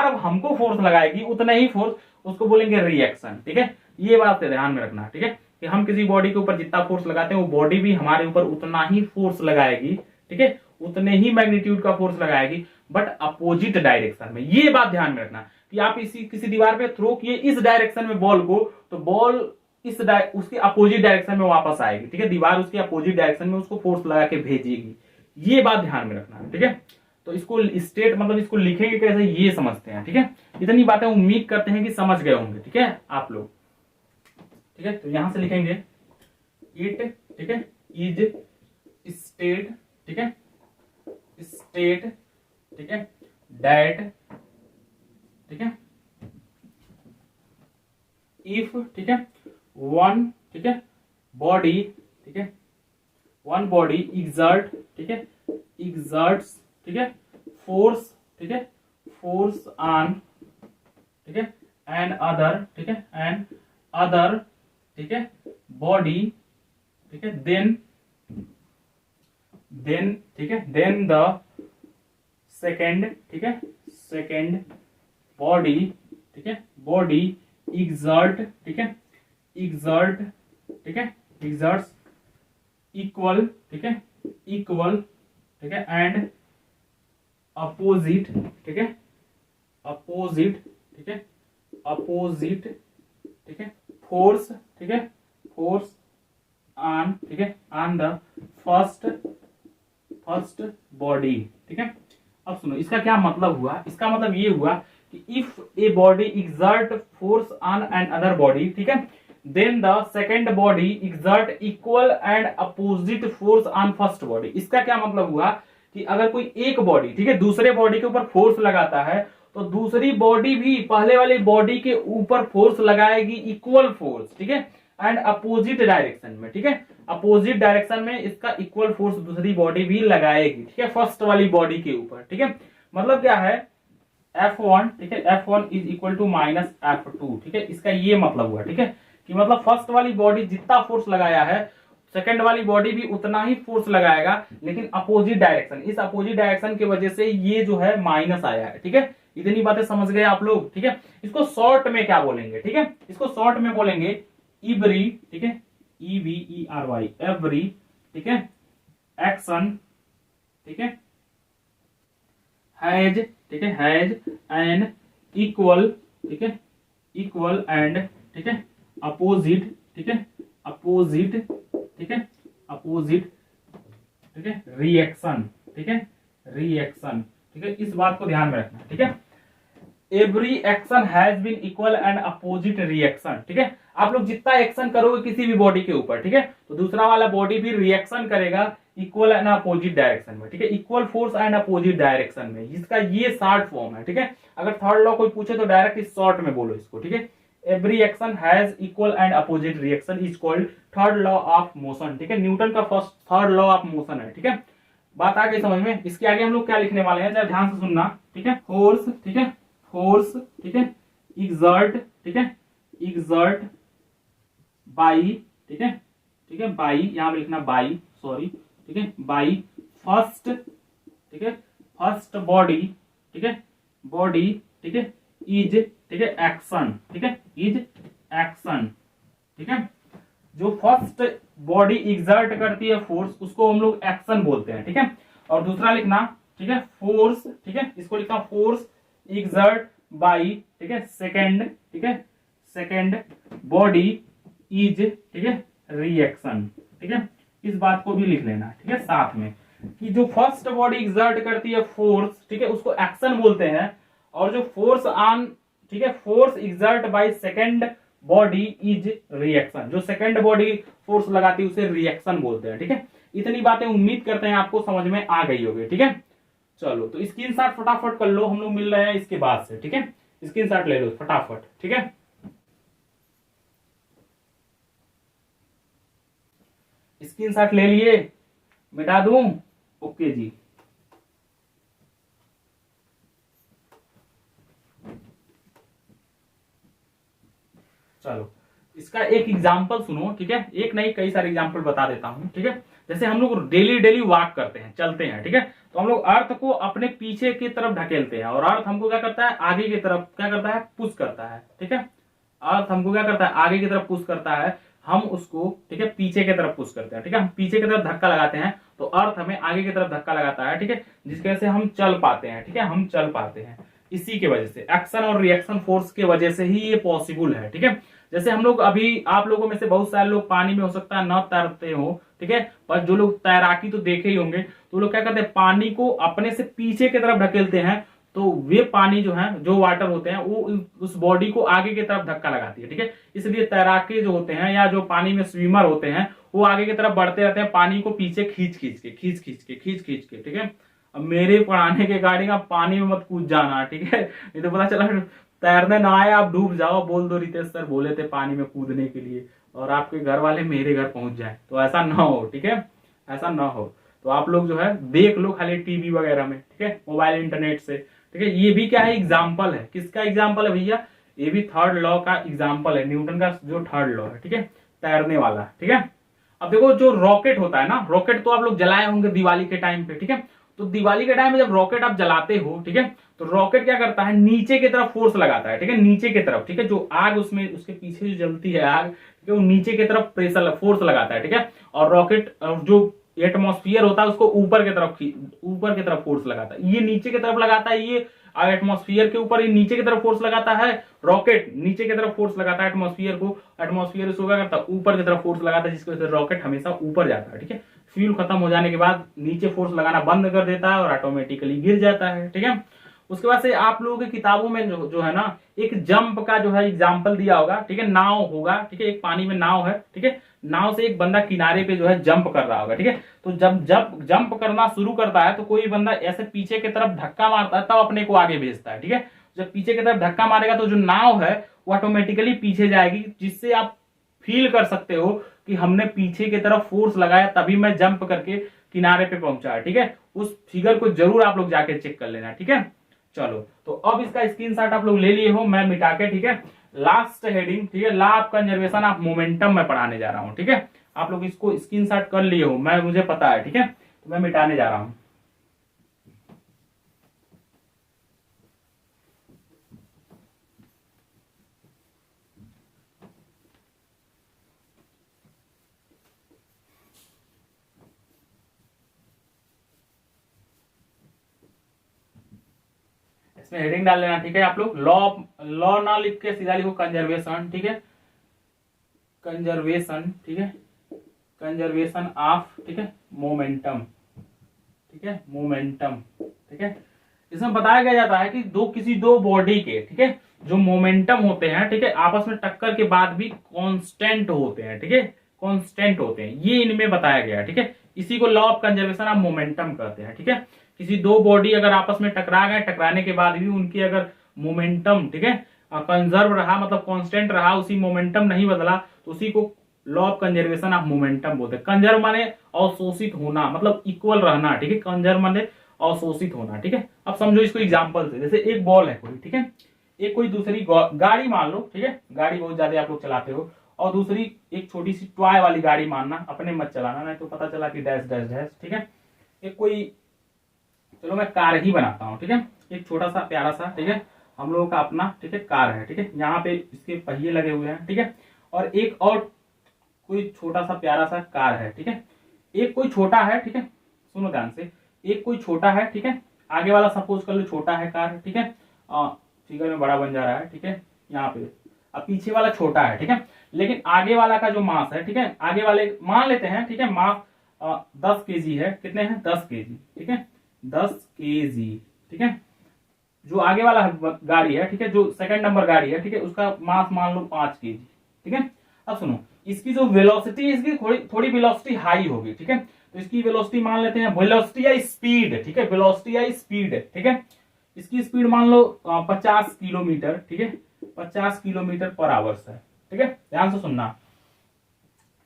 अब हमको फोर्स लगाएगी, उतना ही फोर्स, उसको बोलेंगे रिएक्शन, ठीक है। ये बात ध्यान में रखना, ठीक है, कि हम किसी बॉडी के ऊपर जितना फोर्स लगाते हैं वो बॉडी भी हमारे ऊपर उतना ही फोर्स लगाएगी, ठीक है, उतने ही मैग्नीट्यूड का फोर्स लगाएगी, बट अपोजिट डायरेक्शन में। ये बात ध्यान में रखना कि आप किसी दीवार पे थ्रो किए इस डायरेक्शन में बॉल को, तो बॉल उसके अपोजिट डायरेक्शन में वापस आएगी, ठीक है, दीवार उसके अपोजिट डायरेक्शन में उसको फोर्स लगा के भेजेगी। ये बात ध्यान में रखना, ठीक है। तो इसको स्टेट, मतलब इसको लिखेंगे कैसे, ये समझते हैं, ठीक है। इतनी बातें उम्मीद करते हैं कि समझ गए होंगे, ठीक है, आप लोग, ठीक है। तो यहां से लिखेंगे इट, ठीक है, इज स्टेट, ठीक है, स्टेट, ठीक है, दैट, ठीक है, इफ, ठीक है, वन, ठीक है, बॉडी, ठीक है, वन बॉडी एग्जर्ट, ठीक है, एग्जर्ट्स, ठीक है, फोर्स, ठीक है, फोर्स ऑन, ठीक है, एंड अदर, ठीक है, एंड अदर, ठीक है, बॉडी, ठीक है, देन, ठीक है, देन द सेकेंड, ठीक है, सेकेंड बॉडी, ठीक है, बॉडी एग्जर्ट, ठीक है, एग्जर्ट, ठीक है, एग्जर्ट्स इक्वल, ठीक है, इक्वल, ठीक है, एंड अपोजिट, ठीक है, अपोजिट, ठीक है, अपोजिट, ठीक है, फोर्स, ठीक है, फोर्स ऑन, ठीक है, ऑन द फर्स्ट बॉडी, ठीक है। अब सुनो, इसका क्या मतलब हुआ? इसका मतलब ये हुआ कि if a body exert force on another body, ठीक है, then the second body exert equal and opposite force on first body. इसका क्या मतलब हुआ कि अगर कोई एक बॉडी, ठीक है, दूसरे बॉडी के ऊपर फोर्स लगाता है तो दूसरी बॉडी भी पहले वाली बॉडी के ऊपर फोर्स लगाएगी, इक्वल फोर्स, ठीक है, एंड अपोजिट डायरेक्शन में, ठीक है, अपोजिट डायरेक्शन में इसका इक्वल फोर्स दूसरी बॉडी भी लगाएगी, ठीक है, फर्स्ट वाली बॉडी के ऊपर, ठीक है। मतलब क्या है, F1, ठीक है, F1 is equal to minus F2, ठीक है, इसका ये मतलब हुआ, ठीक है, कि मतलब फर्स्ट वाली बॉडी जितना फोर्स लगाया है सेकंड वाली बॉडी भी उतना ही फोर्स लगाएगा, लेकिन अपोजिट डायरेक्शन, इस अपोजिट डायरेक्शन की वजह से ये जो है माइनस आया है, ठीक है। इतनी बातें समझ गए आप लोग, ठीक है। इसको शॉर्ट में क्या बोलेंगे, ठीक है, इसको शॉर्ट में बोलेंगे इवरी, ठीक है, EVERY, एवरी, ठीक है, एक्शन, ठीक है, हैज, ठीक है, हैज एन इक्वल, ठीक है, इक्वल एंड, ठीक है, अपोजिट, ठीक है, अपोजिट, ठीक है, अपोजिट, ठीक है, रिएक्शन, ठीक है, रिएक्शन, ठीक है, इस बात को ध्यान में रखना, ठीक है। Every action has been equal and opposite reaction, ठीक है। आप लोग जितना एक्शन करोगे किसी भी बॉडी के ऊपर, ठीक है, तो दूसरा वाला बॉडी भी रिएक्शन करेगा इक्वल एंड अपोजिट डायरेक्शन में, ठीक है, equal force and opposite direction में। इसका ये शॉर्ट फॉर्म है, ठीक है। अगर थर्ड लॉ कोई पूछे तो डायरेक्ट इस शॉर्ट में बोलो इसको, ठीक है। Every action has equal and opposite reaction is called third law of motion, ठीक है। न्यूटन का first third law of motion है, ठीक है। बात आ गई समझ में। इसके आगे हम लोग क्या लिखने वाले हैं, जरा ध्यान से सुनना, ठीक है। फोर्स, ठीक है, फोर्स, ठीक है, एक्सर्ट, ठीक है, एक्सर्ट बाई, ठीक है, ठीक है, बाई, यहां पे लिखना बाई, सॉरी, ठीक है, बाई फर्स्ट, ठीक है, फर्स्ट बॉडी, ठीक है, बॉडी, ठीक है, इज, ठीक है, एक्शन, ठीक है, इज एक्शन, ठीक है। जो फर्स्ट बॉडी एक्सर्ट करती है फोर्स, उसको हम लोग एक्शन बोलते हैं, ठीक है। और दूसरा लिखना, ठीक है, फोर्स, ठीक है, इसको लिखना फोर्स एक्सर्ट बाई, ठीक है, सेकेंड, ठीक है, सेकेंड बॉडी इज, ठीक है, रिएक्शन, ठीक है। इस बात को भी लिख लेना, ठीक है, साथ में, कि जो फर्स्ट बॉडी एक्सर्ट करती है फोर्स, ठीक है, उसको एक्शन बोलते हैं। और जो फोर्स ऑन, ठीक है, force exert by second body is reaction, जो सेकेंड बॉडी फोर्स लगाती है उसे रिएक्शन बोलते हैं, ठीक है। इतनी बातें उम्मीद करते हैं आपको समझ में आ गई होगी, ठीक है। चलो तो स्क्रीनशॉट फटाफट कर लो, हम लोग मिल रहे हैं इसके बाद से, ठीक है। स्क्रीनशॉट ले लो फटाफट, ठीक है। स्क्रीनशॉट ले लिए, मिटा दूं? ओके जी। चलो इसका एक एग्जाम्पल सुनो, ठीक है। एक नहीं कई सारे एग्जाम्पल बता देता हूं, ठीक है। जैसे हम लोग डेली डेली वॉक करते हैं, चलते हैं, ठीक है, तो हम लोग अर्थ को अपने पीछे की तरफ ढकेलते हैं और अर्थ हमको क्या करता है, आगे की तरफ क्या करता है, पुश करता है, ठीक है। अर्थ हमको क्या करता है, आगे की तरफ पुश करता है, हम उसको, ठीक है, पीछे की तरफ पुश करते हैं, ठीक है। हम पीछे की तरफ धक्का लगाते हैं तो अर्थ हमें आगे की तरफ धक्का लगाता है, ठीक है, जिसकी वजह से हम चल पाते हैं, ठीक है, हम चल पाते हैं। इसी की वजह से एक्शन और रिएक्शन फोर्स के वजह से ही ये पॉसिबल है, ठीक है। जैसे हम लोग अभी, आप लोगों में से बहुत सारे लोग पानी में हो सकता है न तैरते हो, ठीक है, पर जो लोग तैराकी तो देखे ही होंगे, तो लोग क्या करते हैं, पानी को अपने से पीछे की तरफ ढकेलते हैं, तो वे पानी जो है, जो वाटर होते हैं, वो उस बॉडी को आगे की तरफ धक्का लगाती है, ठीक है। इसलिए तैराकी जो होते हैं या जो पानी में स्विमर होते हैं, वो आगे की तरफ बढ़ते रहते हैं, पानी को पीछे खींच खींच के, ठीक है। अब मेरे पढ़ाने के गाड़ी आप पानी में मत कूद जाना, ठीक है, नहीं तो पता चला तैरने ना आए, आप डूब जाओ, बोल दो रितेश सर बोले थे पानी में कूदने के लिए, और आपके घर वाले मेरे घर पहुंच जाए, तो ऐसा ना हो, ठीक है, ऐसा ना हो। तो आप लोग जो है देख लो खाली टीवी वगैरह में, ठीक है, मोबाइल इंटरनेट से, ठीक है। ये भी क्या है, एग्जाम्पल है, किसका एग्जाम्पल है भैया, ये भी थर्ड लॉ का एग्जाम्पल है, न्यूटन का जो थर्ड लॉ है, ठीक है, तैरने वाला, ठीक है। अब देखो जो रॉकेट होता है ना, रॉकेट तो आप लोग जलाए होंगे दिवाली के टाइम पे, ठीक है। तो दिवाली के टाइम में जब रॉकेट आप जलाते हो, ठीक है, तो रॉकेट क्या करता है, नीचे की तरफ फोर्स लगाता है, ठीक है, नीचे की तरफ, ठीक है, जो आग उसमें उसके पीछे जो जलती है आग, ठीक है, वो नीचे की तरफ प्रेशर फोर्स लगाता है, ठीक है। और रॉकेट जो एटमॉस्फेयर होता है उसको ऊपर की तरफ फोर्स लगाता है, ये नीचे की तरफ लगाता है, ये एटमॉस्फेयर के ऊपर, ये नीचे की तरफ फोर्स लगाता है, रॉकेट नीचे की तरफ फोर्स लगाता है एटमॉस्फेयर को, एटमॉस्फेयर उसको क्या करता है, ऊपर की तरफ फोर्स लगाता है, जिसकी वजह से रॉकेट हमेशा ऊपर जाता है, ठीक है। फ्यूल खत्म हो जाने के बाद नीचे फोर्स लगाना बंद कर देता है और ऑटोमेटिकली गिर जाता है, ठीक है। उसके बाद से आप लोगों की किताबों में जो है ना, एक जंप का जो है एग्जाम्पल दिया होगा, ठीक है, नाव होगा, ठीक है, एक पानी में नाव है, ठीक है, नाव से एक बंदा किनारे पे जो है जंप कर रहा होगा, ठीक है। तो जब जब जंप करना शुरू करता है तो कोई बंदा ऐसे पीछे की तरफ धक्का मारता है, तब अपने को आगे भेजता है, ठीक है। जब पीछे की तरफ धक्का मारेगा तो जो नाव है वो ऑटोमेटिकली पीछे जाएगी, जिससे आप फील कर सकते हो कि हमने पीछे की तरफ फोर्स लगाया तभी मैं जंप करके किनारे पे पहुंचा, ठीक है। उस फिगर को जरूर आप लोग जाके चेक कर लेना, ठीक है। चलो तो अब इसका स्क्रीनशॉट आप लोग ले लिए हो, मैं मिटा के, ठीक है, लास्ट हेडिंग, ठीक है, law of conservation of momentum में पढ़ाने जा रहा हूं, ठीक है। आप लोग इसको स्क्रीनशॉट कर लिए हो, मैं मुझे पता है, ठीक है, तो मैं मिटाने जा रहा हूं। इसमें हेडिंग डाल लेना, ठीक है। आप लोग लॉ ना लिख के सीधा लिखो कंजर्वेशन, ठीक है, कंजर्वेशन, ठीक है, कंजर्वेशन ऑफ, ठीक है, मोमेंटम, ठीक है, मोमेंटम, ठीक है। इसमें बताया गया जाता है कि किसी दो बॉडी के, ठीक है, जो मोमेंटम होते हैं, ठीक है, आपस में टक्कर के बाद भी कांस्टेंट होते हैं, ठीक है, कांस्टेंट होते हैं, ये इनमें बताया गया है, ठीक है। इसी को law of conservation of momentum कहते हैं, ठीक है। किसी दो बॉडी अगर आपस में टकरा गए, टकराने के बाद भी उनकी अगर मोमेंटम, ठीक है, कंजर्व रहा, मतलब कांस्टेंट रहा, उसी मोमेंटम नहीं बदला, तो उसी को law of conservation of momentum बोलते हैं। कंजर्व माने अवशोषित होना, मतलब इक्वल रहना, ठीक है। कंजर्व माने अवशोषित होना, ठीक है। अब समझो इसको एग्जांपल से, जैसे एक बॉल है कोई, ठीक है, एक कोई दूसरी गाड़ी मान लो, ठीक है, गाड़ी बहुत ज्यादा आप लोग चलाते हो, और दूसरी एक छोटी सी टॉय वाली गाड़ी मानना, अपने मत चलाना, नहीं तो पता चला कि डैश डैश डैश, ठीक है। एक कोई, चलो मैं कार ही बनाता हूँ, ठीक है, एक छोटा सा प्यारा सा, ठीक है, हम लोगों का अपना, ठीक है, कार है, ठीक है, यहाँ पे इसके पहिए लगे हुए हैं, ठीक है, और एक और कोई छोटा सा प्यारा सा कार है, ठीक है। एक कोई छोटा है, ठीक है, सुनो ध्यान से, एक कोई छोटा है, ठीक है, आगे वाला सपोज कर लो छोटा है कार, ठीक है, फिगर में बड़ा बन जा रहा है, ठीक है, यहाँ पे, अब पीछे वाला छोटा है, ठीक है, लेकिन आगे वाला का जो मास है, ठीक है, आगे वाले मान लेते हैं, ठीक है, मास 10 केजी है, कितने हैं 10 केजी, ठीक है, 10 केजी, ठीक है। जो आगे वाला गाड़ी है, ठीक है, जो सेकंड नंबर गाड़ी है, ठीक है, उसका मास मान लो 5 केजी, ठीक है। अब सुनो, इसकी जो वेलोसिटी, इसकी थोड़ी वेलोसिटी हाई होगी, ठीक है, तो इसकी वेलोसिटी मान लेते हैं, वेलोसिटी या स्पीड, ठीक है, वेलोसिटी या स्पीड, ठीक है, इसकी स्पीड मान लो 50 किलोमीटर, ठीक है, 50 किलोमीटर पर आवर्स है, ठीक है, ध्यान से सुनना।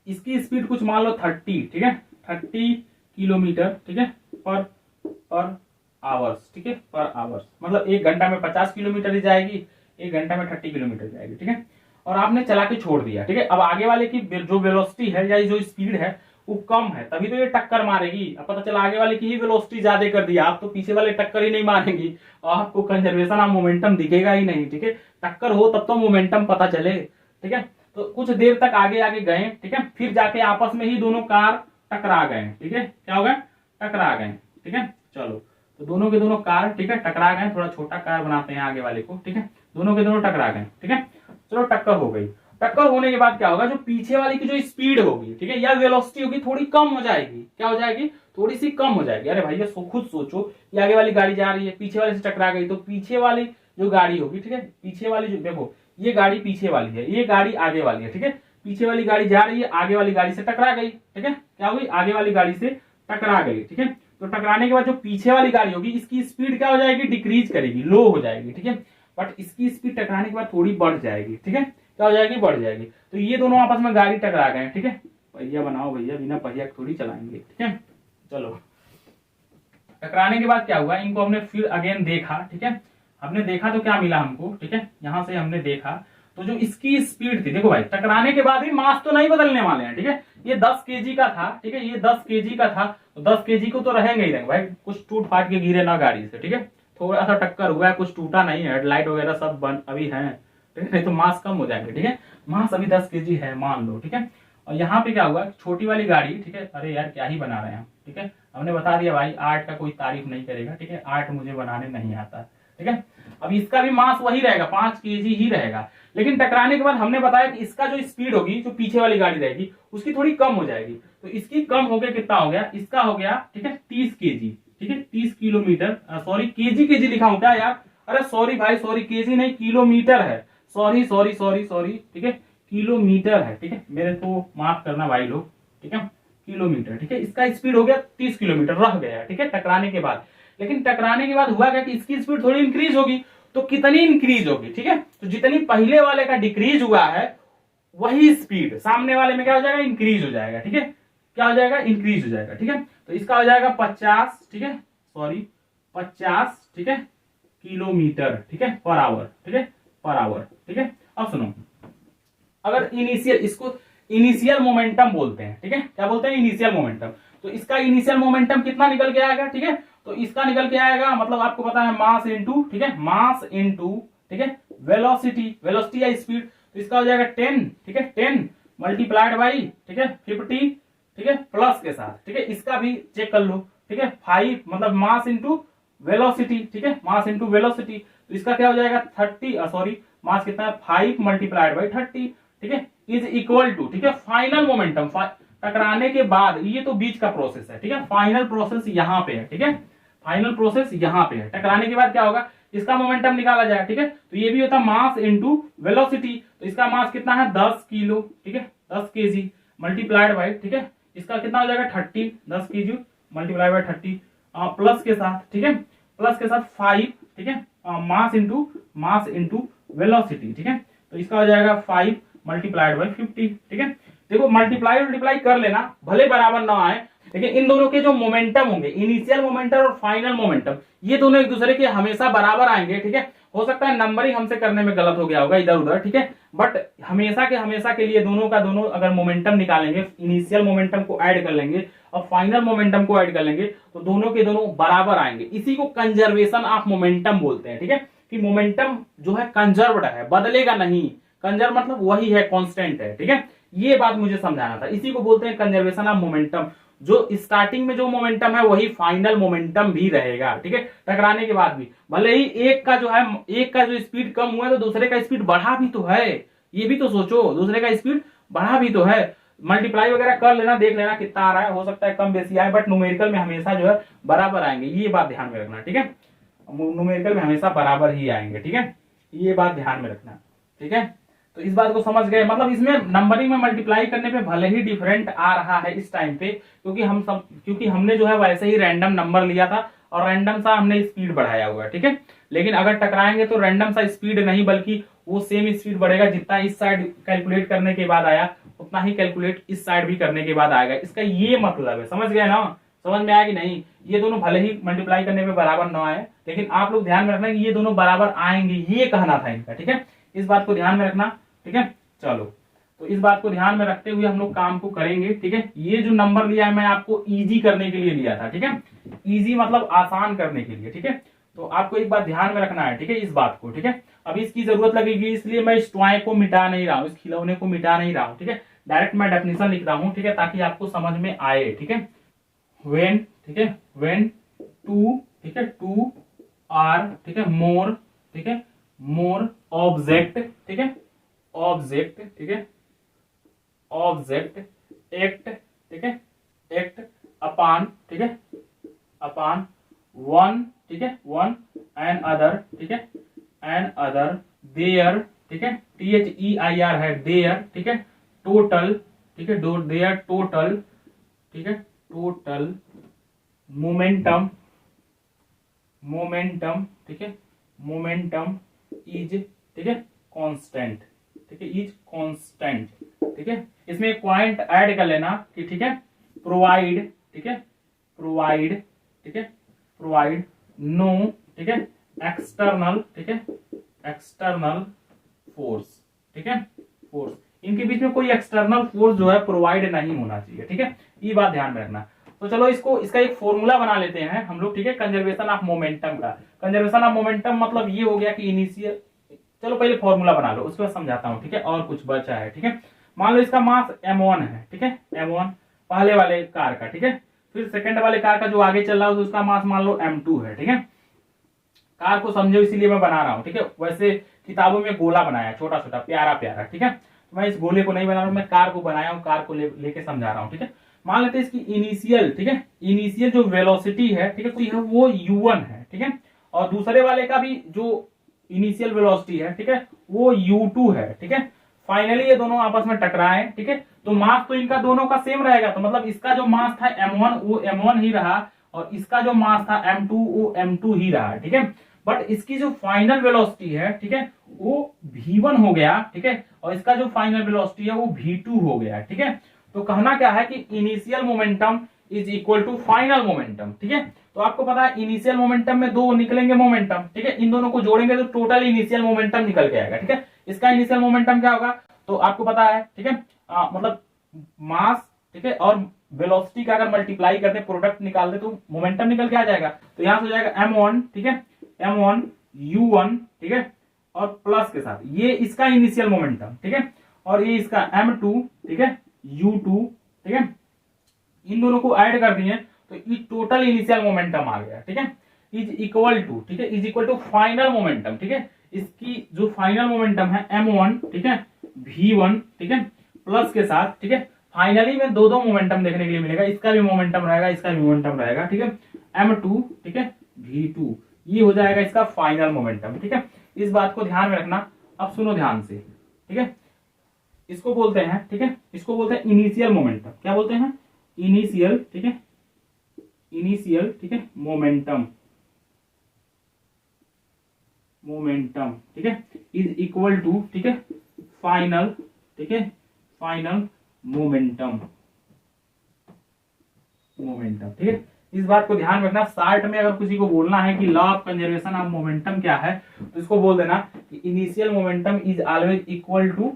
इसकी स्पीड कुछ मान लो 30, ठीक है, 30 किलोमीटर, ठीक है, पर आवर्स, ठीक है, पर आवर्स, मतलब 1 घंटा में 50 किलोमीटर ही जाएगी, 1 घंटा में 30 किलोमीटर जाएगी, ठीक है। और आपने चला के छोड़ दिया, ठीक है। अब आगे वाले की जो वेलोसिटी है या जो स्पीड है वो कम है, तभी तो ये टक्कर मारेगी। अब पता चला आगे वाले की ही वेलोसिटी ज्यादा कर दिया, आप तो पीछे वाले टक्कर ही नहीं मारेंगी, और आपको कंजर्वेशन ऑफ मोमेंटम दिखेगा ही नहीं, ठीक है। टक्कर हो तब तो मोमेंटम पता चले, ठीक है। तो कुछ देर तक आगे आगे गए, ठीक है, फिर जाके आपस में ही दोनों कार टकरा गए, ठीक है, क्या हो गए, टकरा गए, ठीक है। चलो, तो दोनों के दोनों कार, ठीक है, टकरा गए, थोड़ा छोटा कार बनाते हैं आगे वाले को, ठीक है, दोनों के दोनों टकरा गए, ठीक है। चलो, टक्कर हो गई। टक्कर होने के बाद क्या होगा, जो पीछे वाली की जो स्पीड होगी, ठीक है, या वेलोसिटी होगी, थोड़ी कम हो जाएगी, क्या हो जाएगी, थोड़ी सी कम हो जाएगी। अरे भैया खुद सोचो कि आगे वाली गाड़ी जा रही है, पीछे वाले से टकरा गई, तो पीछे वाली जो गाड़ी होगी, ठीक है, पीछे वाली जो, देखो ये गाड़ी पीछे वाली है, ये गाड़ी आगे वाली है, ठीक है, पीछे वाली गाड़ी जा रही है, आगे वाली गाड़ी से टकरा गई, ठीक है, क्या होगी, आगे वाली गाड़ी से टकरा गई, ठीक है। तो टकराने के बाद जो पीछे वाली गाड़ी होगी, इसकी स्पीड क्या हो जाएगी, डिक्रीज करेगी, लो हो जाएगी, ठीक है, बट इसकी स्पीड टकराने के बाद थोड़ी बढ़ जाएगी, ठीक है, क्या हो जाएगी, बढ़ जाएगी। तो ये दोनों आपस में गाड़ी टकरा गए, ठीक है। पहिया बनाओ भैया, बिना पहिया थोड़ी चलाएंगे, ठीक है। चलो, टकराने के बाद क्या हुआ, इनको हमने फिर अगेन देखा, ठीक है, हमने देखा तो क्या मिला हमको, ठीक है, यहां से हमने देखा तो जो इसकी स्पीड थी, देखो भाई, टकराने के बाद भी मास तो नहीं बदलने वाले हैं, ठीक है। ये 10 केजी का था, ठीक है, ये 10 केजी का था, तो 10 केजी को तो रहेंगे ही रहेंगे भाई, कुछ टूट फाट के गिरे ना गाड़ी से, ठीक है, थोड़ा सा टक्कर हुआ है, कुछ टूटा नहीं है, हेडलाइट वगैरह सब बंद अभी है, ठीक है, नहीं तो मास कम हो जाएंगे, ठीक है। मास अभी 10 केजी है मान लो, ठीक है। और यहाँ पे क्या हुआ, छोटी वाली गाड़ी, ठीक है, अरे यार क्या ही बना रहे हैं हम, ठीक है, हमने बता दिया भाई, आर्ट का कोई तारीफ नहीं करेगा, ठीक है, आर्ट मुझे बनाने नहीं आता, ठीक है। अब इसका भी मास वही रहेगा, 5 केजी ही रहेगा, लेकिन टकराने के बाद हमने बताया कि इसका जो स्पीड होगी, जो पीछे वाली गाड़ी रहेगी, उसकी थोड़ी कम हो जाएगी। तो इसकी कम हो गया, कितना हो गया, इसका हो गया, ठीक है, 30 केजी, ठीक है, 30 किलोमीटर, सॉरी केजी केजी लिखा हूं क्या यार, अरे सॉरी भाई, सॉरी, केजी नहीं किलोमीटर है, सॉरी सॉरी सॉरी सॉरी, ठीक है, किलोमीटर है, ठीक है, मेरे को माफ करना भाई लोग, ठीक है, किलोमीटर, ठीक है। इसका स्पीड हो गया 30 किलोमीटर रह गया, ठीक है, टकराने के बाद। लेकिन टकराने के बाद हुआ क्या कि इसकी स्पीड थोड़ी इंक्रीज होगी, तो कितनी इंक्रीज होगी, ठीक है, तो जितनी पहले वाले का डिक्रीज हुआ है वही स्पीड सामने वाले में क्या हो जाएगा, इंक्रीज हो जाएगा, ठीक है, क्या हो जाएगा, इंक्रीज हो जाएगा, ठीक है। तो इसका हो जाएगा 50, ठीक है, सॉरी 50, ठीक है, किलोमीटर, ठीक है, पर आवर, ठीक है, पर आवर, ठीक है। अब सुनो, अगर इसको इनिशियल मोमेंटम बोलते हैं, ठीक है, क्या बोलते हैं, इनिशियल मोमेंटम, तो इसका इनिशियल मोमेंटम कितना निकल के आएगा, ठीक है, तो इसका निकल के आएगा, मतलब आपको पता है मास इनटू, ठीक है, मास इनटू, ठीक है, वेलोसिटी, वेलोसिटी या स्पीड, तो इसका हो जाएगा 10, ठीक है, 10 मल्टीप्लाइड बाई, ठीक है, 50, ठीक है, प्लस के साथ, ठीक है, इसका भी चेक कर लो, ठीक है, 5 मतलब मास इनटू वेलोसिटी, ठीक है, मास इनटू वेलोसिटी, तो इसका क्या हो जाएगा 30 मास कितना है 5 मल्टीप्लाइड बाई 30, ठीक है, इज इक्वल टू, ठीक है, फाइनल मोमेंटम टकराने के बाद, ये तो बीच का प्रोसेस है, ठीक है, फाइनल प्रोसेस यहां पे है, ठीक है, फाइनल प्रोसेस यहां पे है, टकराने के बाद क्या होगा, इसका मोमेंटम निकाला जाए, ठीक है, तो ये भी होता है मास इनटू वेलोसिटी, तो इसका मास कितना है 10 किलो, ठीक है, 10 केजी मल्टीप्लाइड बाई, ठीक है, इसका कितना हो जाएगा 30, 10 केजी मल्टीप्लाइड बाई 30 प्लस के साथ, ठीक है, प्लस के साथ 5, ठीक है, मास इनटू वेलोसिटी, ठीक है, तो इसका हो जाएगा 5 मल्टीप्लाइड बाई 50, ठीक है। देखो मल्टीप्लाई कर लेना, भले बराबर ना आए, लेकिन इन दोनों के जो मोमेंटम होंगे, इनिशियल मोमेंटम और फाइनल मोमेंटम, ये दोनों एक दूसरे के हमेशा बराबर आएंगे, ठीक है। हो सकता है नंबरिंग हमसे करने में गलत हो गया होगा इधर उधर, ठीक है, बट हमेशा के लिए दोनों का दोनों अगर मोमेंटम निकालेंगे, इनिशियल मोमेंटम को ऐड कर लेंगे और फाइनल मोमेंटम को ऐड कर लेंगे, तो दोनों के दोनों बराबर आएंगे। इसी को कंजर्वेशन ऑफ मोमेंटम बोलते हैं, ठीक है, कि मोमेंटम जो है कंजर्व्ड है, बदलेगा नहीं, कंजर्व मतलब वही है, कांस्टेंट है, ठीक है, ये बात मुझे समझाना था। इसी को बोलते हैं कंजर्वेशन ऑफ मोमेंटम, जो स्टार्टिंग में जो मोमेंटम है वही फाइनल मोमेंटम भी रहेगा, ठीक है, टकराने के बाद भी, भले ही एक का जो स्पीड कम हुआ है तो दूसरे का स्पीड बढ़ा भी तो है, ये भी तो सोचो, दूसरे का स्पीड बढ़ा भी तो है। मल्टीप्लाई वगैरह कर लेना, देख लेना कितना आ रहा है, हो सकता है कम बेसी आए, बट न्यूमेरिकल में हमेशा जो है बराबर आएंगे, ये बात ध्यान में रखना, ठीक है, न्यूमेरिकल में हमेशा बराबर ही आएंगे, ठीक है, ये बात ध्यान में रखना, ठीक है। तो इस बात को समझ गए, मतलब इसमें नंबरिंग में मल्टीप्लाई करने पे भले ही डिफरेंट आ रहा है इस टाइम पे, क्योंकि हमने जो है वैसे ही रैंडम नंबर लिया था और रैंडम सा हमने स्पीड बढ़ाया हुआ है, ठीक है, लेकिन अगर टकराएंगे तो रैंडम सा स्पीड नहीं, बल्कि वो सेम स्पीड बढ़ेगा, जितना इस साइड कैलकुलेट करने के बाद आया उतना ही कैलकुलेट इस साइड भी करने के बाद आएगा। इसका ये मतलब है, समझ गए ना, समझ में आया कि नहीं, ये दोनों भले ही मल्टीप्लाई करने पे बराबर ना आए, लेकिन आप लोग ध्यान में रखना कि ये दोनों बराबर आएंगे, ये कहना था इनका, ठीक है, इस बात को ध्यान में रखना, ठीक है। चलो, तो इस बात को ध्यान में रखते हुए हम लोग काम को करेंगे, ठीक है। ये जो नंबर लिया है मैं आपको इजी करने के लिए लिया था, ठीक है, इजी मतलब आसान करने के लिए, ठीक है, तो आपको एक बात ध्यान में रखना है, ठीक है, इस बात को, ठीक है। अभी इसकी जरूरत लगेगी, इसलिए मैं इस टॉय को मिटा नहीं रहा हूं, इस खिलौने को मिटा नहीं रहा हूं, ठीक है, डायरेक्ट मैं डेफिनेशन लिख रहा हूं, ठीक है, ताकि आपको समझ में आए, ठीक है। व्हेन, ठीक है, व्हेन टू, ठीक है, टू आर, ठीक है, मोर, ठीक है, मोर ऑब्जेक्ट, ठीक है, ऑब्जेक्ट, ठीक है, ऑब्जेक्ट एक्ट, ठीक है, एक्ट अपान, ठीक है, अपान वन, ठीक है, वन एंड अदर, ठीक है, एंड अदर देयर, ठीक है, THEIR है देयर, ठीक है, टोटल, ठीक है, देयर टोटल, ठीक है, टोटल मोमेंटम, ठीक है, मोमेंटम इज, ठीक है, कांस्टेंट, ठीक है, इज कांस्टेंट, ठीक है। इसमें एक पॉइंट ऐड कर लेना कि, ठीक है, प्रोवाइड, ठीक है, प्रोवाइड, ठीक है, प्रोवाइड नो, ठीक है, एक्सटर्नल, ठीक है, एक्सटर्नल फोर्स, ठीक है, फोर्स, इनके बीच में कोई एक्सटर्नल फोर्स जो है प्रोवाइड नहीं होना चाहिए, ठीक है, ये बात ध्यान में रखना। तो चलो इसका एक फॉर्मूला बना लेते हैं हम लोग, ठीक है, कंजर्वेशन ऑफ मोमेंटम का। कंजर्वेशन ऑफ मोमेंटम मतलब ये हो गया कि इनिशियल, चलो पहले फॉर्मूला बना लो, उसके बाद समझाता हूं, ठीक है, और कुछ बचा है, ठीक है। मान लो इसका मास m1 है, ठीक है, m1 पहले वाले कार का, ठीक है, फिर सेकंड वाले कार का जो आगे चल रहा है उसका मास मान लो m2 है, ठीक है। कार को समझो इसीलिए मैं बना रहा हूं, ठीक है, वैसे किताबों में गोला बनाया छोटा छोटा प्यारा प्यारा, ठीक है, तो मैं इस गोले को नहीं बना रहा हूं, मैं कार को बनाया हूं, कार को लेके समझा रहा हूं, ठीक है। मान लेते हैं इसकी इनिशियल, ठीक है, इनिशियल जो वेलोसिटी है, ठीक है, तो यह वो u1 है, ठीक है, और दूसरे वाले का भी जो इनिशियल वेलोसिटी है, ठीक है, वो u2 है, ठीक है। फाइनली ये दोनों आपस में टकराए, ठीक है, तो मास तो इनका दोनों का सेम रहेगा, तो मतलब इसका जो मास था m1 वो m1 ही रहा और इसका जो मास था m2 वो m2 ही रहा, ठीक है। बट इसकी जो फाइनल वेलोसिटी है, ठीक है, वो v1 हो गया, ठीक है, और इसका जो फाइनल वेलोसिटी है वो v2 हो गया, ठीक है। तो कहना क्या है कि initial momentum is equal to final momentum, ठीक है। तो आपको पता है इनिशियल मोमेंटम में दो निकलेंगे मोमेंटम, ठीक है, इन दोनों को जोड़ेंगे तो टोटल इनिशियल मोमेंटम निकल के आएगा, ठीक है। इसका इनिशियल मोमेंटम क्या होगा तो आपको पता है, ठीक है, मतलब मास, ठीक है, और वेलोसिटी का अगर मल्टीप्लाई करते प्रोडक्ट निकाल दे तो मोमेंटम निकल के आ जाएगा। तो यहां से हो जाएगा m1, ठीक है, m1 u1, ठीक है, और प्लस के साथ ये इसका इनिशियल मोमेंटम, ठीक है, और ये इसका m2, ठीक है, u2, ठीक है, इन दोनों को ऐड कर दिए तो ये टोटल इनिशियल मोमेंटम आ गया, ठीक है। इज इक्वल टू, ठीक है, is equal to final momentum, ठीक है, इसकी जो फाइनल मोमेंटम है m1, ठीक है, v1, ठीक है, प्लस के साथ, ठीक है, फाइनली में दो मोमेंटम देखने के लिए मिलेगा, इसका भी मोमेंटम रहेगा, इसका भी मोमेंटम रहेगा, ठीक है, m2, ठीक है, v2, ये हो जाएगा इसका फाइनल मोमेंटम, ठीक है। इस बात को ध्यान में रखना। अब सुनो ध्यान से, ठीक है, इसको बोलते हैं, ठीक है, इसको बोलते हैं इनिशियल मोमेंटम। क्या बोलते हैं? इनिशियल, ठीक है, इनिशियल, ठीक है, मोमेंटम, मोमेंटम, ठीक है, इज इक्वल टू, ठीक है, फाइनल, ठीक है, फाइनल मोमेंटम, मोमेंटम, ठीक है। इस बात को ध्यान रखना। शार्ट में अगर किसी को बोलना है कि law of conservation of momentum क्या है, तो इसको बोल देना कि initial momentum is always equal to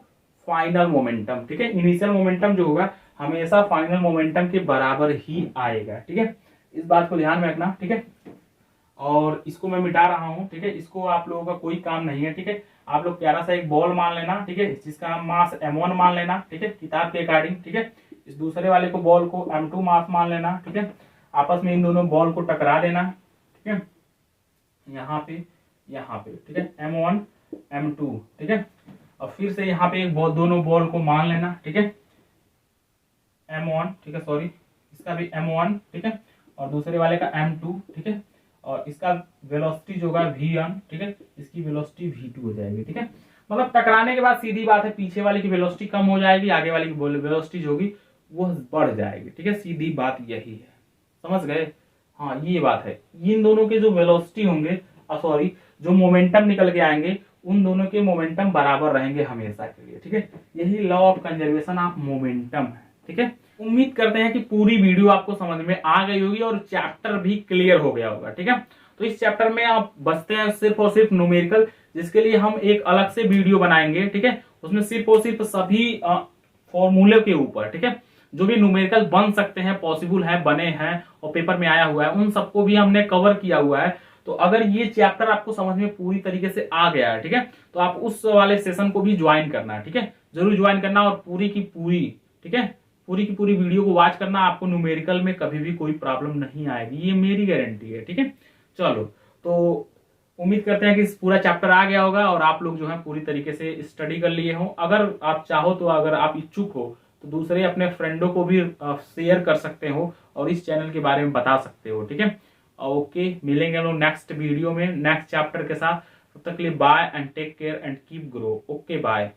final momentum, ठीक है। इनिशियल मोमेंटम जो होगा हमेशा फाइनल मोमेंटम के बराबर ही आएगा, ठीक है। इस बात को ध्यान में रखना, ठीक है। और इसको मैं मिटा रहा हूं, ठीक है, इसको आप लोगों का कोई काम नहीं है, ठीक है। आप लोग प्यारा सा एक बॉल मान लेना, ठीक है, जिसका मास m1 मान लेना, ठीक है, किताब के अकॉर्डिंग, ठीक है। इस दूसरे वाले को बॉल को m2 मास मान लेना, ठीक है। आपस में इन दोनों बॉल को टकरा देना, ठीक है, यहाँ पे, ठीक है, m1 m2, ठीक है। और फिर से यहाँ पे एक दोनों बॉल को मान लेना, ठीक है, m1, ठीक है, सॉरी, इसका भी m1, ठीक है, और दूसरे वाले का m2, ठीक है, और इसका वेलोसिटी जो होगा v1, ठीक है, इसकी वेलोसिटी v2 हो जाएगी, ठीक है। मतलब टकराने के बाद सीधी बात है, पीछे वाले की वेलोसिटी कम हो जाएगी, आगे वाले की वेलोसिटी जो होगी वो बढ़ जाएगी, ठीक है। सीधी बात यही है, समझ गए? हाँ, ये बात है। इन दोनों के जो वेलोसिटी होंगे, सॉरी, जो मोमेंटम निकल के आएंगे, उन दोनों के मोमेंटम बराबर रहेंगे हमेशा के लिए, ठीक है। यही law of conservation of momentum है, ठीक है। उम्मीद करते हैं कि पूरी वीडियो आपको समझ में आ गई होगी और चैप्टर भी क्लियर हो गया होगा, ठीक है। तो इस चैप्टर में आप बचते हैं सिर्फ और सिर्फ न्यूमेरिकल, जिसके लिए हम एक अलग से वीडियो बनाएंगे, ठीक है। उसमें सिर्फ और सिर्फ सभी फॉर्मूले के ऊपर, ठीक है, जो भी न्यूमेरिकल बन सकते हैं, पॉसिबल है, बने हैं और पेपर में आया हुआ है, उन सबको भी हमने कवर किया हुआ है। तो अगर ये चैप्टर आपको समझ में पूरी तरीके से आ गया है, ठीक है, तो आप उस वाले सेशन को भी ज्वाइन करना, ठीक है, जरूर ज्वाइन करना और पूरी की पूरी, ठीक है, पूरी की पूरी वीडियो को वॉच करना। आपको न्यूमेरिकल में कभी भी कोई प्रॉब्लम नहीं आएगी, ये मेरी गारंटी है, ठीक है। चलो, तो उम्मीद करते हैं कि इस पूरा चैप्टर आ गया होगा और आप लोग जो है पूरी तरीके से स्टडी कर लिए हो। अगर आप चाहो तो, अगर आप इच्छुक हो तो दूसरे अपने फ्रेंडों को भी शेयर कर सकते हो और इस चैनल के बारे में बता सकते हो, ठीक है। ओके, मिलेंगे हम लोग नेक्स्ट वीडियो में नेक्स्ट चैप्टर के साथ। तब तक के लिए bye and take care and keep grow. Okay, bye.